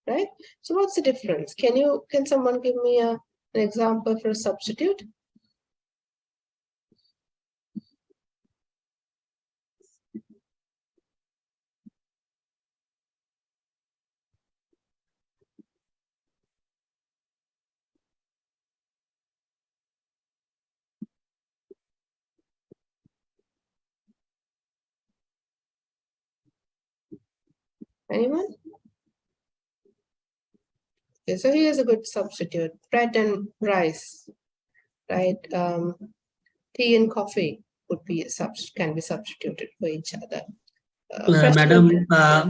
right? So what's the difference? Can someone give me an example for a substitute? Anyone? Okay, so here's a good substitute: bread and rice, right? Tea and coffee would be can be substituted for each other. Fresh Madam, milk.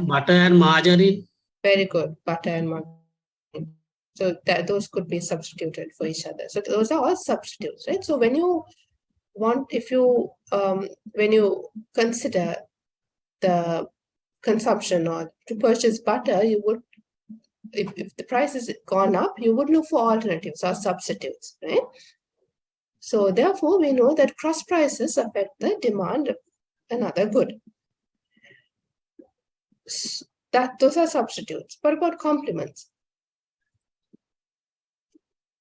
butter and margarine. Very good, butter and margarine. So those could be substituted for each other. So those are all substitutes, right? So when you when you consider the consumption or to purchase butter, you would, if the price has gone up, you would look for alternatives or substitutes, right? So therefore, we know that cross prices affect the demand of another good. Those are substitutes. What about complements?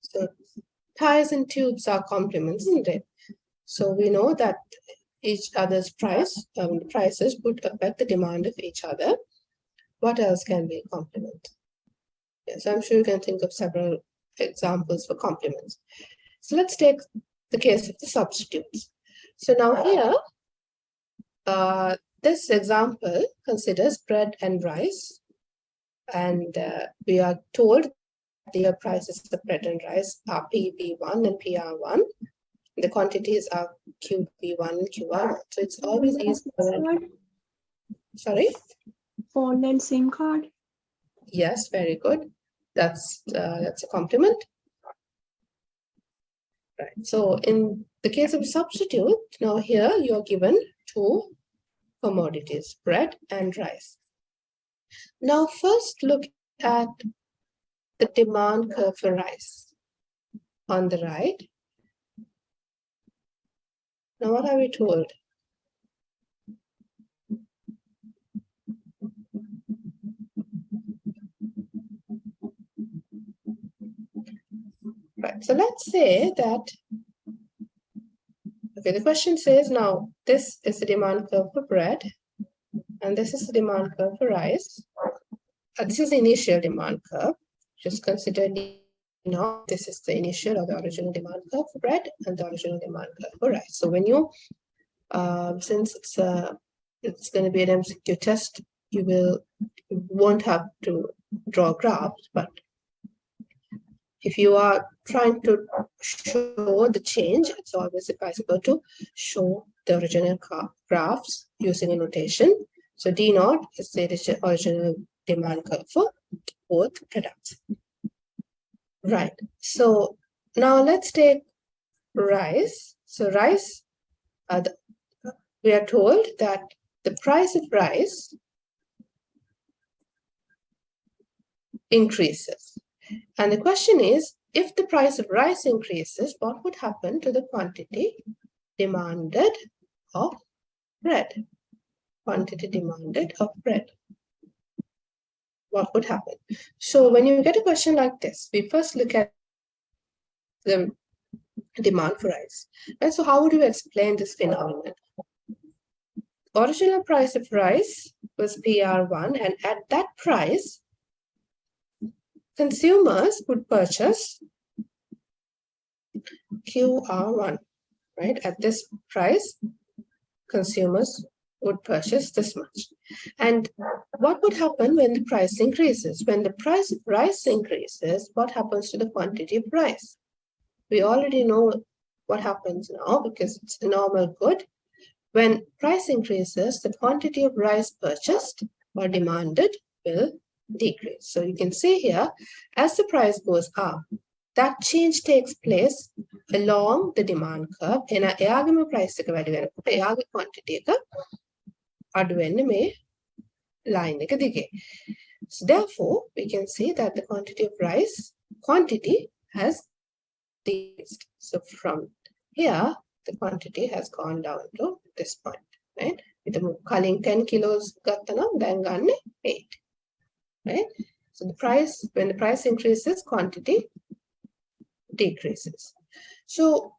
So ties and tubes are complements, isn't it? So we know that each other's prices would affect the demand of each other. What else can be a complement? Yes, I'm sure you can think of several examples for complements. So let's take the case of the substitutes. So now here, this example considers bread and rice, and we are told the prices of bread and rice are PB1 and PR1. The quantities are QB1 and QR1. So it's always easy. Sorry? Phone and SIM card. Yes, very good. That's a compliment. Right. So in the case of substitute, now here you're given two commodities, bread and rice. Now first look at the demand curve for rice on the right. Now what are we told? Right, so let's say that, okay, the question says now, this is the demand curve for bread, and this is the demand curve for rice. This is the initial demand curve. Just consider this is the initial or the original demand curve for bread and the original demand curve for rice. So when you, since it's going to be an MCQ test, you won't have to draw graphs, but if you are trying to show the change, it's always advisable to show the original graphs using a notation. So D0 is the original demand curve for both products. Right. So now let's take rice. So rice, we are told that the price of rice increases. And the question is, if the price of rice increases, what would happen to the quantity demanded of bread? Quantity demanded of bread. What would happen? So when you get a question like this, we first look at the demand for rice. And so how would you explain this phenomenon? Original price of rice was PR1, and at that price, consumers would purchase QR1, right? At this price, consumers would purchase this much. And what would happen when the price increases? When the price increases, what happens to the quantity of rice? We already know what happens now because it's a normal good. When price increases, the quantity of rice purchased or demanded will decrease. So you can see here, as the price goes up, that change takes place along the demand curve. In a price quantity line. So therefore, we can see that the quantity of rice has decreased. So from here, the quantity has gone down to this point, right? With the calling 10 kilos, then 8, right? So the price, when the price increases, quantity decreases. So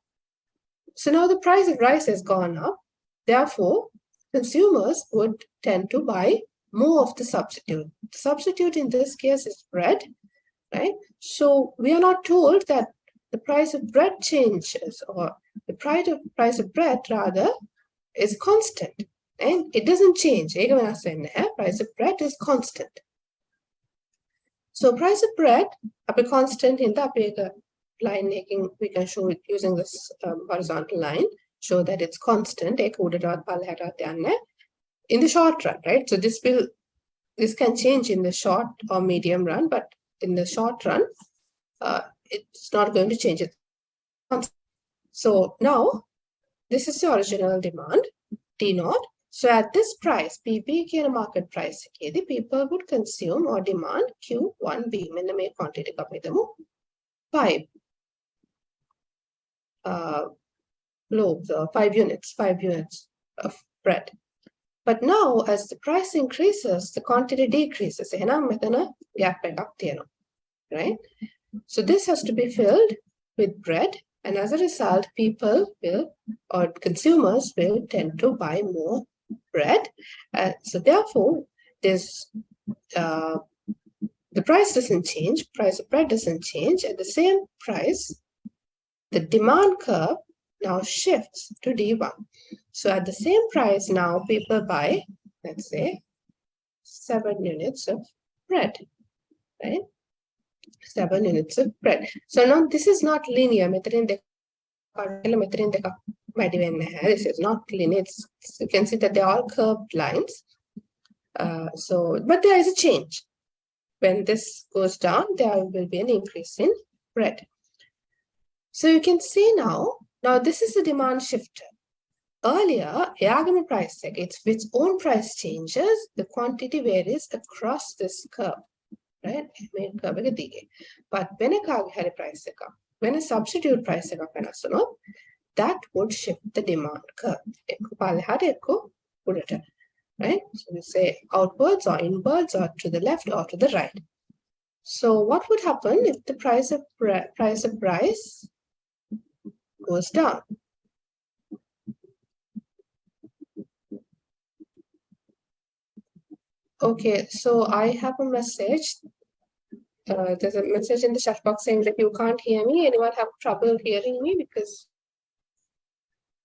now the price of rice has gone up. Therefore, consumers would tend to buy more of the substitute. The substitute in this case is bread, right? So we are not told that the price of bread changes, or the price of bread rather is constant, and it doesn't change. Price of bread is constant. So price of bread is constant in the line making. We can show it using this horizontal line, show that it's constant in the short run, right? So this can change in the short or medium run, but in the short run, it's not going to change it. So now this is the original demand, T0. So at this price, PP की market price, the people would consume or demand Q1B. मैंने मेरे quantity का पे दमो 5 loaves or 5 units of bread. But now, as the price increases, the quantity decreases. Right? So this has to be filled with bread, and as a result, people will, or consumers will, tend to buy more bread. So therefore, there's the price doesn't change. Price of bread doesn't change. At the same price, the demand curve now shifts to D1. So at the same price now, people buy, let's say, 7 units of bread, right? 7 units of bread. So now this is not linear. This is not linear. You can see that they're all curved lines. But there is a change. When this goes down, there will be an increase in bread. So you can see now this is the demand shifter. Earlier, Yagami price tag, its own price changes, the quantity varies across this curve, right? But when a price tag, when a substitute price tag, that would shift the demand curve. Right? So we say outwards or inwards or to the left or to the right. So what would happen if the price of rice goes down? Okay, so I have a message. There's a message in the chat box saying that you can't hear me. Anyone have trouble hearing me? Because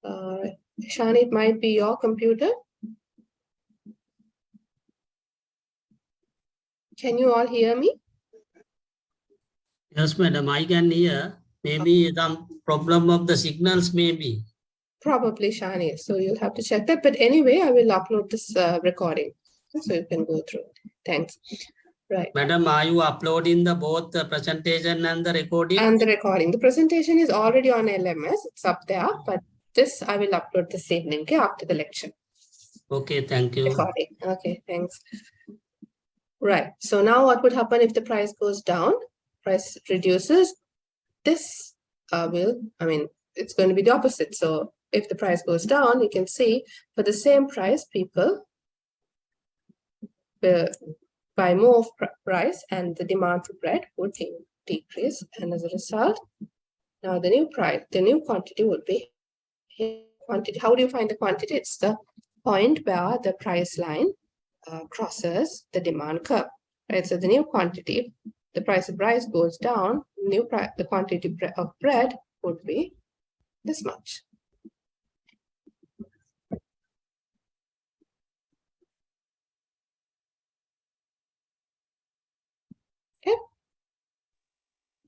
Shan, it might be your computer. Can you all hear me? Yes, madam, I can hear. Maybe some problem of the signals, maybe. Probably, Shani. So you'll have to check that. But anyway, I will upload this recording so you can go through it. Thanks. Right. Madam, are you uploading both the presentation and the recording? And the recording. The presentation is already on LMS. It's up there. But this I will upload this evening after the lecture. Okay, thank you. Recording. Okay, thanks. Right. So now what would happen if the price goes down? Price reduces. This it's going to be the opposite. So if the price goes down, you can see for the same price, people will buy more of price and the demand for bread would decrease. And as a result, now the new quantity would be quantity. How do you find the quantity? It's the point where the price line crosses the demand curve, right? So the new quantity, the price of rice goes down, the quantity of bread would be this much.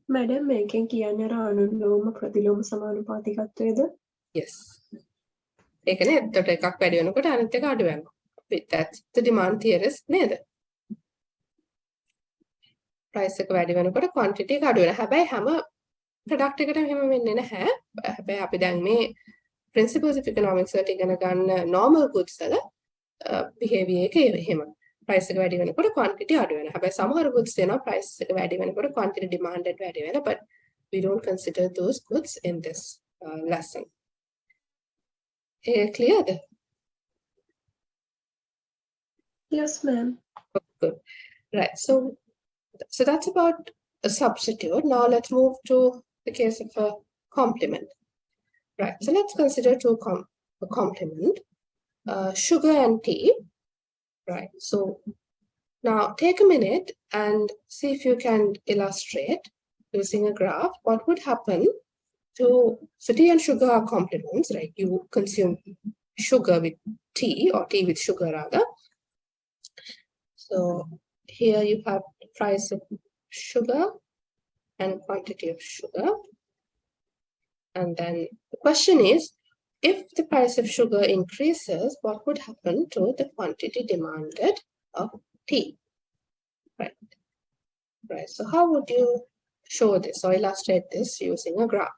Madam මේකෙන් කියන්නේ අර අනුලෝම ප්‍රතිලෝම සමානුපාතිකත්වයද? Yes. ඒ කියන්නේ එතකොට එකක් වැඩි වෙනකොට අනිත් එක අඩු වෙනවා. That's the demand theorist නේද? price එක වැඩි වෙනකොට quantity එක අඩු වෙනවා. හැබැයි හැම product එකටම එහෙම වෙන්නේ නැහැ. හැබැයි අපි දැන් මේ principles of economics වලට ඉගෙන ගන්න normal goods වල behavior එක එහෙම. price එක වැඩි වෙනකොට quantity අඩු වෙනවා. හැබැයි සමහර goods තියෙනවා price එක වැඩි වෙනකොට quantity demanded වැඩි වෙනවා. But we don't consider those goods in this lesson. Cleared? Yes, ma'am. Good. Right. So that's about a substitute. Now let's move to the case of a complement. Right. So let's consider a complement, sugar and tea. Right. So now take a minute and see if you can illustrate using a graph what would happen to, so tea and sugar are complements, right? You consume sugar with tea or tea with sugar rather. So here you have the price of sugar and quantity of sugar. And then the question is, if the price of sugar increases, what would happen to the quantity demanded of tea? Right. Right. So how would you show this or illustrate this using a graph?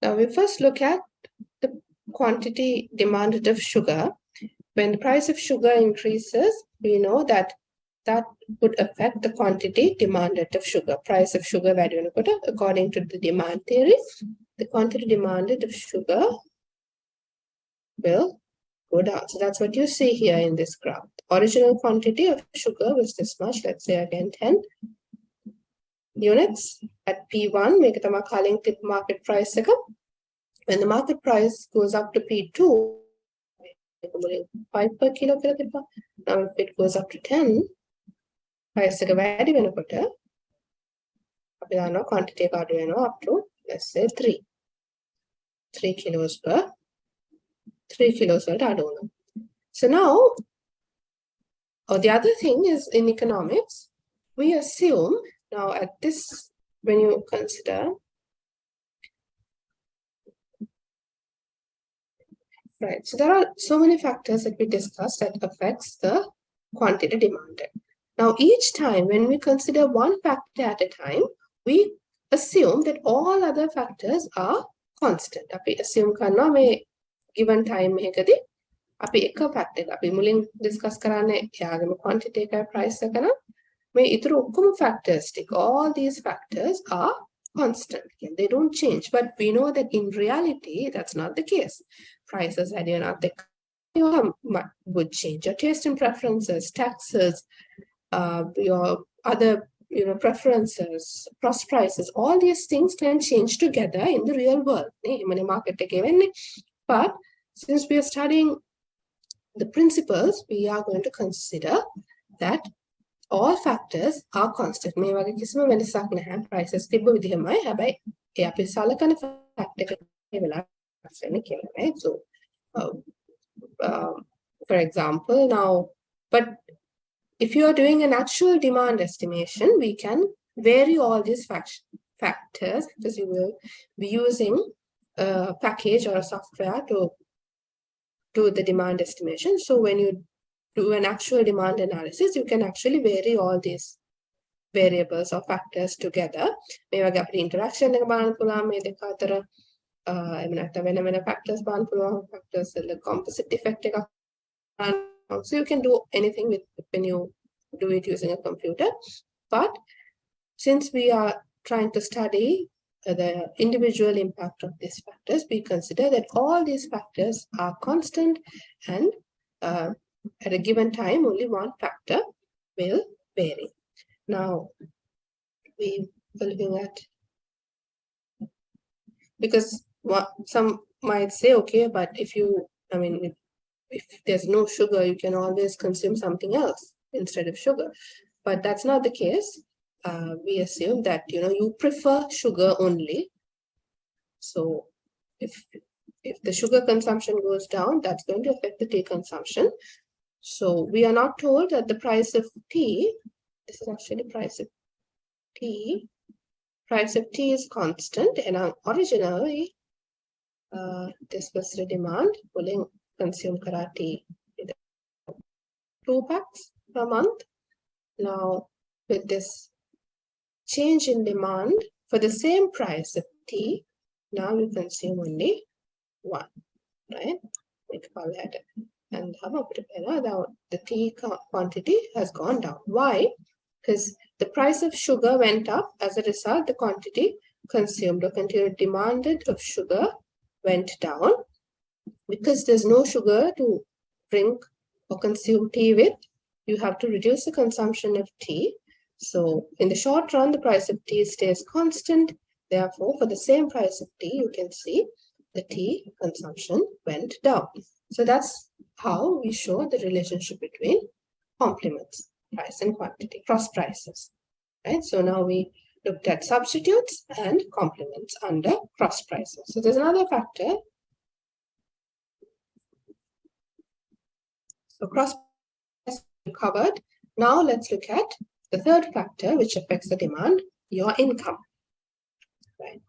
Now we first look at the quantity demanded of sugar. When the price of sugar increases, we know that that would affect the quantity demanded of sugar. Price of sugar value according to the demand theory, the quantity demanded of sugar will go down. So that's what you see here in this graph. Original quantity of sugar was this much, let's say again 10 units at P1, make it a market price. When the market price goes up to P2, 5 per kilo. Now if it goes up to 10, price වැඩි වෙනකොට අපි දන්නවා quantity එක අඩු වෙනවා up to let's say 3 kilos per 3 kilos වලට අඩු වෙනවා. So now the other thing is in economics we assume now at this when you consider right, so there are so many factors that we discussed that affects the quantity demanded. Now, each time when we consider one factor at a time, we assume that all other factors are constant. We assume that given time එකදී අපි එක factor එක අපි මුලින් discuss කරන්නේ යාගම quantity එකයි price එක නම් මේ ඊතර ඔක්කොම factors ටික all these factors are constant. They don't change, but we know that in reality that's not the case. Prices වැඩි වෙනත් එක්ක would change your taste and preferences, taxes, your other preferences, cross prices, all these things can change together in the real world. But since we are studying the principles, we are going to consider that all factors are constant. මේ වගේ කිසිම වෙනසක් නැහැ. prices තිබ්බ විදිහමයි. හැබැයි ඒ අපි සලකන factor එක වෙනස් වෙන්නේ කියලා නේද? So for example now, but if you are doing an actual demand estimation, we can vary all these factors because you will be using a package or a software to do the demand estimation. So when you do an actual demand analysis, you can actually vary all these variables or factors together. මේ වගේ අපිට interaction එක බලන්න පුළුවන් මේ දෙක අතර එහෙම නැත්නම් වෙන වෙන factors බලන්න පුළුවන් factors වල composite effect එකක්. So you can do anything with when you do it using a computer. But since we are trying to study the individual impact of these factors, we consider that all these factors are constant and at a given time only one factor will vary. Now we we're looking at. Because some might say, okay, but if there's no sugar, you can always consume something else instead of sugar. But that's not the case. We assume that, you prefer sugar only. So if the sugar consumption goes down, that's going to affect the tea consumption. So we are not told that the price of tea, this is actually price of tea. Price of tea is constant, and originally this was the demand pulling consume karate 2 packs per month. Now with this change in demand for the same price of tea, now you consume only 1, right? And the tea quantity has gone down. Why? Because the price of sugar went up. As a result, the quantity consumed or continued demanded of sugar went down. Because there's no sugar to drink or consume tea with, you have to reduce the consumption of tea. So in the short run, the price of tea stays constant. Therefore, for the same price of tea, you can see the tea consumption went down. So that's how we show the relationship between complements, price and quantity, cross prices. Right? So now we looked at substitutes and complements under cross prices. So there's another factor. So cross prices covered. Now let's look at the third factor which affects the demand, your income. Right.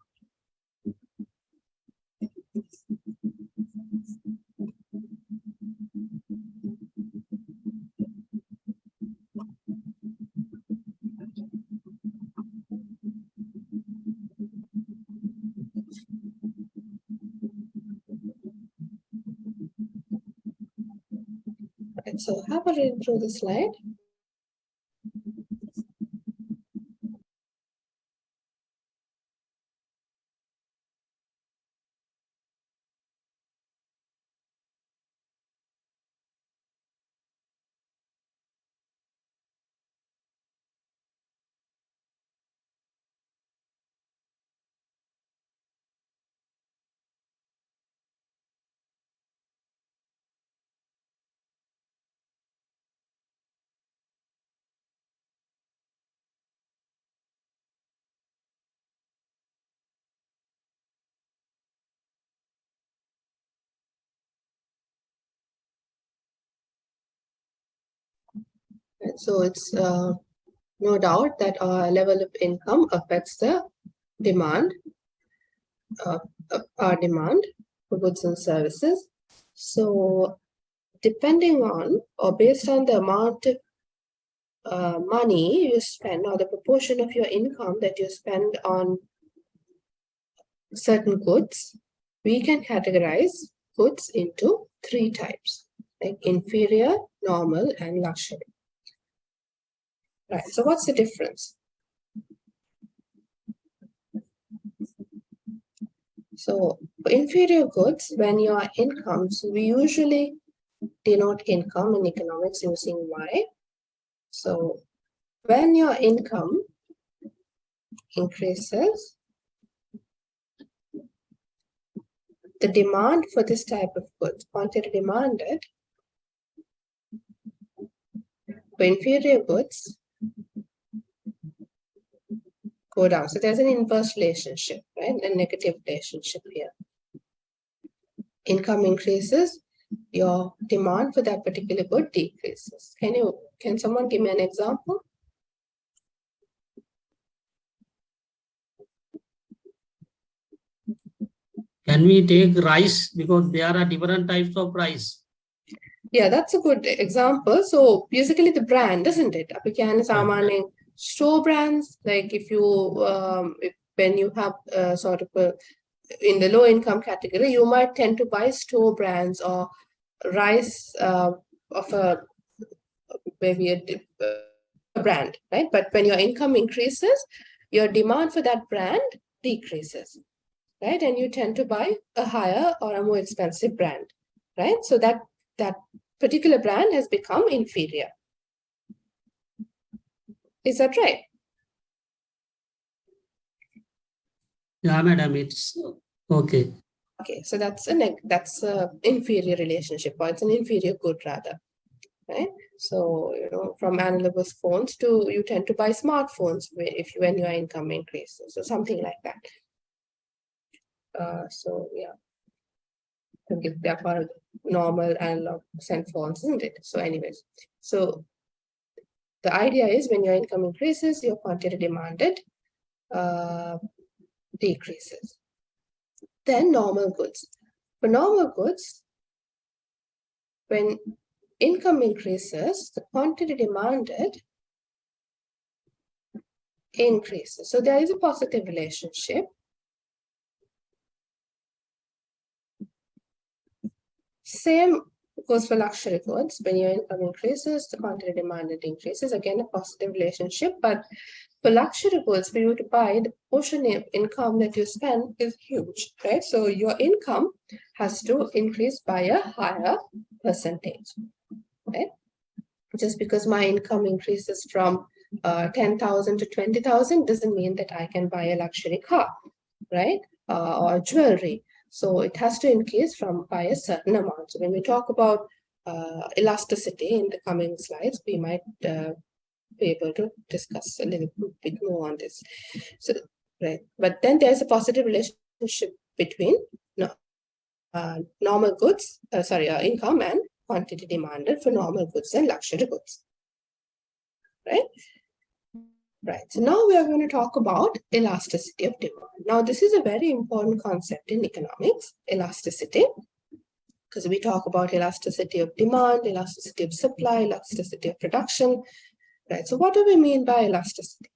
Right, so have a read through the slide. Right, so it's no doubt that our level of income affects the demand, our demand for goods and services. So depending on or based on the amount of money you spend or the proportion of your income that you spend on certain goods, we can categorize goods into 3 types, like inferior, normal, and luxury. Right, so what's the difference? So for inferior goods, when your income, so we usually denote income in economics using Y. So when your income increases, the demand for this type of goods, quantity demanded for inferior goods, go down. So there's an inverse relationship, right? A negative relationship here. Income increases, your demand for that particular good decreases. Can someone give me an example? Can we take rice, because there are different types of rice? Yeah, that's a good example. So basically the brand, isn't it? Store brands, like if you when you have sort of in the low income category, you might tend to buy store brands or rice of maybe a brand, right? But when your income increases, your demand for that brand decreases, right? And you tend to buy a higher or a more expensive brand, right? So that particular brand has become inferior. Is that right? Yeah, madam, it's okay. Okay, so that's a inferior relationship, or it's an inferior good rather, right? So from analogous phones to you tend to buy smartphones when your income increases, or something like that. So yeah, they're called normal analog cell phones, isn't it? So anyways, so the idea is when your income increases, your quantity demanded decreases. Then normal goods. For normal goods, when income increases, the quantity demanded increases. So there is a positive relationship. Same goes for luxury goods. When your income increases, the quantity demanded increases. Again, a positive relationship. But for luxury goods, for you to buy, the portion of income that you spend is huge, right? So your income has to increase by a higher percentage, right? Just because my income increases from 10,000 to 20,000 doesn't mean that I can buy a luxury car, right? Or jewelry. So it has to increase by a certain amount. So when we talk about elasticity in the coming slides, we might be able to discuss a little bit more on this. So, right. But then there's a positive relationship between normal goods, income and quantity demanded for normal goods and luxury goods, right? Right. So now we are going to talk about elasticity of demand. Now, this is a very important concept in economics, elasticity, because we talk about elasticity of demand, elasticity of supply, elasticity of production. Right. So what do we mean by elasticity?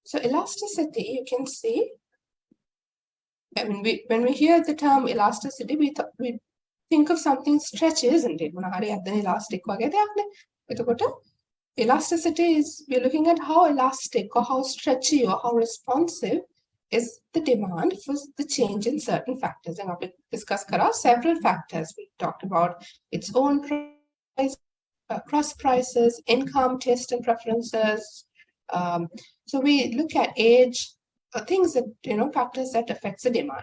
So elasticity, you can see, I mean, when we hear the term elasticity, we think of something stretchy, isn't it? Elastic. Elasticity is, we're looking at how elastic or how stretchy or how responsive is the demand for the change in certain factors. And we discussed several factors. We talked about its own price, cross prices, income, taste and preferences. So we look at age, things that, factors that affects the demand.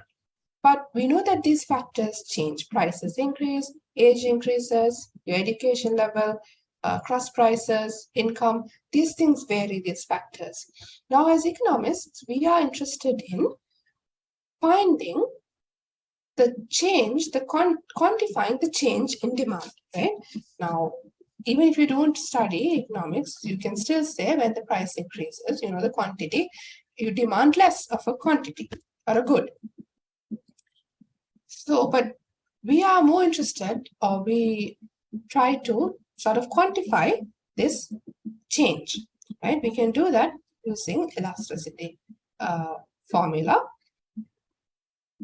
But we know that these factors change. Prices increase, age increases, your education level, cross prices, income, these things vary, these factors. Now, as economists, we are interested in finding the change, quantifying the change in demand, right? Now, even if you don't study economics, you can still say when the price increases, the quantity, you demand less of a quantity or a good. So, but we are more interested, or we try to sort of quantify this change, right? We can do that using elasticity formula.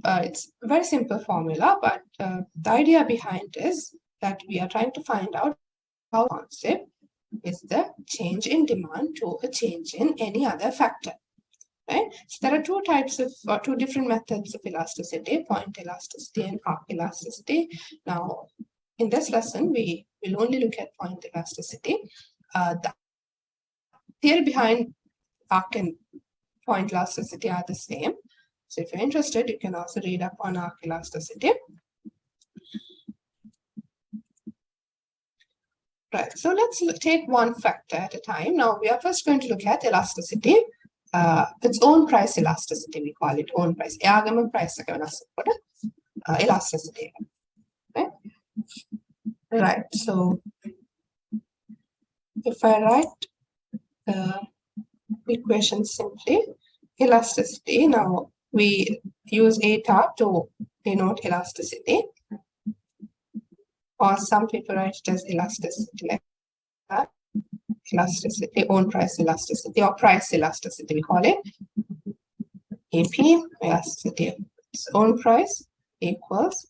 It's a very simple formula, but the idea behind is that we are trying to find out how responsive is the change in demand to a change in any other factor, right? So there are two different methods of elasticity, point elasticity and arc elasticity. Now, in this lesson, we will only look at point elasticity. The theory behind arc and point elasticity are the same. So if you're interested, you can also read up on arc elasticity. Right, so let's take one factor at a time. Now, we are first going to look at elasticity, its own price elasticity, we call it own price. Elasticity. Right, so if I write the equation simply, elasticity, now we use eta to denote elasticity, or some people write it as elasticity like that. Elasticity, own price elasticity, or price elasticity, we call it. AP, elasticity, its own price equals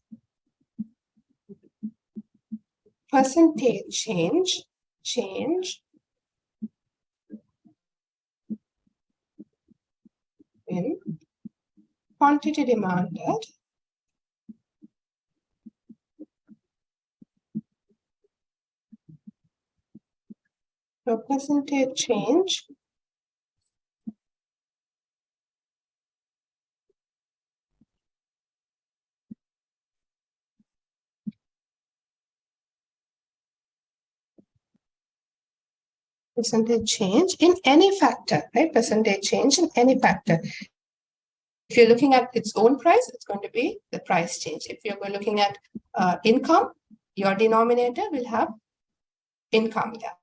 percentage change quantity demanded to a percentage change in any factor, right? Percentage change in any factor. If you're looking at its own price, it's going to be the price change. If you're looking at income, your denominator will have income there.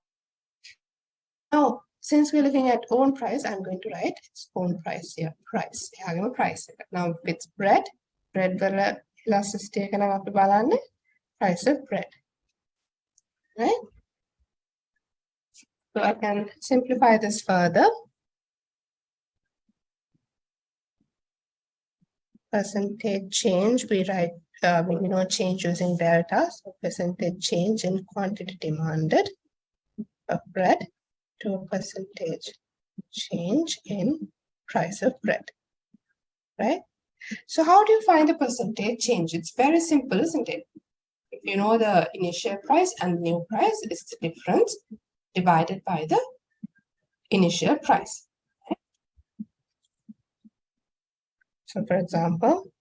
Now, since we're looking at own price, I'm going to write its own price here. Price. Price. Now, if it's bread වල elasticity එක නම් අපි බලන්නේ price of bread. Right? So I can simplify this further. Percentage change, we write, change using delta. So percentage change in quantity demanded of bread to a percentage change in price of bread, right? So how do you find the percentage change? It's very simple, isn't it? If you know the initial price and new price, it's the difference divided by the initial price. So for example,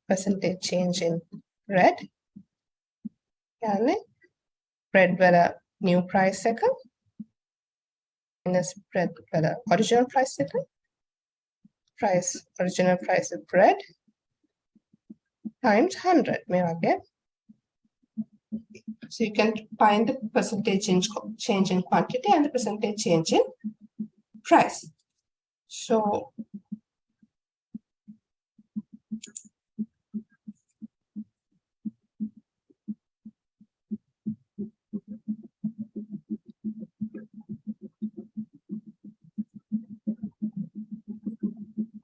percentage change in bread, bread වල new price second minus bread වල original price second, original price of bread times 100. So you can find the percentage change in quantity and the percentage change in price. So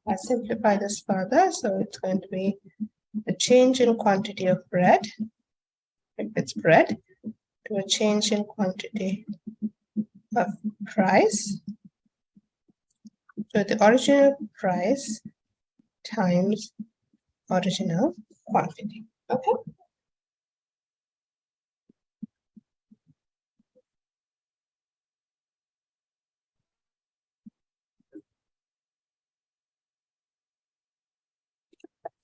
I simplify this further. So it's going to be the change in quantity of bread, if it's bread, to a change in quantity of price. So the original price times original quantity. Okay.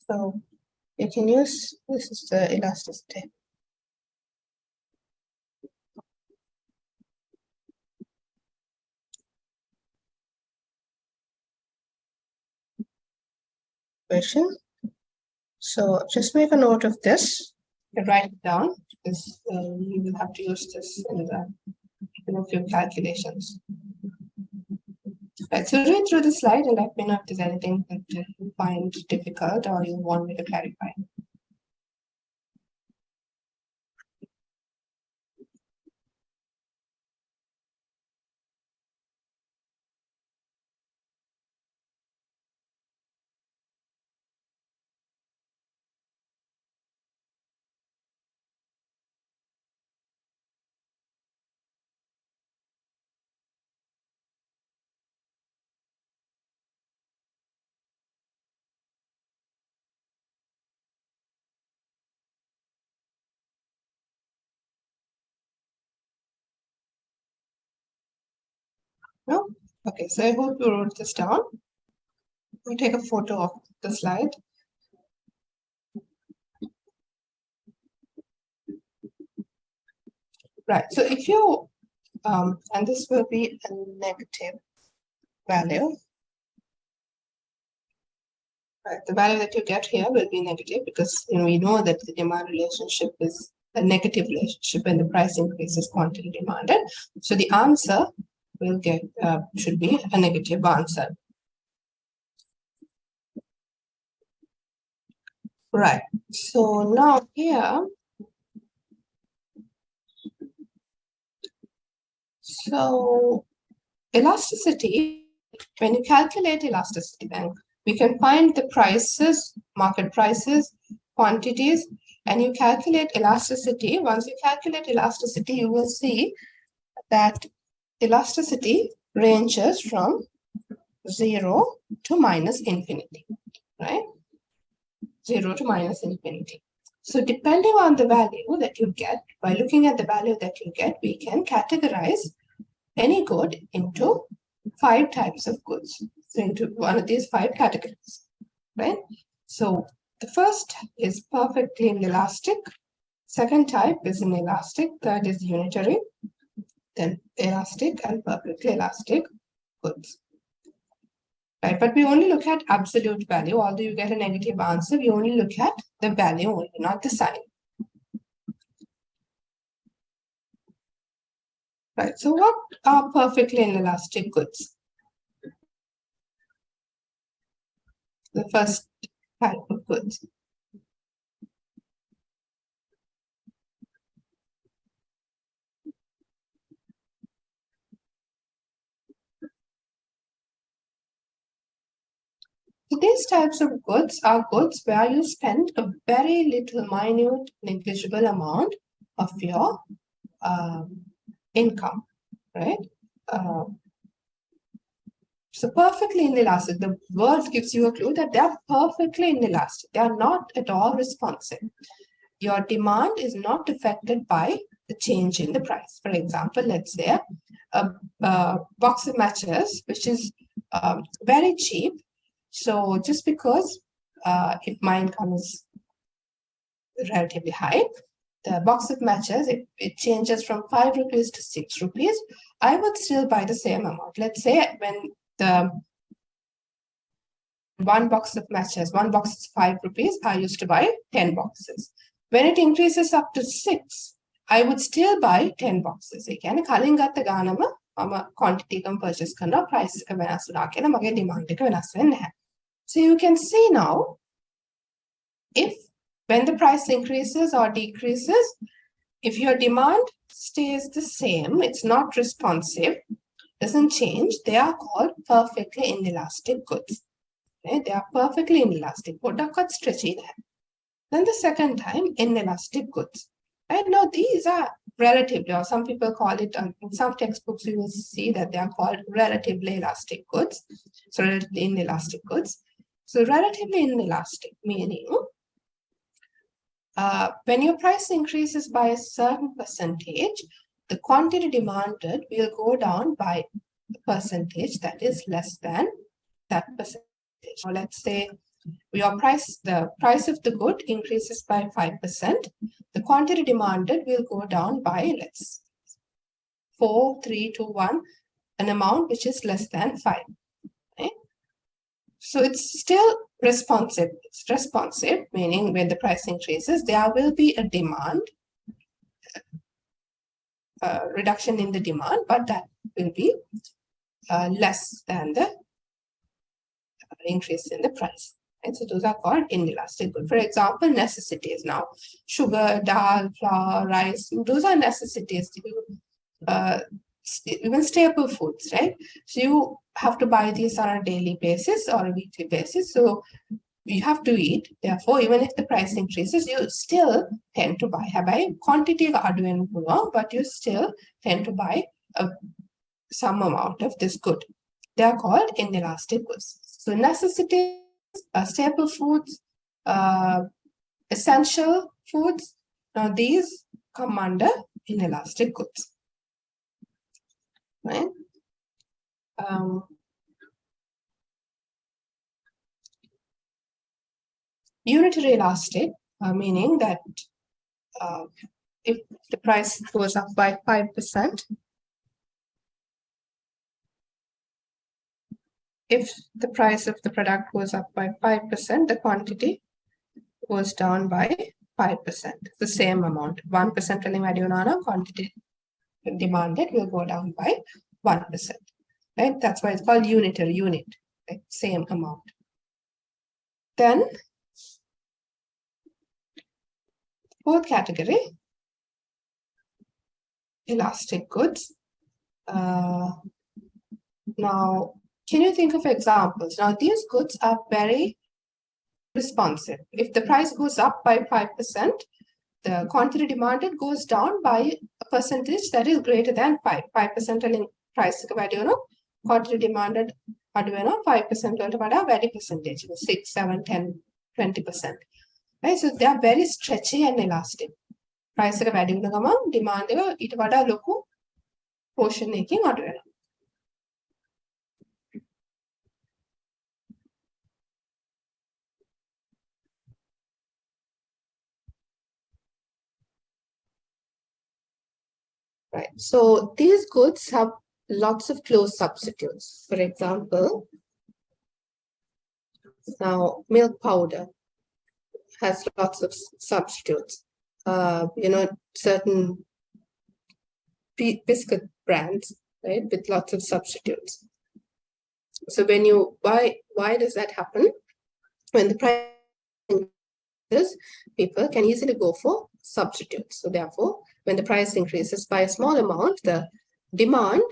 So you can use, this is the elasticity. Question. So just make a note of this. You can write it down because you will have to use this in your calculations. Right, so read through the slide and let me know if there's anything that you find difficult or you want me to clarify. No? Okay, so I hope you wrote this down. We'll take a photo of the slide. Right, so if you, and this will be a negative value. Right, the value that you get here will be negative because we know that the demand relationship is a negative relationship when the price increases quantity demanded. So the answer will get should be a negative answer. Right. So now here, so elasticity, when you calculate elasticity, then we can find the prices, market prices, quantities, and you calculate elasticity. Once you calculate elasticity, you will see that elasticity ranges from 0 to minus infinity, right? 0 to minus infinity. So depending on the value that you get, by looking at the value that you get, we can categorize any good into 5 types of goods. So into one of these 5 categories, right? So the first is perfectly inelastic. Second type is inelastic. Third is unitary. Then elastic and perfectly elastic goods. Right, but we only look at absolute value. Although you get a negative answer, we only look at the value only, not the sign. Right, so what are perfectly inelastic goods? The first type of goods. So these types of goods are goods where you spend a very little, minute, negligible amount of your income, right? So perfectly inelastic, the word gives you a clue that they are perfectly inelastic. They are not at all responsive. Your demand is not affected by the change in the price. For example, let's say a box of matches, which is very cheap. So just because if my income is relatively high, the box of matches, it changes from 5 rupees to 6 rupees, I would still buy the same amount. Let's say when the one box of matches, one box is 5 rupees, I used to buy 10 boxes. When it increases up to 6, I would still buy 10 boxes. Again, කලින් ගත්ත ගානම මම quantity එකම purchase කරනවා, price එක වෙනස් වුණා කියලා මගේ demand එක වෙනස් වෙන්නේ නැහැ. So you can see now, if when the price increases or decreases, if your demand stays the same, it's not responsive, doesn't change, they are called perfectly inelastic goods. Okay? They are perfectly inelastic. Product stretchy there. Then the second time, inelastic goods. Right now, these are relatively, or some people call it, in some textbooks, you will see that they are called relatively elastic goods. So relatively inelastic goods. So relatively inelastic, meaning when your price increases by a certain percentage, the quantity demanded will go down by a percentage that is less than that percentage. So let's say the price of the good increases by 5%. The quantity demanded will go down by, let's 4, 3, 2, 1, an amount which is less than 5. Okay? So it's still responsive. It's responsive, meaning when the price increases, there will be a demand, reduction in the demand, but that will be less than the increase in the price. And so those are called inelastic goods. For example, necessities now. Sugar, dal, flour, rice, those are necessities. Even staple foods, right? So you have to buy these on a daily basis or a weekly basis. So you have to eat. Therefore, even if the price increases, you still tend to buy. Quantity but you still tend to buy some amount of this good. They are called inelastic goods. So necessities, staple foods, essential foods. Now these come under inelastic goods. Right? Unitary elastic, meaning that if the price goes up by 5%, if the price of the product goes up by 5%, the quantity goes down by 5%, the same amount. 1% quantity demanded will go down by 1%. Right? That's why it's called unitary unit, right? Same amount. Then, fourth category, elastic goods. Now, can you think of examples? Now, these goods are very responsive. If the price goes up by 5%, the quantity demanded goes down by a percentage that is greater than 5%. 5% price quantity demanded 5% value percentage, 6, 7, 10, 20%. right? So they are very stretchy and elastic. Price එක වැඩි වෙන ගමන් demand එක ඊට වඩා ලොකු portion එකකින් අඩු වෙනවා. Right. So these goods have lots of close substitutes. For example, now milk powder has lots of substitutes. Certain biscuit brands, right, with lots of substitutes. So when you why does that happen? When the price increases, people can easily go for substitutes. So therefore, when the price increases by a small amount, the demand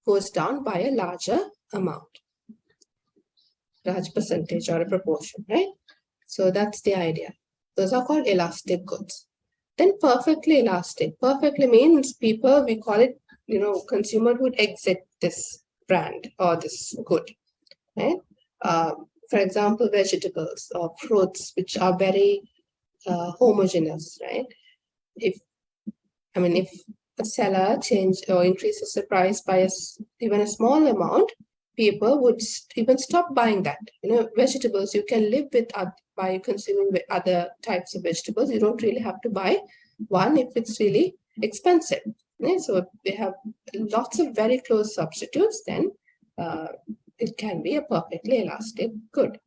goes down by a larger amount, large percentage or a proportion, right? So that's the idea. Those are called elastic goods. Then perfectly elastic. Perfectly means people, we call it, consumer would exit this brand or this good, right? For example, vegetables or fruits, which are very homogeneous, right? If a seller changes or increases the price by even a small amount, people would even stop buying that. Vegetables, you can live with by consuming other types of vegetables. You don't really have to buy one if it's really expensive. Right? So if they have lots of very close substitutes, then it can be a perfectly elastic good.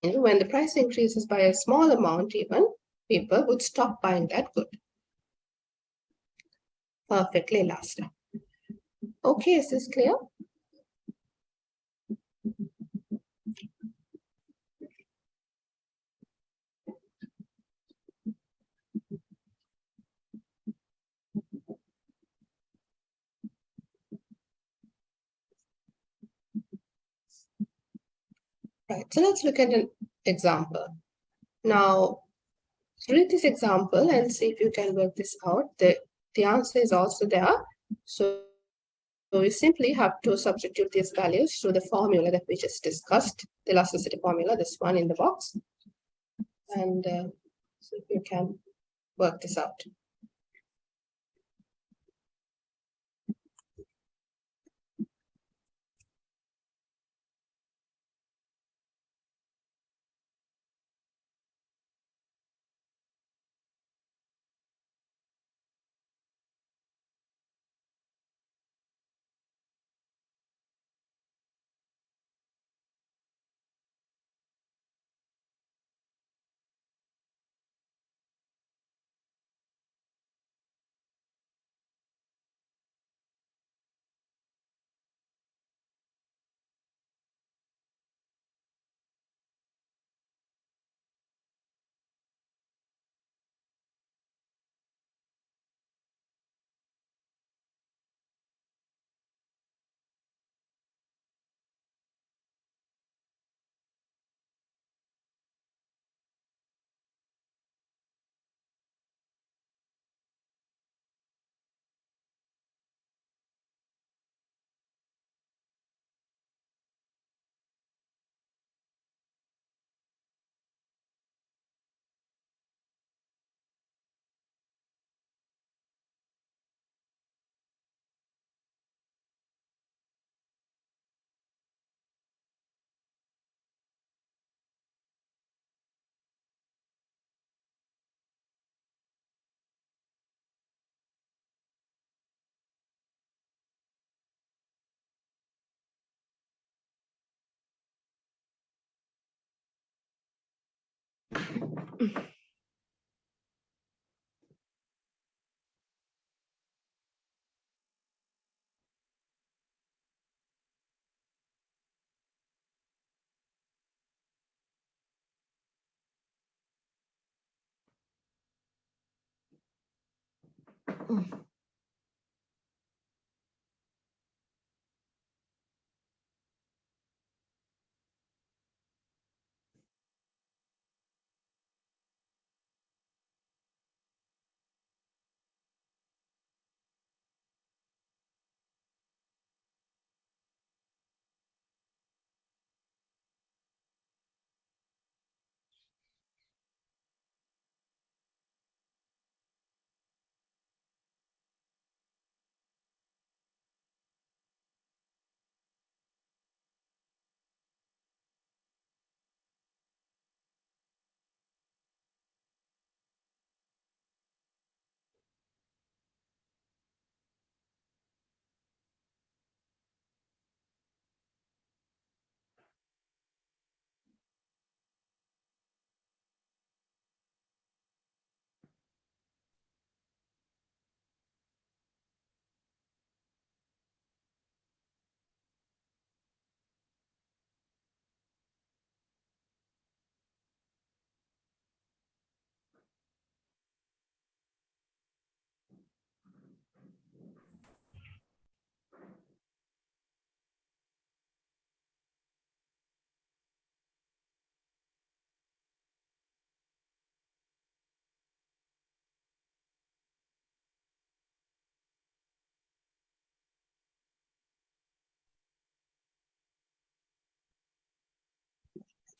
When the price increases by a small amount, even people would stop buying that good. Perfectly elastic. Okay, is this clear? Right, so let's look at an example. Now, read this example and see if you can work this out. The answer is also there. So we simply have to substitute these values to the formula that we just discussed, the elasticity formula, this one in the box. And so if you can work this out.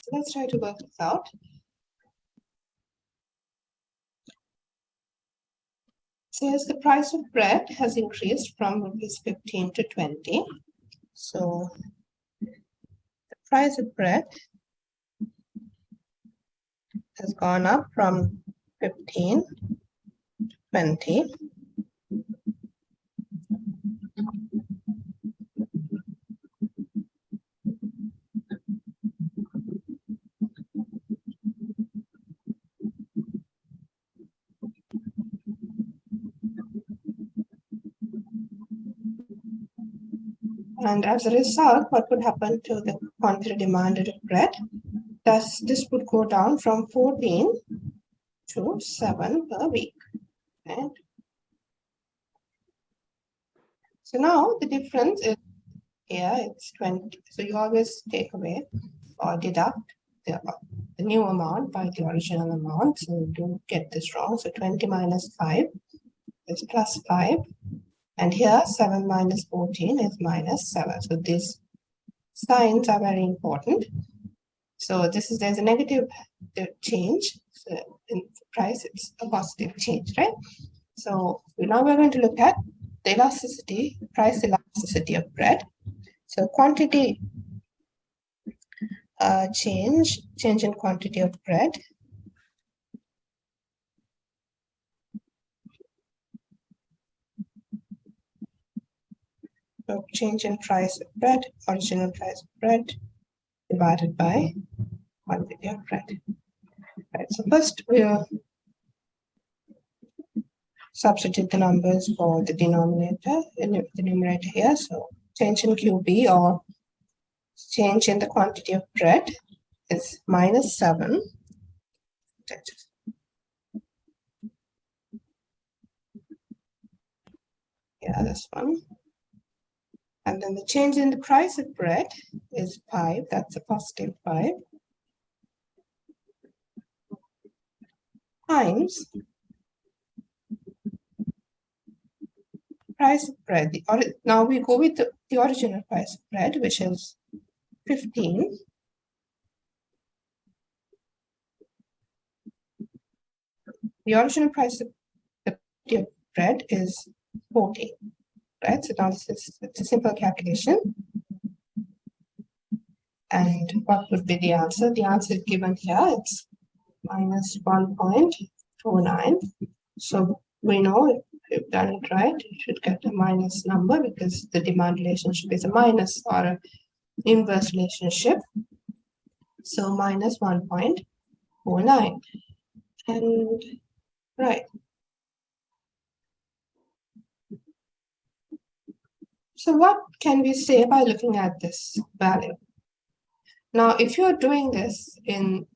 So let's try to work this out. Says the price of bread has increased from rupees 15 to 20. So the price of bread has gone up from 15 to 20. And as a result, what would happen to the quantity demanded of bread? Thus, this would go down from 14 to 7 per week. Right? So now the difference is here, it's 20. So you always take away or deduct the new amount by the original amount. So don't get this wrong. So 20 minus 5 is plus 5. And here 7 minus 14 is minus 7. So these signs are very important. So there's a negative change. So in price, it's a positive change, right? So now we're going to look at the elasticity, price elasticity of bread. So quantity change in quantity of bread. So change in price of bread, original price of bread divided by quantity of bread. Right. So first we'll substitute the numbers for the denominator in the numerator here. So change in QB or change in the quantity of bread is minus 7. Yeah, this one. And then the change in the price of bread is 5. That's a positive 5. Times price of bread. Now we go with the original price of bread, which is 15. The original price of the bread is 40. Right? So now it's a simple calculation. And what would be the answer? The answer given here, it's minus 1.49. So we know if we've done it right, you should get a minus number because the demand relationship is a minus or an inverse relationship. So minus 1.49. And right. So what can we say by looking at this value? Now, if you're doing this in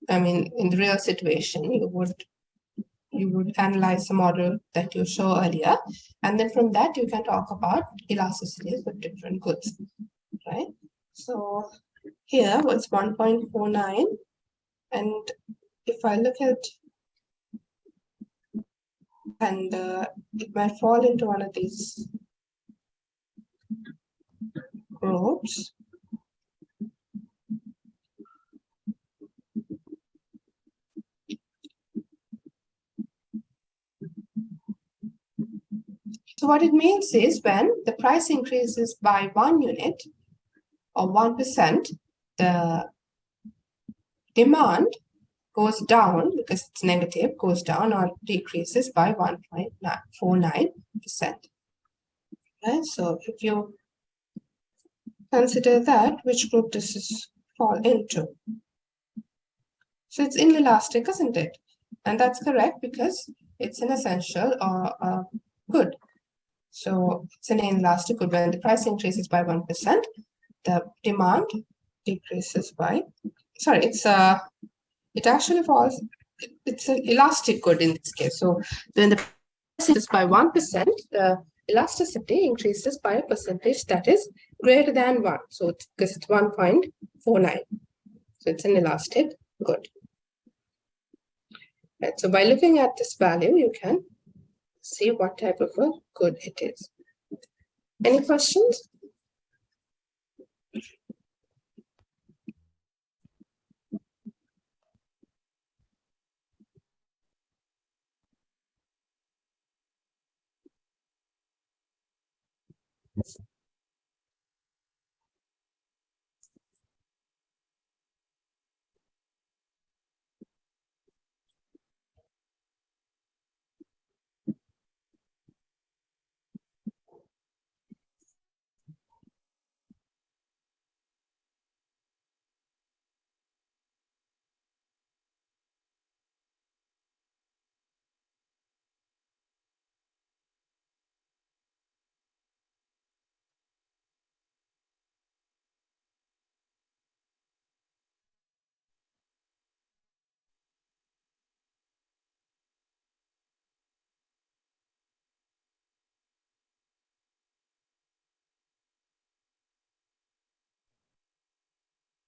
the real situation, you would analyze the model that you saw earlier, and then from that you can talk about elasticities with different goods, right? So here was 1.49, and if I look at, and it might fall into one of these groups. So what it means is when the price increases by 1 unit or 1%, the demand goes down because it's negative, goes down or decreases by 1.49%. Right? So if you consider that, which group does this fall into? So it's inelastic, isn't it? And that's correct because it's an essential or a good. So it's an inelastic good. When the price increases by 1%, the demand decreases by, it actually falls, it's an elastic good in this case. So when the price increases by 1%, the elasticity increases by a percentage that is greater than 1. So because it's 1.49. So it's an elastic good. Right. So by looking at this value, you can see what type of a good it is. Any questions?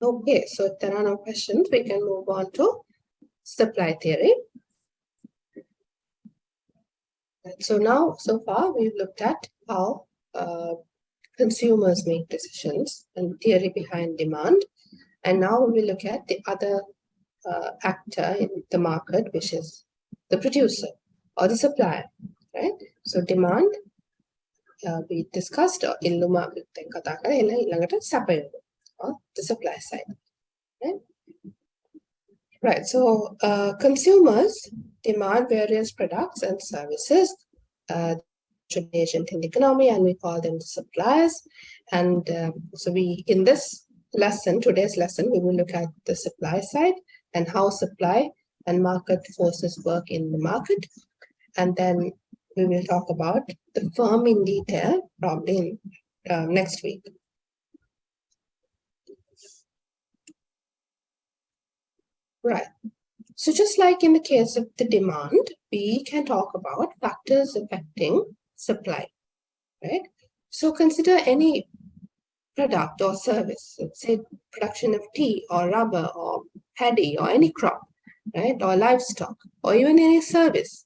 Okay, so if there are no questions, we can move on to supply theory. So now, so far, we've looked at how consumers make decisions and theory behind demand. And now we will look at the other actor in the market, which is the producer or the supplier, right? So demand, we discussed Illuma or the supply side, right? Right, so consumers demand various products and services to the agent in the economy, and we call them the suppliers. And so we, in this lesson, today's lesson, we will look at the supply side and how supply and market forces work in the market. And then we will talk about the firm in detail, probably in, next week. Right. So just like in the case of the demand, we can talk about factors affecting supply, right? So consider any product or service, let's say production of tea or rubber or paddy or any crop, right? Or livestock or even any service,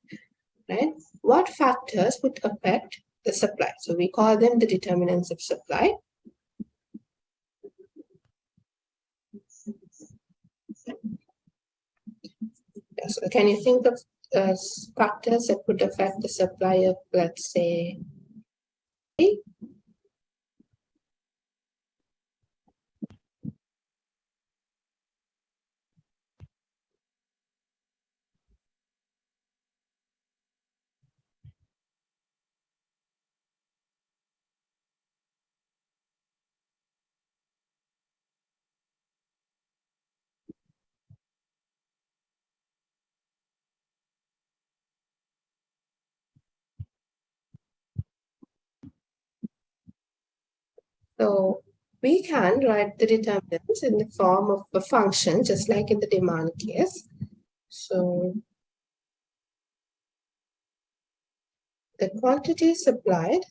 right? What factors would affect the supply? So we call them the determinants of supply. So can you think of factors that would affect the supply of, let's say, tea? So we can write the determinants in the form of a function, just like in the demand case. So the quantity supplied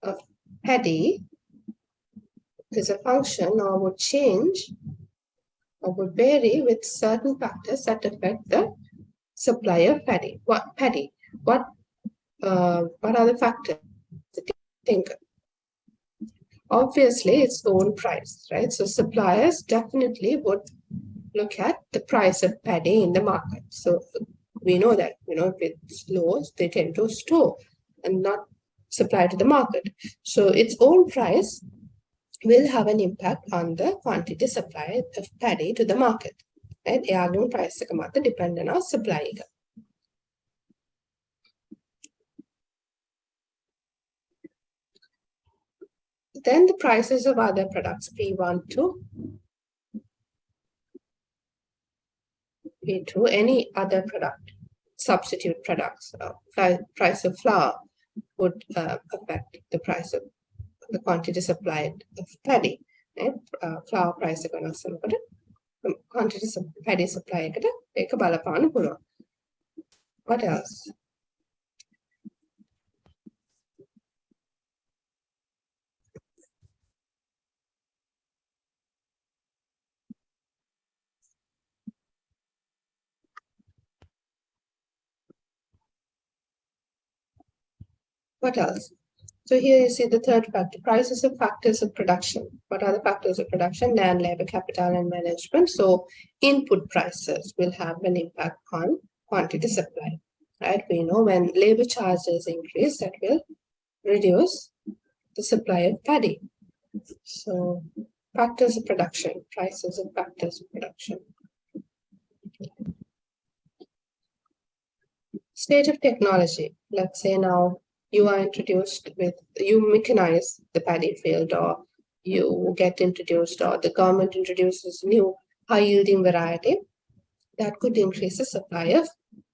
of paddy is a function or would change or would vary with certain factors that affect the supply of paddy. What are the factors that you think of? Obviously, its own price, right? So suppliers definitely would look at the price of paddy in the market. So we know that, if it's low, they tend to store and not supply to the market. So its own price will have an impact on the quantity supplied of paddy to the market. Right? Eyalume price එක මත depend on supply එක. Then the prices of other products, P1 to P2, any other product, substitute products, price of flour would affect the price of the quantity supplied of paddy. Right? Flour price quantity of paddy supply එක බලපාන්න පුළුවන්. What else? What else? So here you see the third factor, prices of factors of production. What are the factors of production? Land, labor, capital, and management. So input prices will have an impact on quantity supply, right? We know when labor charges increase, that will reduce the supply of paddy. So factors of production, prices and factors of production. State of technology. Let's say now you are introduced with, you mechanize the paddy field, or you get introduced, or the government introduces new high yielding variety that could increase the supply of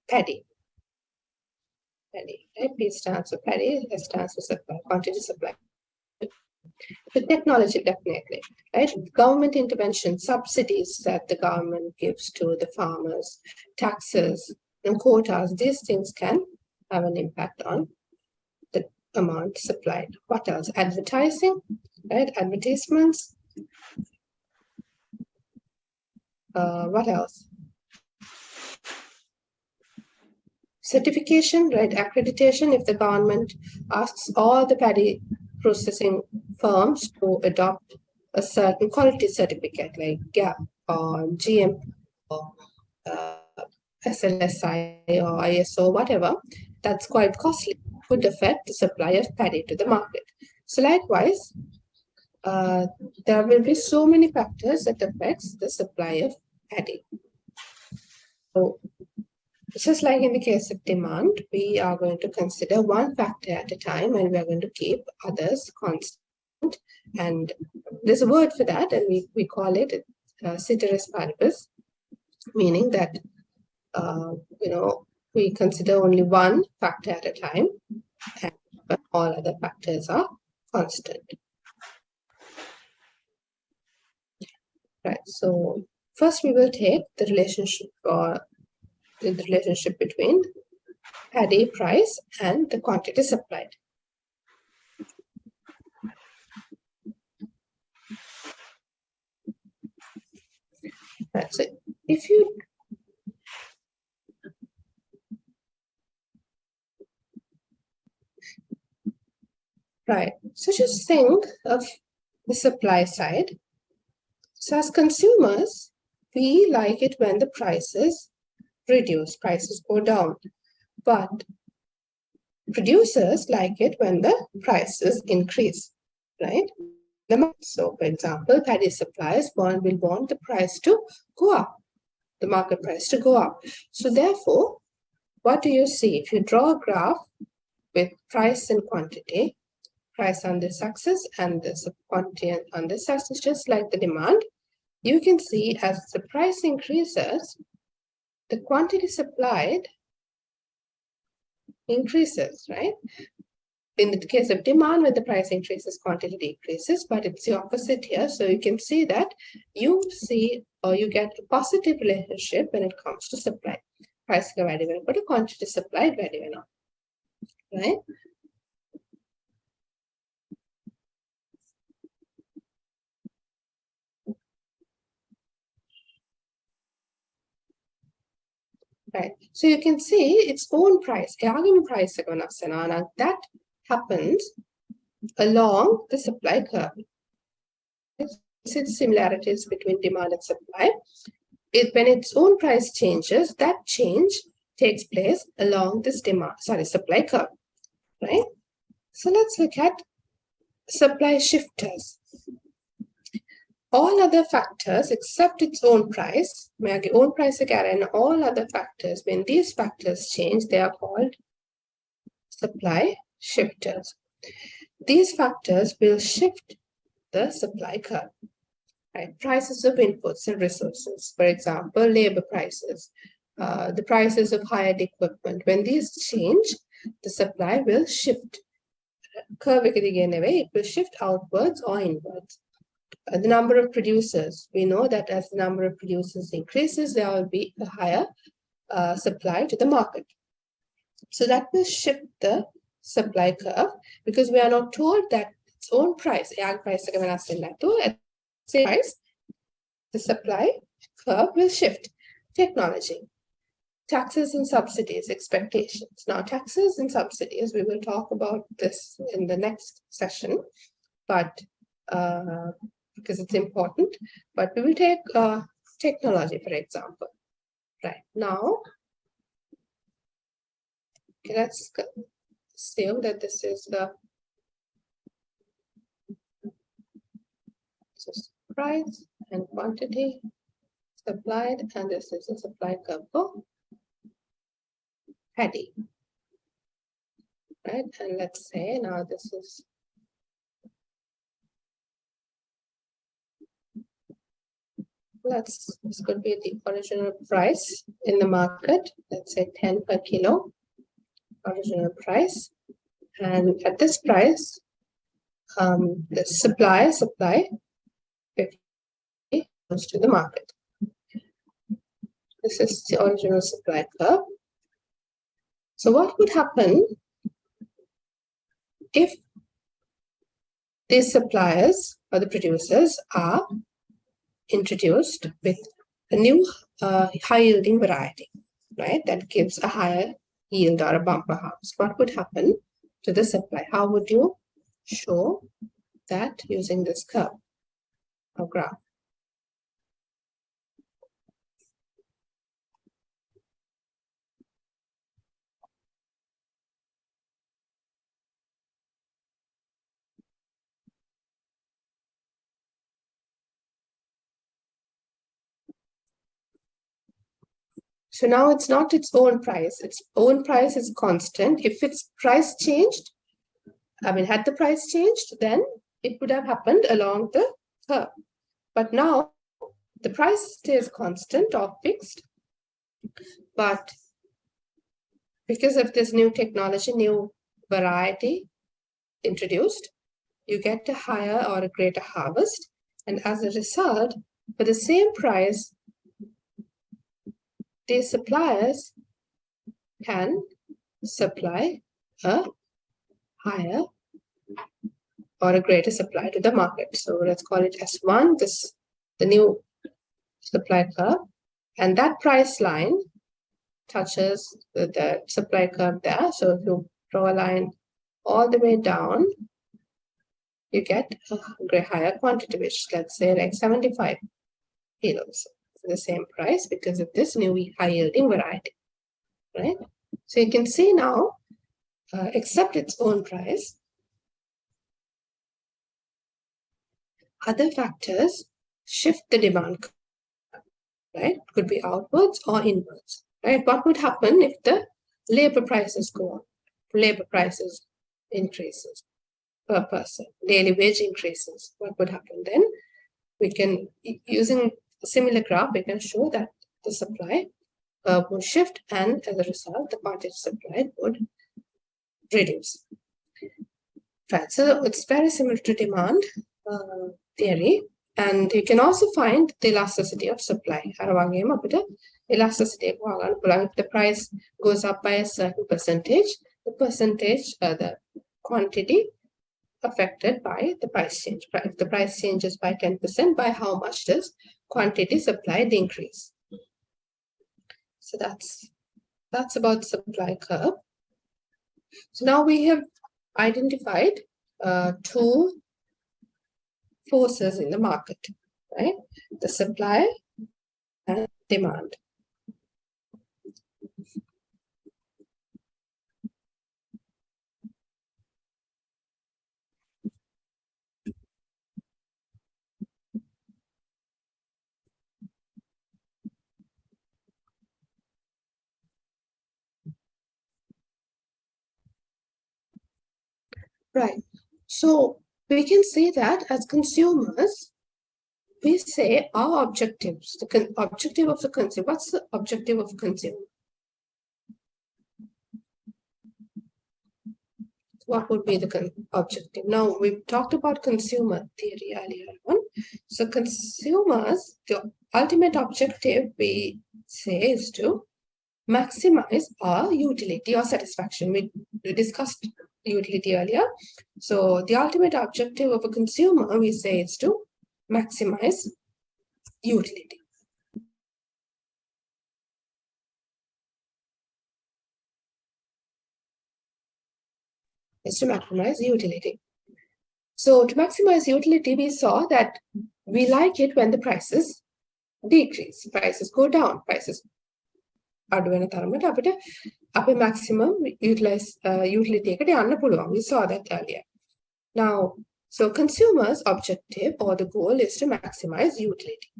paddy. Paddy, right? P stands for paddy, S stands for supply, quantity supply. The technology, definitely, right? Government intervention, subsidies that the government gives to the farmers, taxes and quotas, these things can have an impact on the amount supplied. What else? Advertising, right? Advertisements. What else? Certification, right? Accreditation. If the government asks all the paddy processing firms to adopt a certain quality certificate like GAP or GM or SLSI or ISO, whatever, that's quite costly, could affect the supply of paddy to the market. So likewise, there will be so many factors that affects the supply of paddy. So just like in the case of demand, we are going to consider one factor at a time, and we are going to keep others constant. And there's a word for that, and we call it ceteris paribus, meaning that we consider only one factor at a time, but all other factors are constant. Right. So first, we will take the relationship between paddy price and the quantity supplied. Right. So if you so just think of the supply side. So as consumers, we like it when the prices reduce, prices go down. But producers like it when the prices increase, right? So, for example, paddy suppliers will want the price to go up, the market price to go up. So therefore, what do you see? If you draw a graph with price and quantity, price on this axis and this quantity on this axis, just like the demand, you can see as the price increases, the quantity supplied increases, right? In the case of demand, when the price increases, quantity decreases, but it's the opposite here. So you can see that you see, or you get a positive relationship when it comes to supply. Price ka value when but a quantity supplied value when not, right? Right. So you can see its own price. Price that happens along the supply curve. See the similarities between demand and supply. When its own price changes, that change takes place along this supply curve, right? So let's look at supply shifters. All other factors except its own price, and all other factors, when these factors change, they are called supply shifters. These factors will shift the supply curve. Right? Prices of inputs and resources, for example, labor prices, the prices of hired equipment. When these change, the supply will shift. Curve it will shift outwards or inwards. The number of producers, we know that as the number of producers increases, there will be a higher supply to the market. So that will shift the supply curve, because we are not told that its own price, the supply curve will shift. Technology, taxes and subsidies, expectations. Now, taxes and subsidies, we will talk about this in the next session, but because it's important, but we will take technology, for example. Right now, okay, let's assume that this is the This is price and quantity supplied, and this is the supply curve for paddy. Right, and let's say now this is this could be the original price in the market. Let's say 10 per kilo original price, and at this price, the supply 50 goes to the market. This is the original supply curve. So what would happen if these suppliers or the producers are introduced with a new high yielding variety, right? That gives a higher yield or a bumper harvest. What would happen to the supply? How would you show that using this curve or graph? So now it's not its own price. Its own price is constant. If its price changed, had the price changed, then it would have happened along the curve. But now the price stays constant or fixed. But because of this new technology, new variety introduced, you get a higher or a greater harvest. And as a result, for the same price, these suppliers can supply a higher or a greater supply to the market. So let's call it S1, the new supply curve, and that price line touches the supply curve there. So if you draw a line all the way down, you get a higher quantity, which let's say like 75 kilos. The same price because of this new high yielding variety, right? So you can see now, except its own price, other factors shift the demand curve, right? Could be outwards or inwards, right? What would happen if the labor prices go up? Labor prices increases per person, daily wage increases. What would happen then? We can, using a similar graph, we can show that the supply would shift, and as a result, the quantity supplied would reduce. Right, so it's very similar to demand theory, and you can also find the elasticity of supply. Elasticity, if the price goes up by a certain percentage, the quantity affected by the price change. If the price changes by 10%, by how much does quantity supplied increase? So that's about supply curve. So now we have identified two forces in the market, right? The supply and demand. Right. So we can say that as consumers, we say our objectives, the objective of the consumer. What's the objective of the consumer? What would be the objective? Now, we've talked about consumer theory earlier on. So consumers, the ultimate objective we say is to maximize our utility or satisfaction. We discussed utility earlier. So the ultimate objective of a consumer, we say, is to maximize utility. Is to maximize utility. So to maximize utility, we saw that we like it when the prices decrease, prices go down, prices අඩුවෙන තරමට අපිට අපේ maximum utility එකට යන්න පුළුවන්. We saw that earlier. Now, So consumers' objective or the goal is to maximize utility.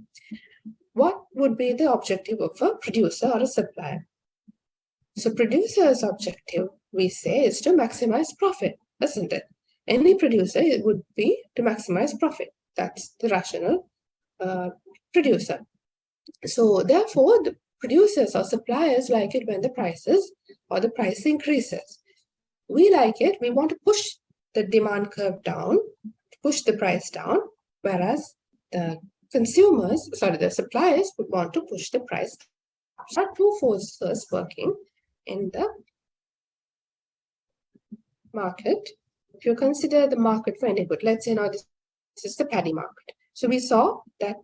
What would be the objective of a producer or a supplier? So producer's objective, we say, is to maximize profit, isn't it? Any producer, it would be to maximize profit. That's the rational producer. So therefore, the producers or suppliers like it when the prices or the price increases. We like it, we want to push the demand curve down, push the price down, whereas the suppliers would want to push the price down. So there are two forces working in the market. If you consider the market for any good, let's say now this is the paddy market. So we saw that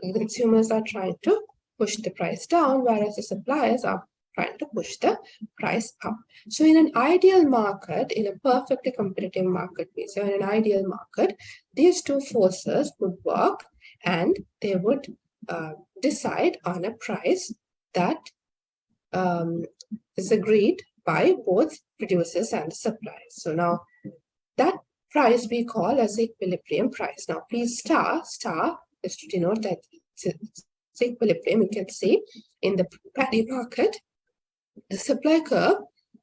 consumers are trying to push the price down, whereas the suppliers are trying to push the price up. So in an ideal market, in a perfectly competitive market, so in an ideal market, these two forces would work and they would decide on a price that is agreed by both producers and suppliers. So now that price we call as equilibrium price. Now please star is to denote that it's equilibrium. You can see in the paddy market, the supply curve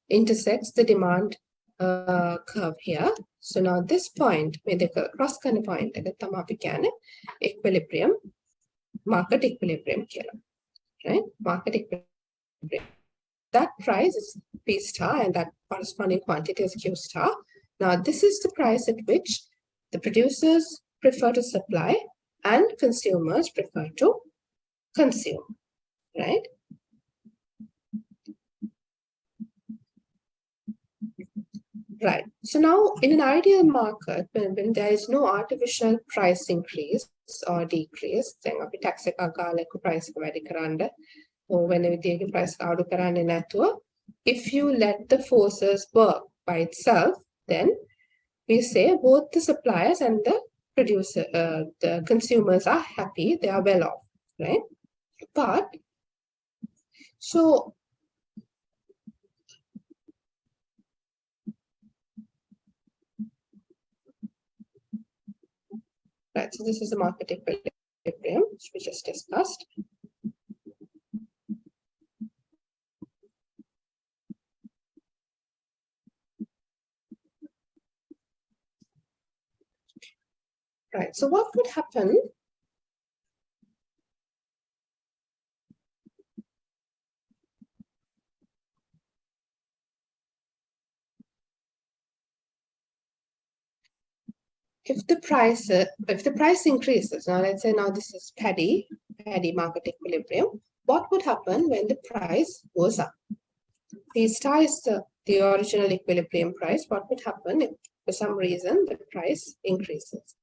intersects the demand curve here. So now this point, where the cross kind of point, equilibrium, market equilibrium, right? Market equilibrium. That price is P star and that corresponding quantity is Q star. Now this is the price at which the producers prefer to supply and consumers prefer to consume, right? Right. So now in an ideal market, when there is no artificial price increase or decrease, then අපි tax එක අගාලක price එක වැඩි කරන්න or when විදියක price අඩු කරන්නේ නැතුව, if you let the forces work by itself, then we say both the suppliers and the producer, the consumers are happy, they are well off, right? But so right, so this is the market equilibrium, which we just discussed. Right, so what would happen if the price increases? Now let's say now this is paddy market equilibrium. What would happen when the price goes up? P star is the original equilibrium price. What would happen if for some reason the price increases?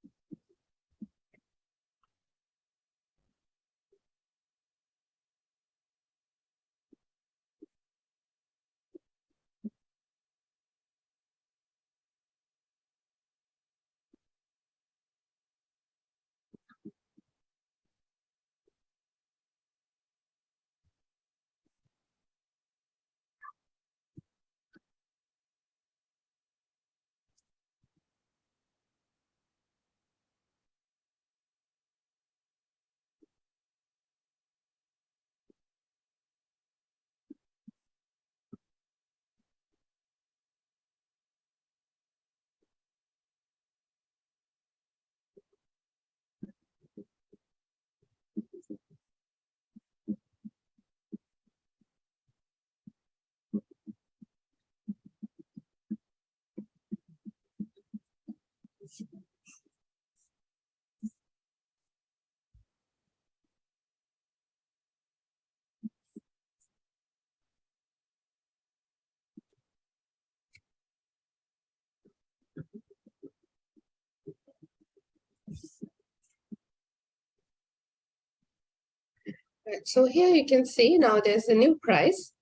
Right, so here you can see now there's a new price.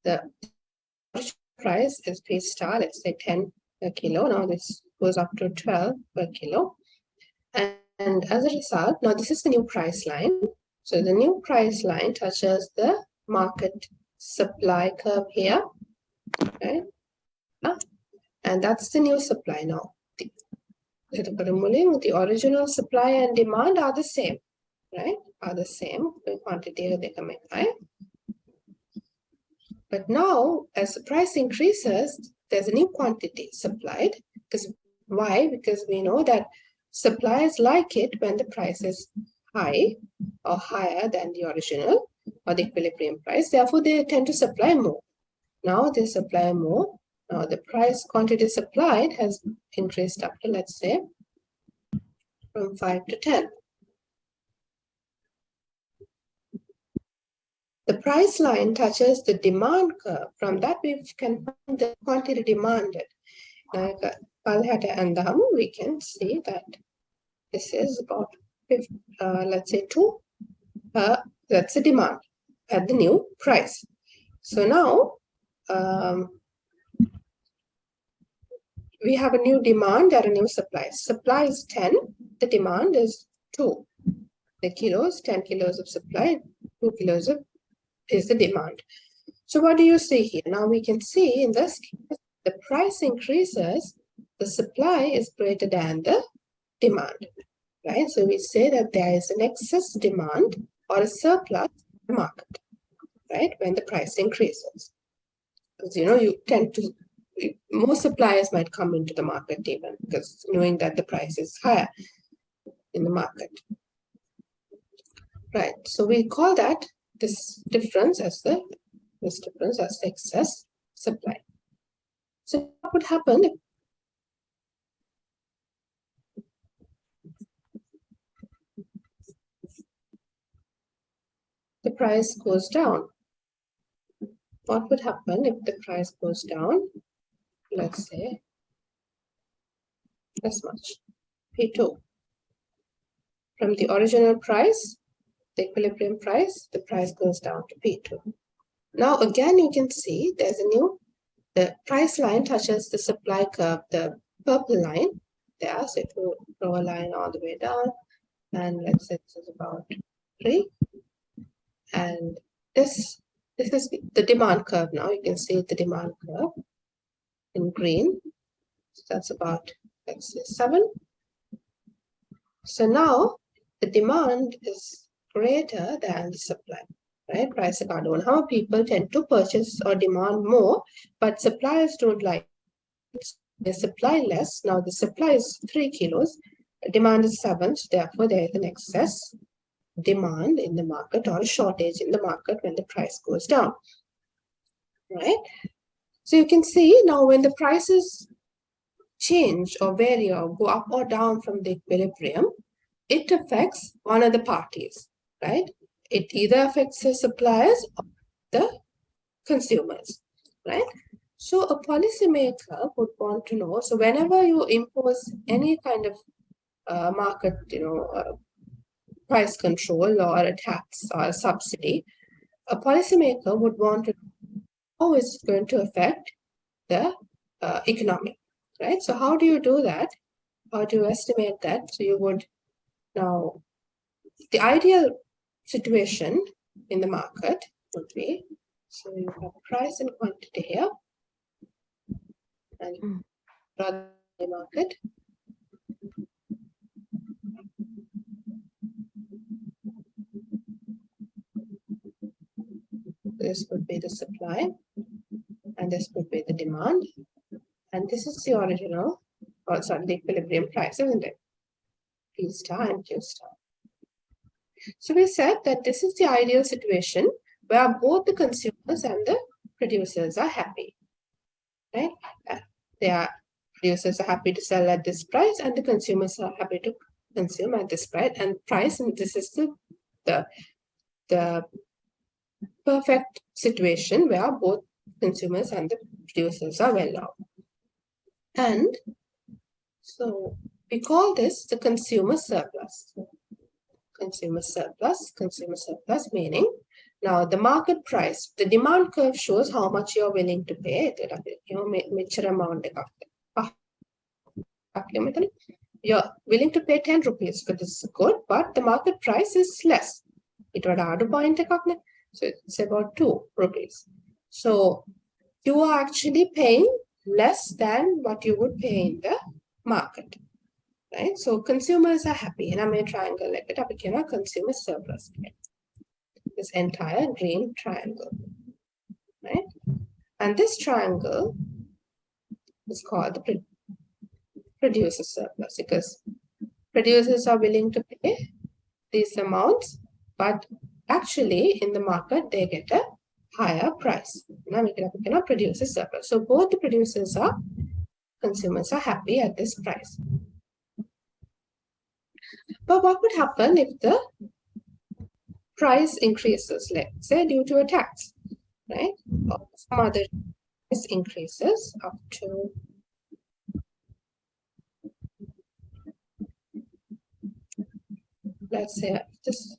The price is P star, let's say 10 per kilo. Now this goes up to 12 per kilo. And as a result, now this is the new price line. So the new price line touches the market supply curve here, right? And that's the new supply now. the original supply and demand are the same, right? Are the same quantity, right? But now, as the price increases, there's a new quantity supplied. Because why? Because we know that suppliers like it when the price is high or higher than the original or the equilibrium price. Therefore, they tend to supply more. Now they supply more. Now the price quantity supplied has increased up to, let's say, from 5 to 10. The price line touches the demand curve. From that, we can find the quantity demanded. We can see that this is about, let's say, 2. That's the demand at the new price. So now we have a new demand at a new supply. Supply is 10. The demand is 2. The kilos, 10 kilos of supply, 2 kilos of is the demand. So what do you see here? Now we can see in this case, the price increases, the supply is greater than the demand, right? So we say that there is an excess demand or a surplus in the market, right? When the price increases. Because, you tend to, more suppliers might come into the market even because knowing that the price is higher in the market. Right, so we call that this difference as the excess supply. So what would happen if the price goes down? What would happen if the price goes down? Let's say this much, P2. From the original price, the equilibrium price, the price goes down to P2. Now again, you can see there's the price line touches the supply curve, the purple line there. So if you draw a line all the way down, and let's say this is about 3. And this is the demand curve now. You can see the demand curve in green. So that's about, let's say, 7. So now the demand is greater than the supply, right? Price account. How people tend to purchase or demand more, but suppliers don't like it. They supply less. Now the supply is 3 kilos, demand is 7, so therefore there is an excess demand in the market or a shortage in the market when the price goes down, right? So you can see now when the prices change or vary or go up or down from the equilibrium, it affects one of the parties, right? It either affects the suppliers or the consumers, right? So a policymaker would want to know, so whenever you impose any kind of market, price control or a tax or a subsidy, a policymaker would want to know how is it going to affect the economy, right? So how do you do that? How do you estimate that? So you would now, the ideal situation in the market would be, so you have price and quantity here, and rather the market. This would be the supply, and this would be the demand, and this is the original, or sorry, the equilibrium price, isn't it? P star and Q star. So we said that this is the ideal situation where both the consumers and the producers are happy, right? Producers are happy to sell at this price, and the consumers are happy to consume at this price. And this is the perfect situation where both consumers and the producers are well off. And so we call this the consumer surplus. Consumer surplus meaning now the market price, the demand curve shows how much you're willing to pay. You're willing to pay 10 rupees for this good, but the market price is less. So it's about 2 rupees. So you are actually paying less than what you would pay in the market, right? So consumers are happy. And I'm a triangle like it up again, consumer surplus. This entire green triangle, right? And this triangle is called the producer surplus because producers are willing to pay these amounts, but actually in the market they get a higher price. Now we can producer surplus. So both the producers are, consumers are happy at this price. But what would happen if the price increases, let's say due to a tax, right? Or some other price increases up to let's say this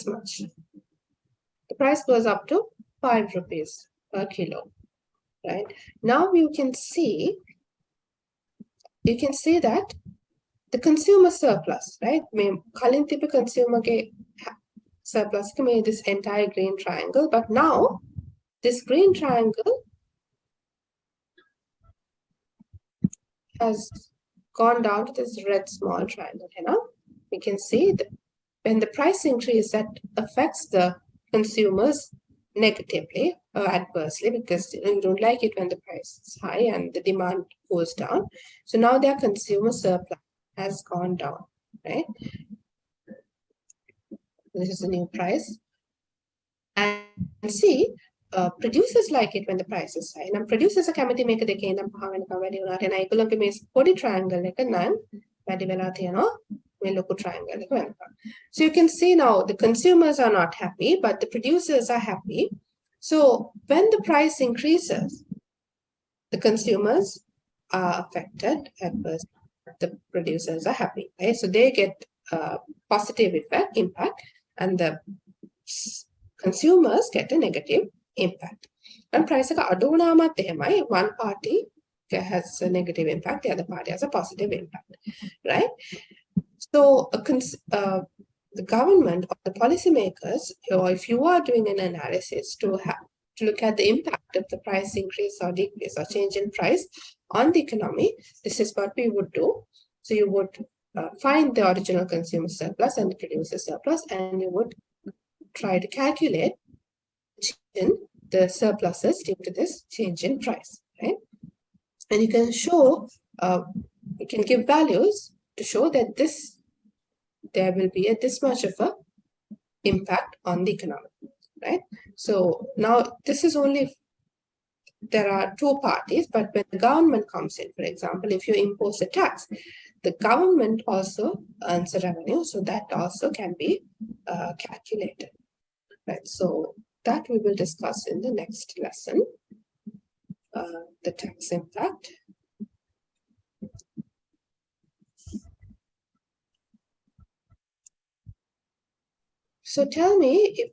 much. The price goes up to 5 rupees per kilo, right? Now you can see that the consumer surplus, right? Kalin tipa consumer ke surplus ke made this entire green triangle, but now this green triangle has gone down to this red small triangle. You know, we can see that when the price increase, that affects the consumers negatively or adversely because you don't like it when the price is high and the demand goes down. So now their consumer surplus has gone down, right? This is the new price. And see, producers like it when the price is high. And producers are කැමති මේක දෙකේ ඉඳන් පහ වෙනකම් වැඩි වුණාට එන ඒගොල්ලන්ගේ මේ පොඩි triangle එක නම් වැඩි වෙලා තියෙනවා මේ ලොකු triangle එක වෙනකම්. So you can see now the consumers are not happy, but the producers are happy. So when the price increases, the consumers are affected adversely. The producers are happy, right? So they get a positive impact, and the consumers get a negative impact. And price එක අඩු වුණාමත් එහෙමයි, one party has a negative impact, the other party has a positive impact, right? So the government or the policymakers, or if you are doing an analysis to look at the impact of the price increase or decrease or change in price on the economy, this is what we would do. So you would find the original consumer surplus and the producer surplus, and you would try to calculate the surpluses due to this change in price, right? And you can show, you can give values to show that there will be this much of a impact on the economy, right? So now this is only, there are two parties, but when the government comes in, for example, if you impose a tax, the government also earns a revenue, so that also can be calculated, right? So that we will discuss in the next lesson, the tax impact. So tell me,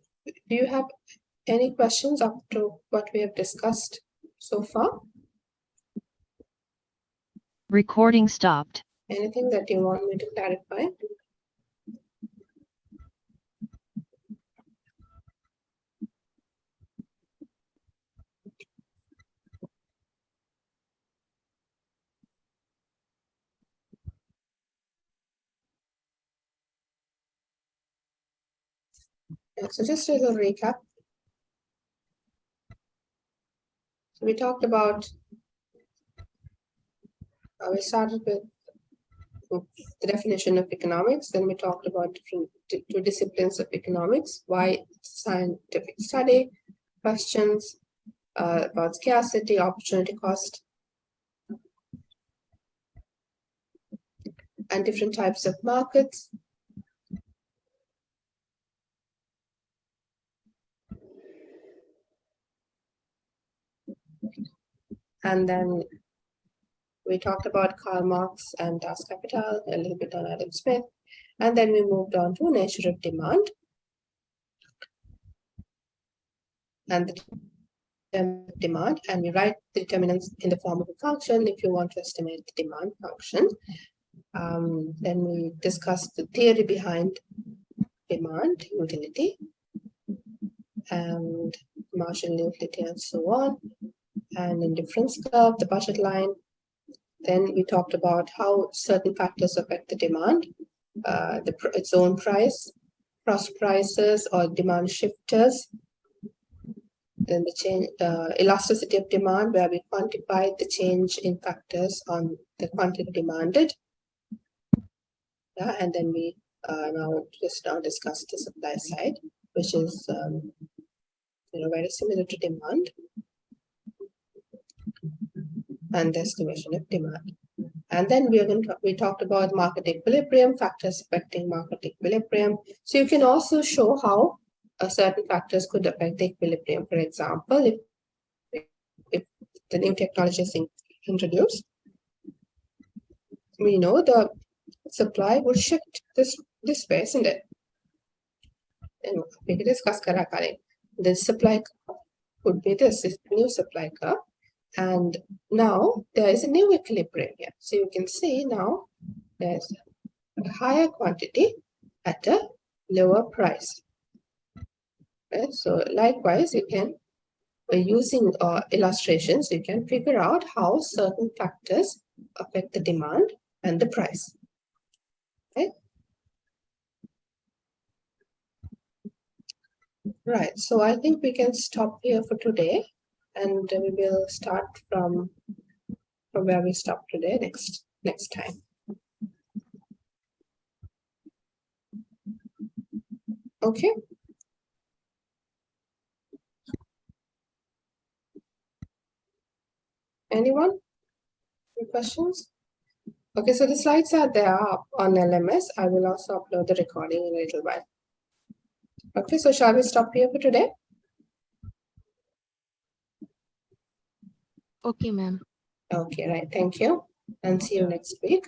do you have any questions up to what we have discussed so far? Recording stopped. Anything that you want me to clarify? So just as a recap, so we talked about, we started with the definition of economics, then we talked about two disciplines of economics, why scientific study, questions about scarcity, opportunity cost, and different types of markets. And then we talked about Karl Marx and Das Kapital, a little bit on Adam Smith, and then we moved on to nature of demand and the demand, and we write the determinants in the form of a function if you want to estimate the demand function. Then we discussed the theory behind demand, utility, and marginal utility and so on, and indifference curve, the budget line. Then we talked about how certain factors affect the demand, its own price, cross prices or demand shifters. Then the change, elasticity of demand, where we quantify the change in factors on the quantity demanded. Yeah, and then we now discuss the supply side, which is very similar to demand and the estimation of demand. And then we talked about market equilibrium, factors affecting market equilibrium. So you can also show how certain factors could affect the equilibrium. For example, if the new technology is introduced, we know the supply will shift this way, isn't it? And we can discuss the supply could be this new supply curve. And now there is a new equilibrium here. So you can see now there's a higher quantity at a lower price. Okay? So likewise, you can, by using illustrations, you can figure out how certain factors affect the demand and the price. Okay? Right, so I think we can stop here for today, and we will start from where we stopped today next time. Okay. Anyone? Any questions? Okay, so the slides are there up on LMS. I will also upload the recording in a little while. Okay, so shall we stop here for today? Okay, ma'am. Okay, right. Thank you. And see you next week.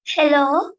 Hello.